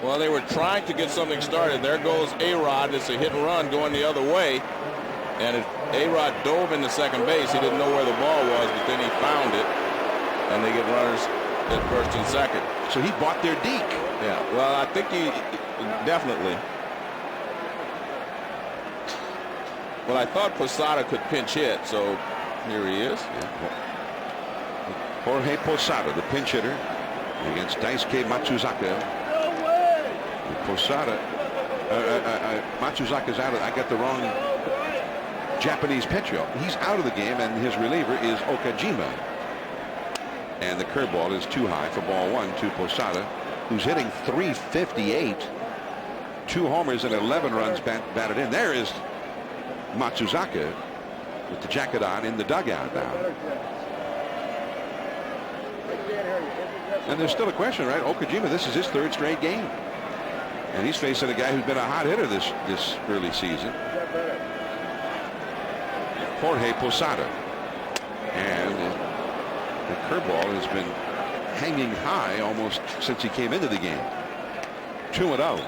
Well, they were trying to get something started. There goes A-Rod. It's a hit and run going the other way. And A-Rod dove into second base. He didn't know where the ball was, but then he found it. And they get runners at first and second. So he bought their deke. Yeah, well, I think he definitely. Well, I thought Posada could pinch hit, so here he is. Yeah. Jorge Posada, the pinch hitter, against Daisuke Matsuzaka. Posada, Matsuzaka's out. I got the wrong Japanese pitcher. He's out of the game, and his reliever is Okajima. And the curveball is too high for ball 1 to Posada, who's hitting .358. 2 homers and 11 runs batted in. There is Matsuzaka with the jacket on in the dugout now. And there's still a question, right? Okajima, this is his 3rd straight game. And he's facing a guy who's been a hot hitter this early season. Jorge Posada. And the curveball has been hanging high almost since he came into the game. 2-0.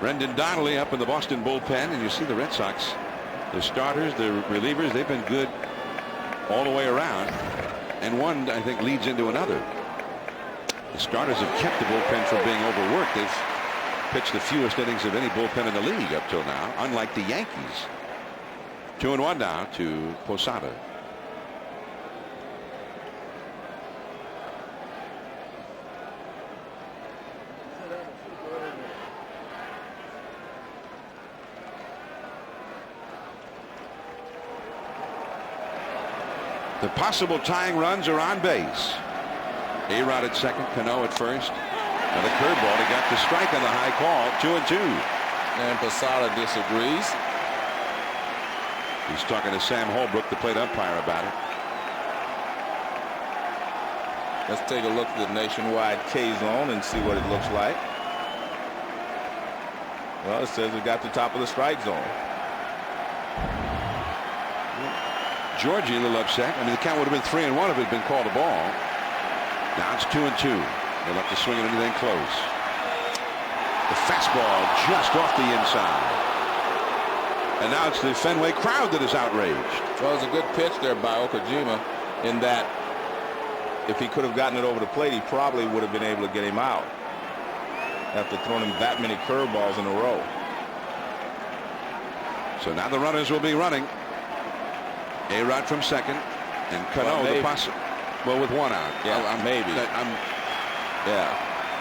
Brendan Donnelly up in the Boston bullpen, and you see the Red Sox, the starters, the relievers, they've been good all the way around, and one, I think, leads into another. The starters have kept the bullpen from being overworked. They've pitched the fewest innings of any bullpen in the league up till now, unlike the Yankees. 2-1 now to Posada. The possible tying runs are on base. A-Rod at second, Cano at first. And the curveball, he got the strike on the high call. 2-2. And Posada disagrees. He's talking to Sam Holbrook, the plate umpire, about it. Let's take a look at the nationwide K-zone and see what it looks like. Well, it says it got the top of the strike zone. Georgie a little upset. I mean, the count would have been 3-1 if it had been called a ball. Now it's 2-2. They'll have to swing it anything close. The fastball just off the inside. And now it's the Fenway crowd that is outraged. Well, it was a good pitch there by Okajima, in that if he could have gotten it over the plate, he probably would have been able to get him out after throwing him that many curveballs in a row. So now the runners will be running. A-Rod from second, and Cano well, with 1 out. Yeah, maybe. Yeah,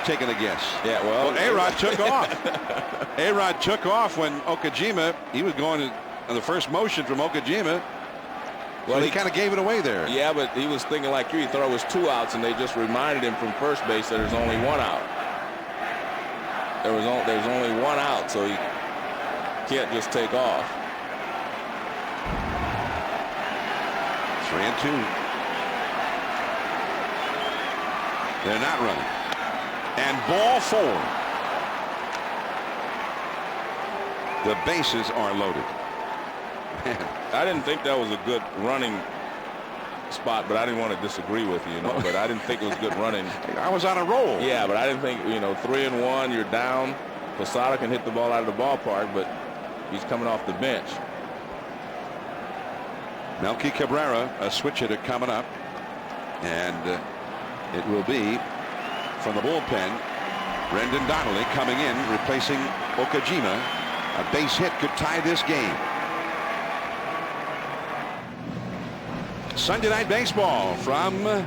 taking a guess. Yeah, well, A-Rod took off. A-Rod took off when Okajima, he was going on the first motion from Okajima. Well, he kind of gave it away there. Yeah, but he was thinking like you. He thought it was 2 outs, and they just reminded him from first base that there's only 1 out. There's only 1 out, so he can't just take off. 3-2. They're not running. And ball 4. The bases are loaded. I didn't think that was a good running spot, but I didn't want to disagree with you, but I didn't think it was good running. I was on a roll. Yeah, but I didn't think, 3-1, you're down. Posada can hit the ball out of the ballpark, but he's coming off the bench. Melky Cabrera, a switch hitter coming up, and it will be from the bullpen. Brendan Donnelly coming in, replacing Okajima. A base hit could tie this game. Sunday night baseball from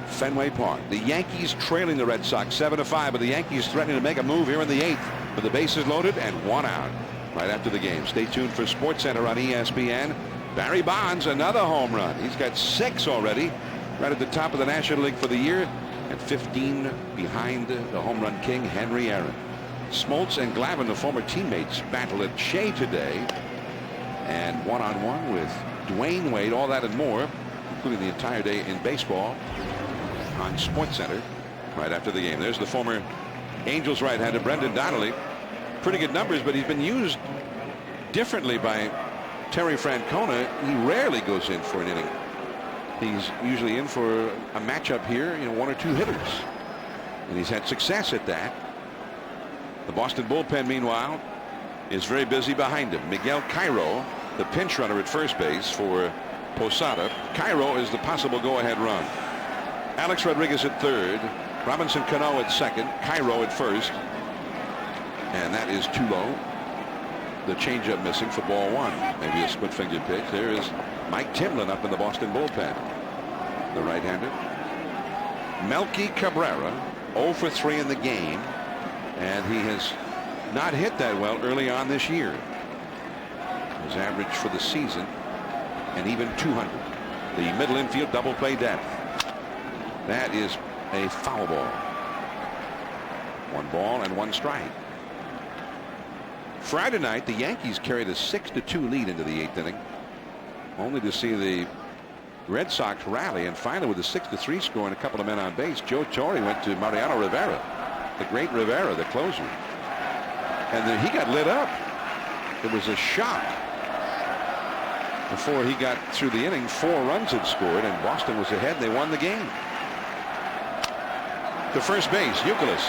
Fenway Park. The Yankees trailing the Red Sox 7-5, but the Yankees threatening to make a move here in the 8th. With the bases loaded and 1 out right after the game. Stay tuned for SportsCenter on ESPN. Barry Bonds, another home run. He's got 6 already, right at the top of the National League for the year, and 15 behind the home run king, Henry Aaron. Smoltz and Glavine, the former teammates, battle at Shea today, and one-on-one with Dwayne Wade. All that and more, including the entire day in baseball on SportsCenter right after the game. There's the former Angels right-hander Brendan Donnelly. Pretty good numbers, but he's been used differently by Terry Francona. He rarely goes in for an inning. He's usually in for a matchup here, 1 or 2 hitters, and he's had success at that. The Boston bullpen, meanwhile, is very busy behind him. Miguel Cairo, the pinch runner at first base for Posada. Cairo is the possible go-ahead run. Alex Rodriguez at third. Robinson Cano at second. Cairo at first. And that is too low. The changeup missing for ball 1. Maybe a split-fingered pitch. There is Mike Timlin up in the Boston bullpen, the right-hander. Melky Cabrera 0 for 3 in the game, and he has not hit that well early on this year. His average for the season an even 200. The middle infield double play depth. That is a foul ball. 1 ball and 1 strike. Friday night, the Yankees carried a 6-2 lead into the 8th inning, only to see the Red Sox rally, and finally with a 6-3 score and a couple of men on base, Joe Torre went to Mariano Rivera, the great Rivera, the closer, and then he got lit up. It was a shock. Before he got through the inning, 4 runs had scored, and Boston was ahead. They won the game. To first base, Youkilis.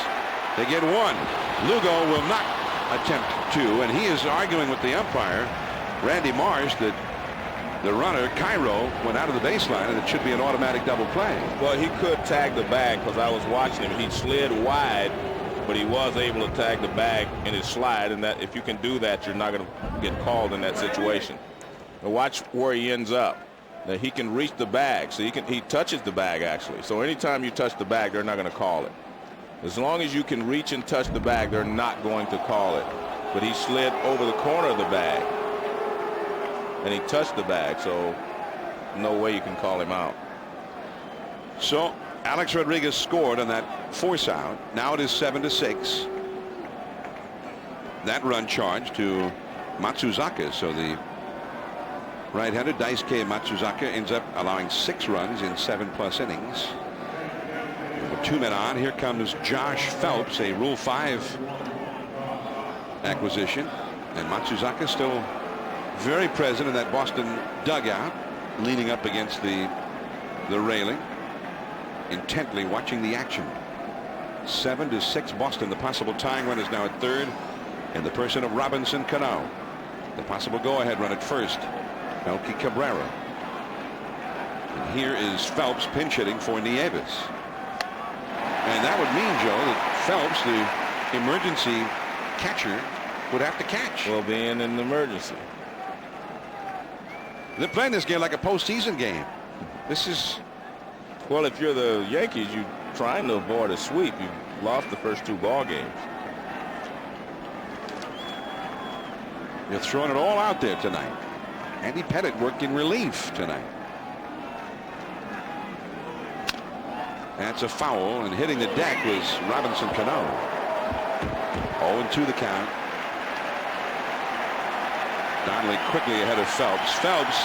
They get 1. Lugo will not attempt 2, and he is arguing with the umpire, Randy Marsh, that the runner, Cairo, went out of the baseline and it should be an automatic double play. Well, he could tag the bag, because I was watching him. He slid wide, but he was able to tag the bag in his slide, and that if you can do that, you're not going to get called in that situation. But watch where he ends up. Now, he can reach the bag, so he touches the bag, actually. So anytime you touch the bag, they're not going to call it. As long as you can reach and touch the bag, they're not going to call it. But he slid over the corner of the bag, and he touched the bag, so no way you can call him out. So Alex Rodriguez scored on that force out. Now it is 7-6. That run charged to Matsuzaka. So the right-hander Daisuke Matsuzaka ends up allowing 6 runs in 7+ innings. With 2 men on, here comes Josh Phelps, a Rule 5 acquisition, and Matsuzaka still very present in that Boston dugout, leaning up against the railing, intently watching the action. 7-6 Boston. The possible tying run is now at third in the person of Robinson Cano. The possible go-ahead run at first, Melky Cabrera. And here is Phelps pinch hitting for Nieves. And that would mean, Joe, that Phelps, the emergency catcher, would have to catch. Well, being an emergency. They're playing this game like a postseason game. This is... Well, if you're the Yankees, you're trying to avoid a sweep. You've lost the first 2 ball games. You're throwing it all out there tonight. Andy Pettitte worked in relief tonight. That's a foul, and hitting the deck was Robinson Cano. 0-2 the count. Donnelly quickly ahead of Phelps. Phelps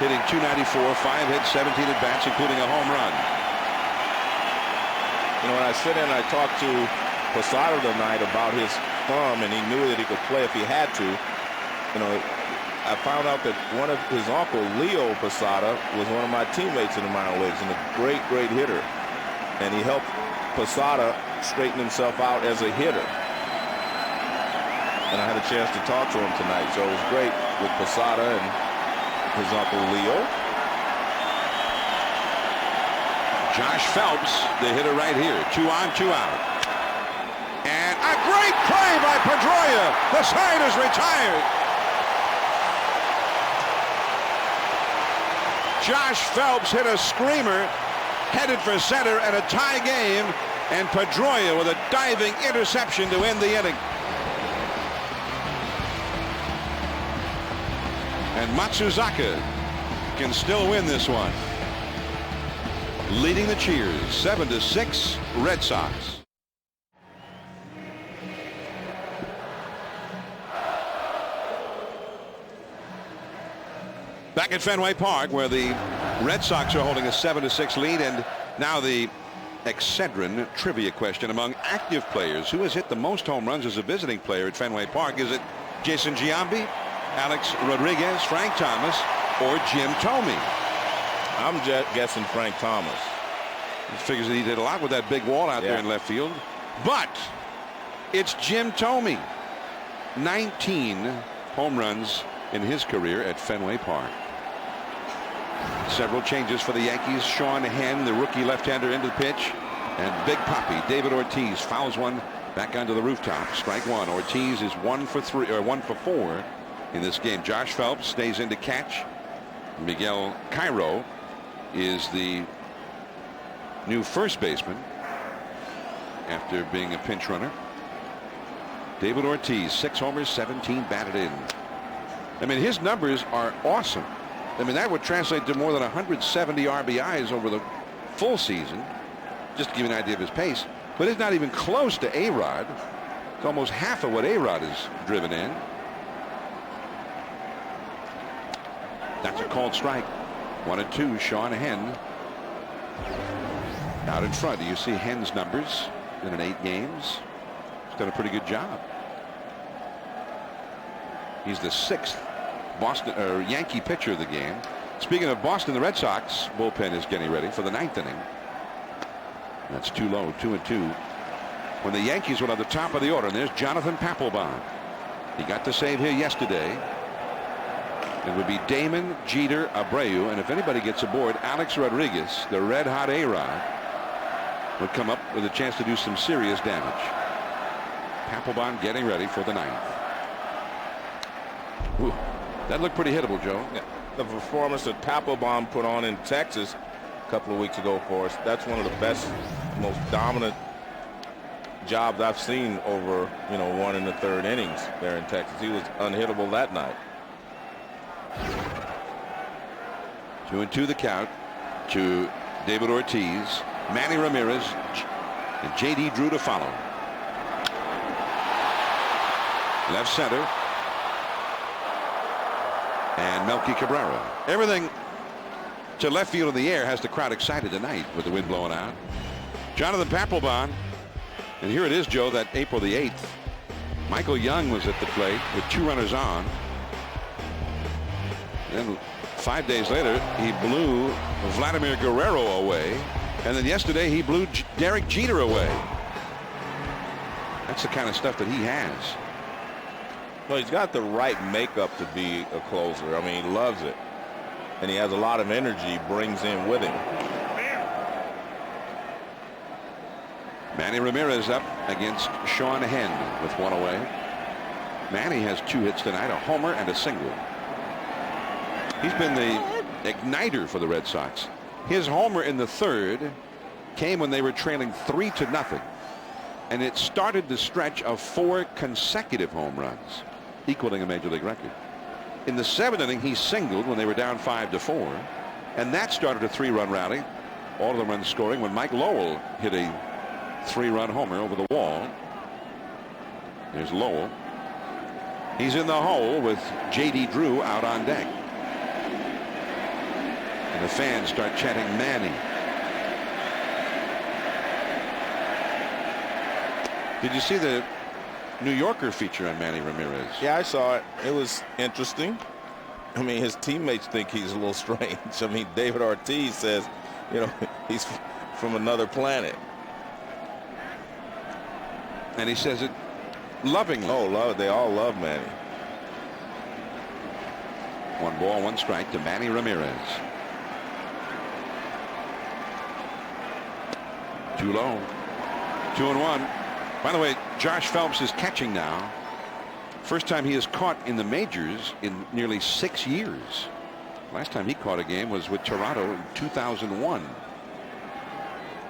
hitting .294, 5 hits, 17 at bats, including a home run. You know, when I sit in and I talked to Posada tonight about his thumb, and he knew that he could play if he had to. You know, I found out that one of his uncle, Leo Posada, was one of my teammates in the minor leagues and a great, great hitter. And he helped Posada straighten himself out as a hitter. And I had a chance to talk to him tonight, so it was great with Posada and his uncle Leo. Josh Phelps, the hitter right here. 2 on, 2 out. And a great play by Pedroia. The side is retired. Josh Phelps hit a screamer, headed for center, and a tie game. And Pedroia with a diving interception to end the inning. And Matsuzaka can still win this one. Leading the cheers, 7-6, Red Sox. Back at Fenway Park, where the Red Sox are holding a 7-6 lead, and now the Excedrin trivia question among active players. Who has hit the most home runs as a visiting player at Fenway Park? Is it Jason Giambi, Alex Rodriguez, Frank Thomas, or Jim Thome? I'm guessing Frank Thomas. He figures that he did a lot with that big wall out there in left field. But it's Jim Thome. 19 home runs in his career at Fenway Park. Several changes for the Yankees. Sean Henn, the rookie left-hander, into the pitch. And Big Papi, David Ortiz, fouls one back onto the rooftop. Strike one. Ortiz is 1 for 3 or 1 for 4 in this game. Josh Phelps stays in to catch. Miguel Cairo is the new first baseman after being a pinch runner. David Ortiz, 6 homers, 17 batted in. I mean, his numbers are awesome. I mean, that would translate to more than 170 RBIs over the full season, just to give you an idea of his pace. But it's not even close to A-Rod. It's almost half of what A-Rod has driven in. That's a called strike. 1-2, Sean Henn. Out in front, do you see Henn's numbers in 8 games? He's done a pretty good job. He's the 6th Boston or Yankee pitcher of the game. Speaking of Boston, the Red Sox bullpen is getting ready for the 9th inning. That's too low, 2-2. When the Yankees were on the top of the order, and there's Jonathan Papelbon. He got the save here yesterday. It would be Damon, Jeter, Abreu, and if anybody gets aboard, Alex Rodriguez, the red-hot A-Rod, would come up with a chance to do some serious damage. Papelbon getting ready for the 9th. Ooh, that looked pretty hittable, Joe. Yeah. The performance that Papelbon put on in Texas a couple of weeks ago for us, that's one of the best, most dominant jobs I've seen over, 1 and 1/3 innings there in Texas. He was unhittable that night. 2-2 the count to David Ortiz, Manny Ramirez, and J.D. Drew to follow. Left center. And Melky Cabrera. Everything to left field in the air has the crowd excited tonight with the wind blowing out. Jonathan Papelbon. And here it is, Joe, that April the 8th. Michael Young was at the plate with 2 runners on. Then 5 days later, he blew Vladimir Guerrero away. And then yesterday, he blew Derek Jeter away. That's the kind of stuff that he has. Well, he's got the right makeup to be a closer. I mean, he loves it. And he has a lot of energy he brings in with him. Manny Ramirez up against Sean Henn with 1 away. Manny has 2 hits tonight, a homer and a single. He's been the igniter for the Red Sox. His homer in the 3rd came when they were trailing 3-0. And it started the stretch of 4 consecutive home runs, equaling a major league record. In the 7th inning, he singled when they were down 5-4. And that started a 3-run rally. All of the runs scoring when Mike Lowell hit a 3-run homer over the wall. There's Lowell. He's in the hole with J.D. Drew out on deck. And the fans start chanting Manny. Did you see the New Yorker feature on Manny Ramirez? Yeah, I saw it. It was interesting. I mean, his teammates think he's a little strange. I mean, David Ortiz says, you know, he's from another planet. And he says it lovingly. Oh, love it. They all love Manny. 1 ball, 1 strike to Manny Ramirez. Too low. 2-1. By the way, Josh Phelps is catching now. First time he has caught in the majors in nearly 6 years. Last time he caught a game was with Toronto in 2001.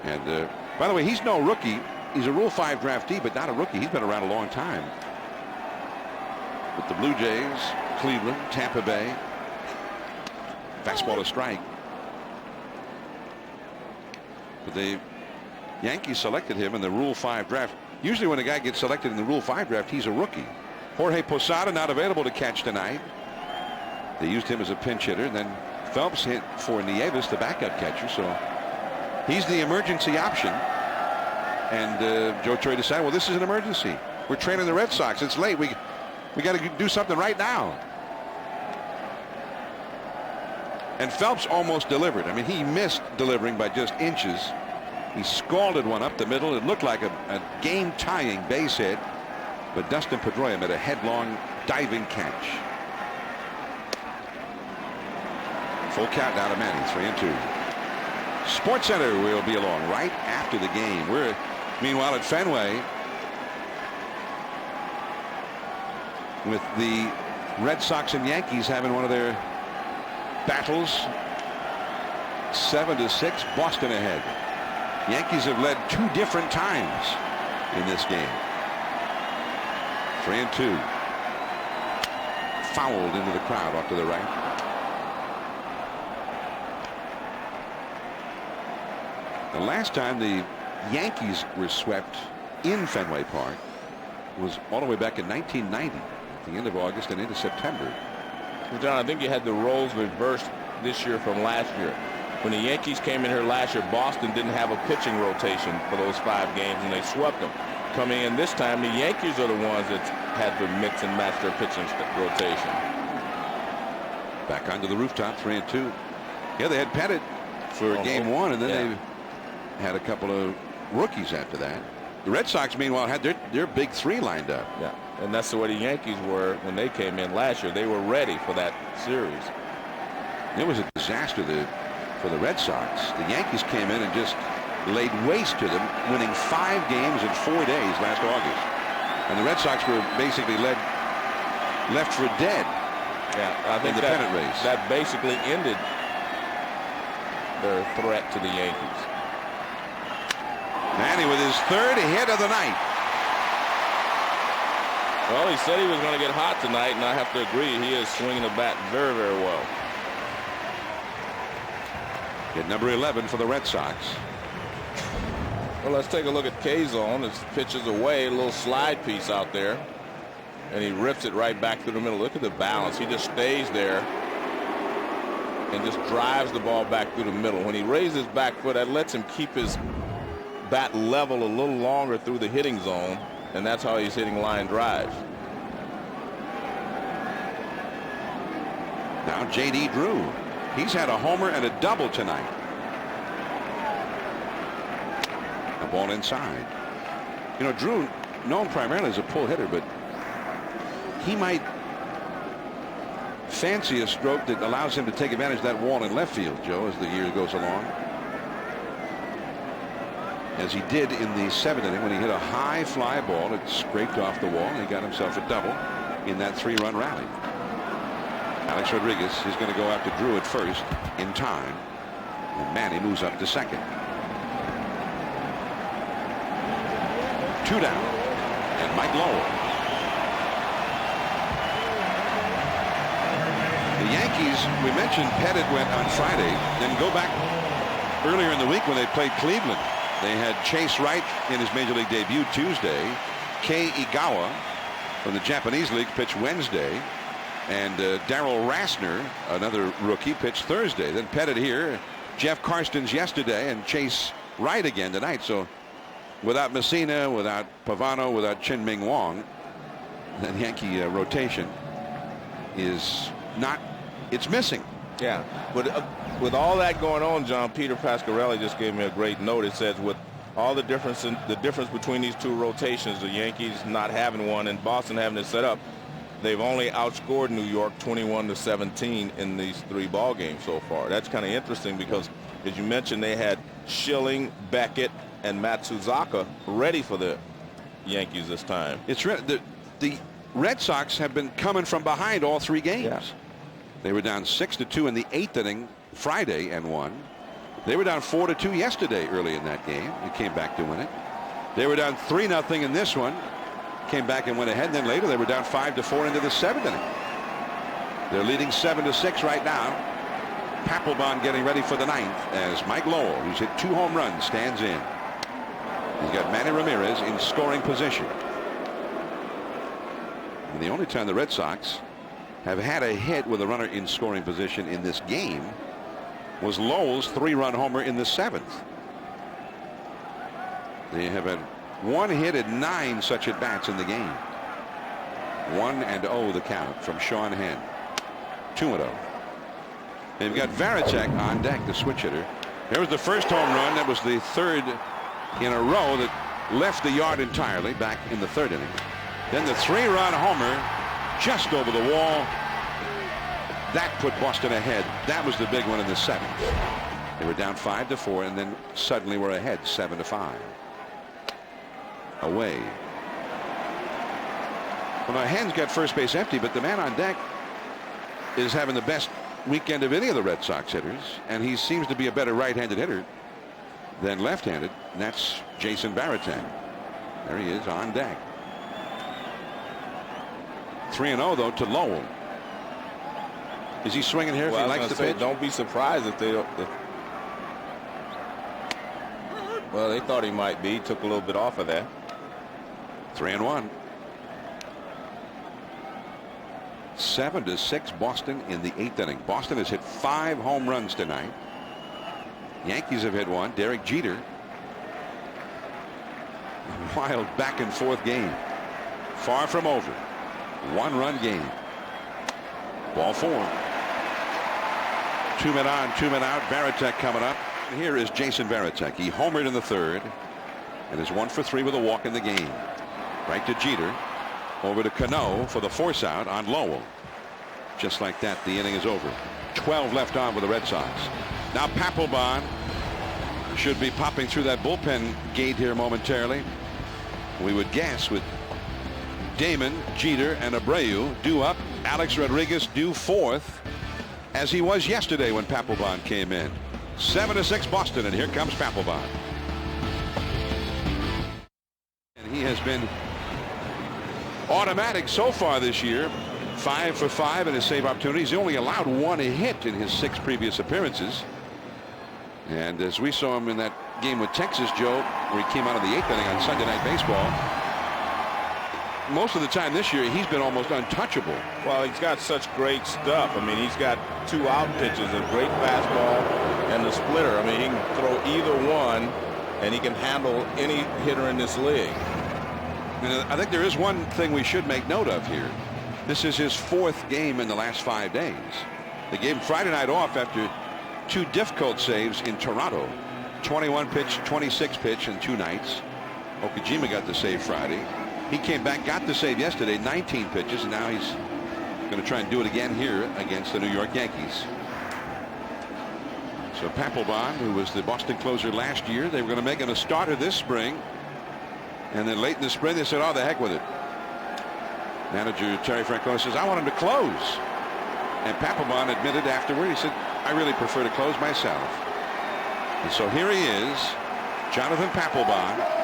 And by the way, he's no rookie. He's a Rule 5 draftee, but not a rookie. He's been around a long time. With the Blue Jays, Cleveland, Tampa Bay. Fastball to strike. But the Yankees selected him in the Rule 5 draft. Usually when a guy gets selected in the Rule 5 draft, he's a rookie. Jorge Posada not available to catch tonight. They used him as a pinch hitter. And then Phelps hit for Nieves, the backup catcher. So he's the emergency option. And Joe Torre decided, well, this is an emergency. We're training the Red Sox. It's late. We got to do something right now. And Phelps almost delivered. I mean, he missed delivering by just inches. He scalded one up the middle. It looked like a game-tying base hit. But Dustin Pedroia made a headlong diving catch. Full count now to Manny, 3-2. Sports Center will be along right after the game. We're meanwhile at Fenway with the Red Sox and Yankees having one of their battles. 7-6, Boston ahead. Yankees have led 2 different times in this game. 3-2. Fouled into the crowd off to the right. The last time the Yankees were swept in Fenway Park was all the way back in 1990, at the end of August and into September. Well, John, I think you had the roles reversed this year from last year. When the Yankees came in here last year, Boston didn't have a pitching rotation for those 5 games, and they swept them. Coming in this time, the Yankees are the ones that had to mix and match their pitching rotation. Back onto the rooftop, 3-2. Yeah, they had Pettit for game 1, and then they had a couple of rookies after that. The Red Sox, meanwhile, had their big 3 lined up. Yeah, and that's the way the Yankees were when they came in last year. They were ready for that series. It was a disaster for the Red Sox. The Yankees came in and just laid waste to them, winning 5 games in 4 days last August. And the Red Sox were basically left for dead. Yeah, I think in the pennant race. That basically ended their threat to the Yankees. Manny with his 3rd hit of the night. Well, he said he was going to get hot tonight, and I have to agree. He is swinging the bat very, very well. Hit number 11 for the Red Sox. Well, let's take a look at K-Zone. His pitches away, a little slide piece out there. And he rips it right back through the middle. Look at the balance. He just stays there and just drives the ball back through the middle. When he raises his back foot, that lets him keep his bat level a little longer through the hitting zone. And that's how he's hitting line drives. Now J.D. Drew. He's had a homer and a double tonight. A ball inside. You know, Drew, known primarily as a pull hitter, but he might fancy a stroke that allows him to take advantage of that wall in left field, Joe, as the year goes along. As he did in the 7th inning when he hit a high fly ball that scraped off the wall, and he got himself a double in that 3-run rally. Alex Rodriguez is going to go after Drew at first in time, and Manny moves up to second. 2 down, and Mike Lowell. The Yankees, we mentioned Pettit went on Friday, then go back earlier in the week when they played Cleveland. They had Chase Wright in his major league debut Tuesday. Kei Igawa from the Japanese league pitched Wednesday. And Darrell Rasner, another rookie, pitched Thursday. Then Pettit here, Jeff Karstens yesterday, and Chase Wright again tonight. So without Messina, without Pavano, without Chin Ming Wong, that Yankee rotation is not, it's missing. Yeah, but with all that going on, John, Peter Pasquarelli just gave me a great note. It says with all the difference between these two rotations, the Yankees not having one and Boston having it set up, they've only outscored New York 21-17 in these 3 ball games so far. That's kind of interesting because, as you mentioned, they had Schilling, Beckett, and Matsuzaka ready for the Yankees this time. It's the Red Sox have been coming from behind all 3 games. Yeah. They were down 6-2 in the 8th inning Friday and won. They were down 4-2 yesterday early in that game and came back to win it. They were down 3-0 in this one, came back and went ahead. And then later they were down 5-4 into the 7th inning. They're leading 7-6 right now. Papelbon getting ready for the 9th as Mike Lowell, who's hit 2 home runs, stands in. He's got Manny Ramirez in scoring position. And the only time the Red Sox have had a hit with a runner in scoring position in this game was Lowell's 3-run homer in the 7th. They have had 1 hit and 9 such at bats in the game. 1-0 the count from Sean Henn. 2-0. They've got Varitek on deck, the switch hitter. Here was the first home run. That was the 3rd in a row that left the yard entirely back in the 3rd inning. Then the 3-run homer just over the wall. That put Boston ahead. That was the big one in the 7th. They were down 5-4 and then suddenly were ahead 7-5. Away. Well, now Henn's got first base empty, but the man on deck is having the best weekend of any of the Red Sox hitters, and he seems to be a better right-handed hitter than left-handed, and that's Jason Varitek. There he is on deck. 3-0 though to Lowell. Is he swinging here if he likes the pitch? Don't be surprised if they don't. Well, they thought he might be. Took a little bit off of that. 3-1. 7-6 Boston in the 8th inning. Boston has hit 5 home runs tonight. Yankees have hit 1. Derek Jeter. A wild back and forth game. Far from over. 1-run game. Ball 4. 2 men on, 2 men out. Varitek coming up. And here is Jason Varitek. He homered in the 3rd and is 1 for 3 with a walk in the game. Right to Jeter. Over to Cano for the force out on Lowell. Just like that, the inning is over. 12 left on with the Red Sox. Now Papelbon should be popping through that bullpen gate here momentarily. We would guess with Damon, Jeter, and Abreu due up. Alex Rodriguez due 4th, as he was yesterday when Papelbon came in. 7-6 Boston, and here comes Papelbon. And he has been automatic so far this year. 5 for 5 in his save opportunities. He only allowed 1 hit in his 6 previous appearances. And as we saw him in that game with Texas, Joe, where he came out of the 8th inning on Sunday Night Baseball, most of the time this year he's been almost untouchable. Well, he's got such great stuff. I mean, he's got 2 out pitches, a great fastball and the splitter. I mean, he can throw either one, and he can handle any hitter in this league. And I think there is one thing we should make note of here. This is his 4th game in the last 5 days. They gave him Friday night off after 2 difficult saves in Toronto. 21 pitch, 26 pitch in 2 nights. Okajima got the save Friday. He came back, got the save yesterday, 19 pitches, and now he's going to try and do it again here against the New York Yankees. So Papelbon, who was the Boston closer last year, they were going to make him a starter this spring. And then late in the spring, they said, oh, the heck with it. Manager Terry Francona says, I want him to close. And Papelbon admitted afterward, he said, I really prefer to close myself. And so here he is, Jonathan Papelbon.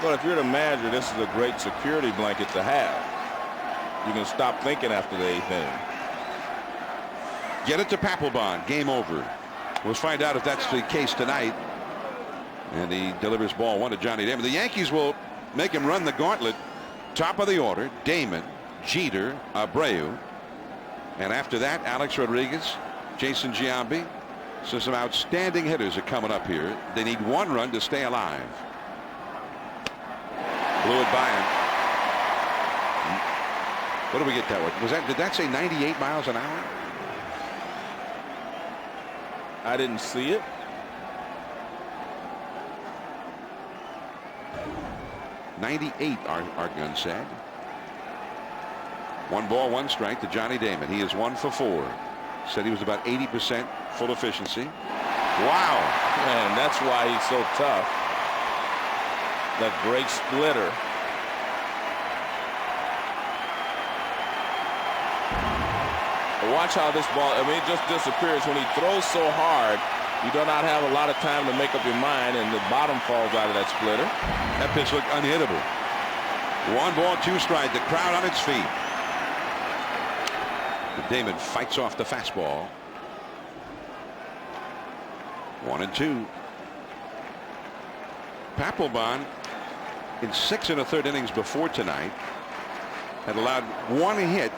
Well, if you're the manager, this is a great security blanket to have. You can stop thinking after the 8th inning. Get it to Papelbon. Game over. We'll find out if that's the case tonight. And he delivers ball 1 to Johnny Damon. The Yankees will make him run the gauntlet. Top of the order, Damon, Jeter, Abreu. And after that, Alex Rodriguez, Jason Giambi, So some outstanding hitters are coming up here. They need one run to stay alive. Blew it by him. What did we get that one? Did that say 98 miles an hour? I didn't see it. '98, our gun said. 1 ball, 1 strike to Johnny Damon. He is 1 for 4. Said he was about 80% full efficiency. Wow. Man, that's why he's so tough. That great splitter. Watch how this ball, I mean, it just disappears. When he throws so hard, you do not have a lot of time to make up your mind, and the bottom falls out of that splitter. That pitch looked unhittable. 1 ball, 2 strikes. The crowd on its feet. Damon fights off the fastball. 1-2. Papelbon, in 6 1/3 innings before tonight, had allowed 1 hit,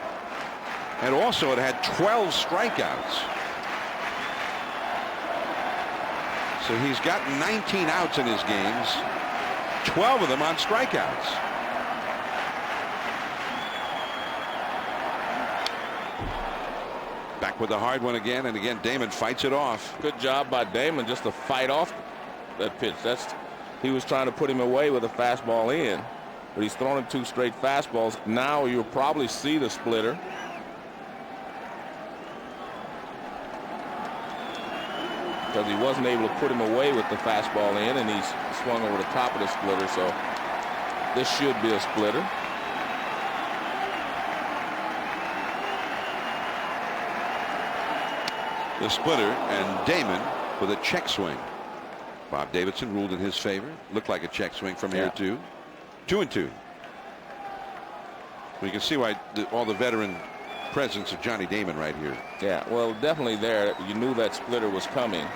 and also it had 12 strikeouts. So he's got 19 outs in his games, 12 of them on strikeouts. Back with the hard one again, and again Damon fights it off. Good job by Damon just to fight off that pitch. He was trying to put him away with a fastball in, but he's thrown him 2 straight fastballs. Now you'll probably see the splitter. Because he wasn't able to put him away with the fastball in, and he's swung over the top of the splitter, so this should be a splitter. The splitter, and Damon with a check swing. Bob Davidson ruled in his favor. Looked like a check swing from here too. 2-2. We can see why all the veteran presence of Johnny Damon right here. Yeah, well, definitely there. You knew that splitter was coming.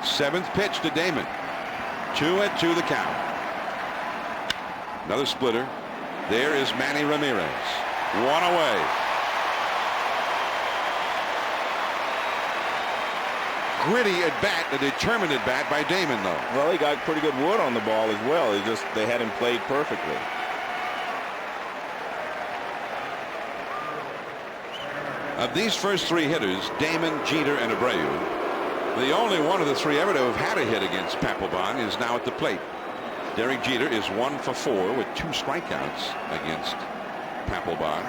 7th pitch to Damon. 2-2 the count. Another splitter. There is Manny Ramirez. 1 away. Gritty at bat, a determined at bat by Damon, though. Well, he got pretty good wood on the ball as well. They had him played perfectly. Of these first 3 hitters, Damon, Jeter, and Abreu, the only one of the 3 ever to have had a hit against Papelbon is now at the plate. Derek Jeter is 1 for 4 with 2 strikeouts against Papelbon.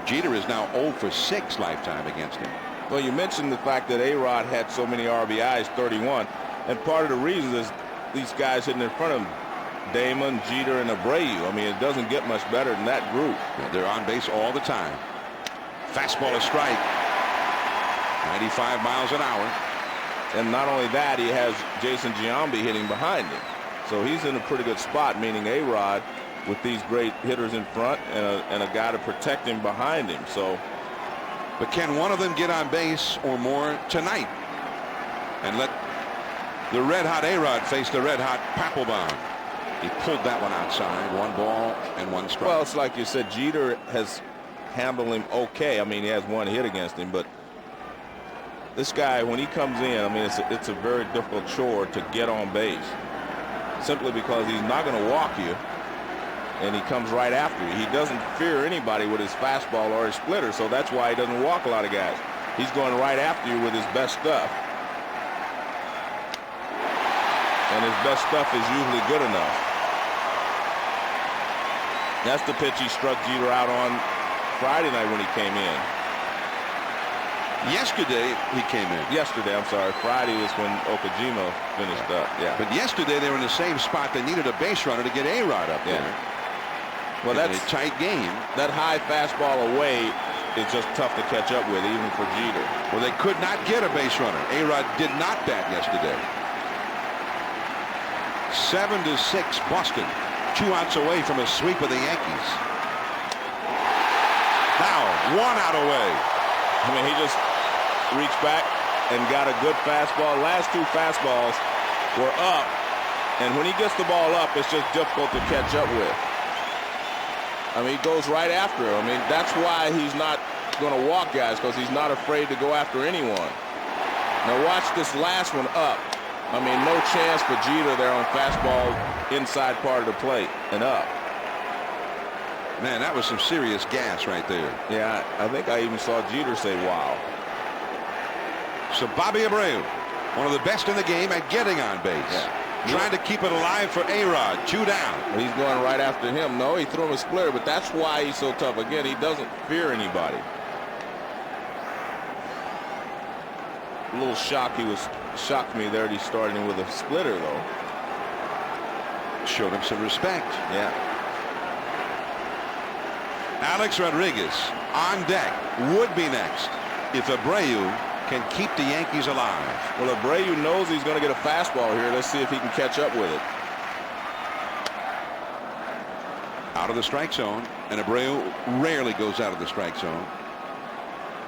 Jeter is now 0 for 6 lifetime against him. Well, you mentioned the fact that A-Rod had so many RBIs, 31, and part of the reason is these guys hitting in front of him, Damon, Jeter, and Abreu. I mean, it doesn't get much better than that group. Yeah, they're on base all the time. Fastball, a strike. 95 miles an hour. And not only that, he has Jason Giambi hitting behind him. So he's in a pretty good spot, meaning A-Rod with these great hitters in front and a guy to protect him behind him. So. But can one of them get on base or more tonight and let the red-hot A-Rod face the red-hot Papelbon? He pulled that one outside. 1 ball and 1 strike. Well, it's like you said, Jeter has handled him okay. I mean, he has 1 hit against him, but this guy, when he comes in, I mean, it's a very difficult chore to get on base, simply because he's not going to walk you, and he comes right after you. He doesn't fear anybody with his fastball or his splitter, so that's why he doesn't walk a lot of guys. He's going right after you with his best stuff. And his best stuff is usually good enough. That's the pitch he struck Jeter out on Friday night when he came in. Yesterday he came in. Yesterday, I'm sorry. Friday was when Okajima finished up. Yeah. But yesterday they were in the same spot. They needed a base runner to get A-Rod up there. Well, that's a tight game. That high fastball away is just tough to catch up with, even for Jeter. Well, they could not get a base runner. A-Rod did not bat yesterday. 7-6 Boston. 2 outs away from a sweep of the Yankees. Now 1 out away. I mean, he just reached back and got a good fastball. Last 2 fastballs were up, and when he gets the ball up, it's just difficult to catch up with. I mean, he goes right after him. I mean, that's why he's not going to walk guys because he's not afraid to go after anyone. Now watch this last one up. I mean, no chance for Jeter there on fastball inside part of the plate and up. Man, that was some serious gas right there. Yeah, I think I even saw Jeter say, wow. So Bobby Abreu, one of the best in the game at getting on base. Yeah. Trying to keep it alive for A-Rod. 2 down. He's going right after him. No, he threw him a splitter, but that's why he's so tough. Again, he doesn't fear anybody. A little shocked shocked me there that he started him with a splitter, though. Showed him some respect. Yeah. Alex Rodriguez on deck. Would be next if Abreu can keep the Yankees alive. Well, Abreu knows he's going to get a fastball here. Let's see if he can catch up with it. Out of the strike zone, and Abreu rarely goes out of the strike zone.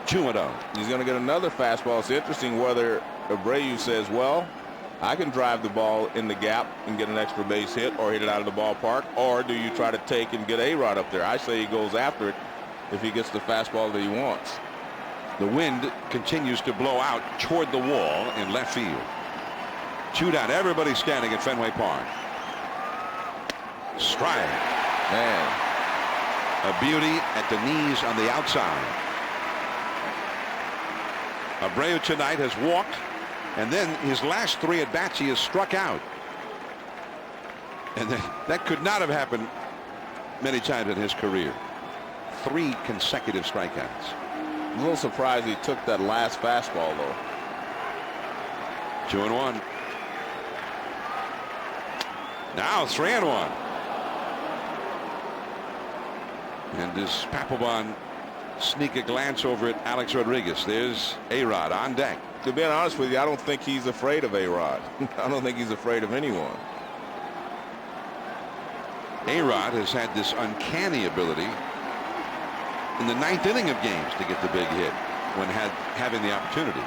2-0. He's going to get another fastball. It's interesting whether Abreu says, well, I can drive the ball in the gap and get an extra base hit or hit it out of the ballpark, or do you try to take and get A-Rod up there? I say he goes after it if he gets the fastball that he wants. The wind continues to blow out toward the wall in left field. 2 down. Everybody standing at Fenway Park. Strike. Man. A beauty at the knees on the outside. Abreu tonight has walked, and then his last 3 at bats he has struck out. And that could not have happened many times in his career. 3 consecutive strikeouts. A little surprised he took that last fastball, though. 2-1. Now 3-1. And does Papelbon sneak a glance over at Alex Rodriguez? There's A-Rod on deck. To be honest with you, I don't think he's afraid of A-Rod. I don't think he's afraid of anyone. A-Rod has had this uncanny ability in the 9th inning of games to get the big hit when having the opportunity.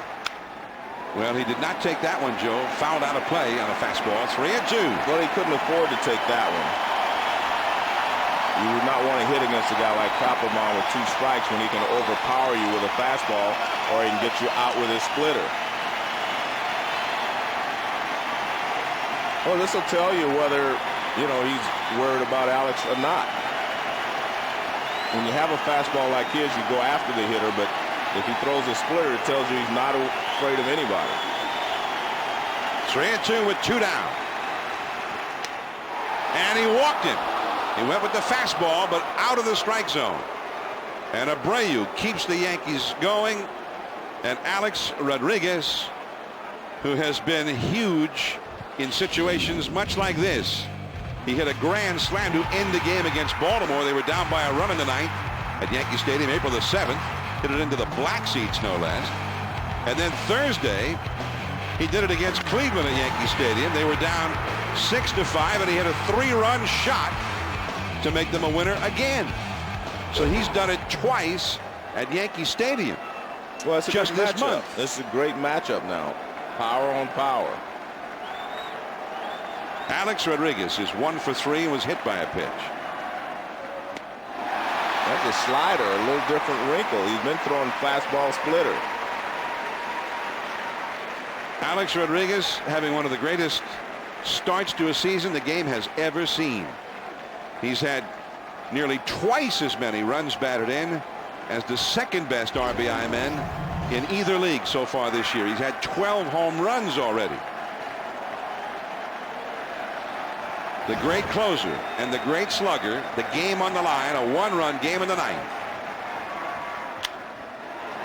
Well, he did not take that one, Joe. Fouled out of play on a fastball. 3-2. Well, he couldn't afford to take that one. You would not want to hit against a guy like Papelbon with 2 strikes when he can overpower you with a fastball, or he can get you out with his splitter. Well, this will tell you whether, he's worried about Alex or not. When you have a fastball like his, you go after the hitter, but if he throws a splitter, it tells you he's not afraid of anybody. 3-2 with 2 down. And he walked him. He went with the fastball, but out of the strike zone. And Abreu keeps the Yankees going. And Alex Rodriguez, who has been huge in situations much like this. He hit a grand slam to end the game against Baltimore. They were down by a run in the 9th at Yankee Stadium, April the 7th. Hit it into the black seats, no less. And then Thursday, he did it against Cleveland at Yankee Stadium. They were down 6-5, and he hit a 3-run shot to make them a winner again. So he's done it twice at Yankee Stadium. Well, it's just this month. This is a great matchup now. Power on power. Alex Rodriguez is 1 for 3 and was hit by a pitch. That's a slider, a little different wrinkle. He's been throwing fastball splitter. Alex Rodriguez having one of the greatest starts to a season the game has ever seen. He's had nearly twice as many runs batted in as the 2nd best RBI men in either league so far this year. He's had 12 home runs already. The great closer and the great slugger, the game on the line, a 1-run game in the 9th.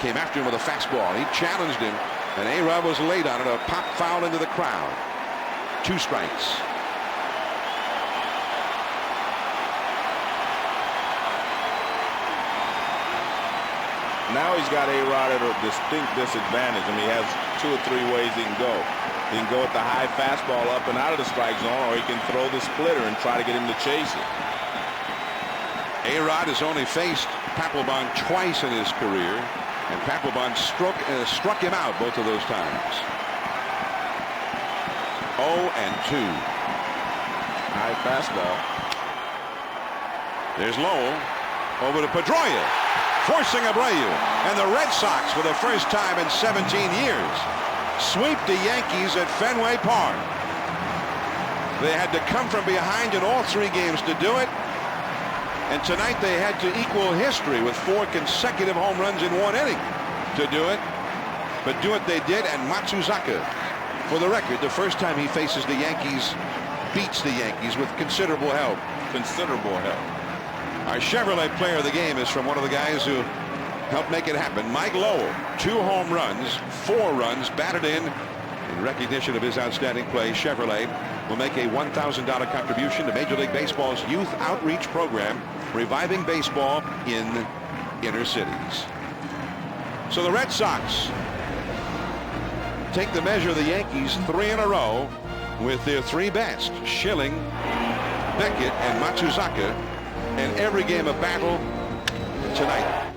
Came after him with a fastball. He challenged him, and A-Rod was late on it. A pop foul into the crowd. 2 strikes. Now he's got A-Rod at a distinct disadvantage. I mean, he has 2 or 3 ways he can go. He can go with the high fastball up and out of the strike zone, or he can throw the splitter and try to get him to chase it. A-Rod has only faced Papelbon twice in his career, and Papelbon struck him out both of those times. 0-2. High fastball. There's Lowell over to Pedroia. forcing Abreu. And the Red Sox, for the first time in 17 years, sweep the Yankees at Fenway Park. They had to come from behind in all 3 games to do it. And tonight they had to equal history with 4 consecutive home runs in 1 inning to do it. But do it they did, and Matsuzaka, for the record, the first time he faces the Yankees, beats the Yankees with considerable help. Considerable help. Our Chevrolet player of the game is from one of the guys who helped make it happen. Mike Lowell, 2 home runs, 4 runs batted in recognition of his outstanding play. Chevrolet will make a $1,000 contribution to Major League Baseball's youth outreach program, reviving baseball in inner cities. So the Red Sox take the measure of the Yankees 3 in a row with their 3 best, Schilling, Beckett, and Matsuzaka, and every game of battle tonight.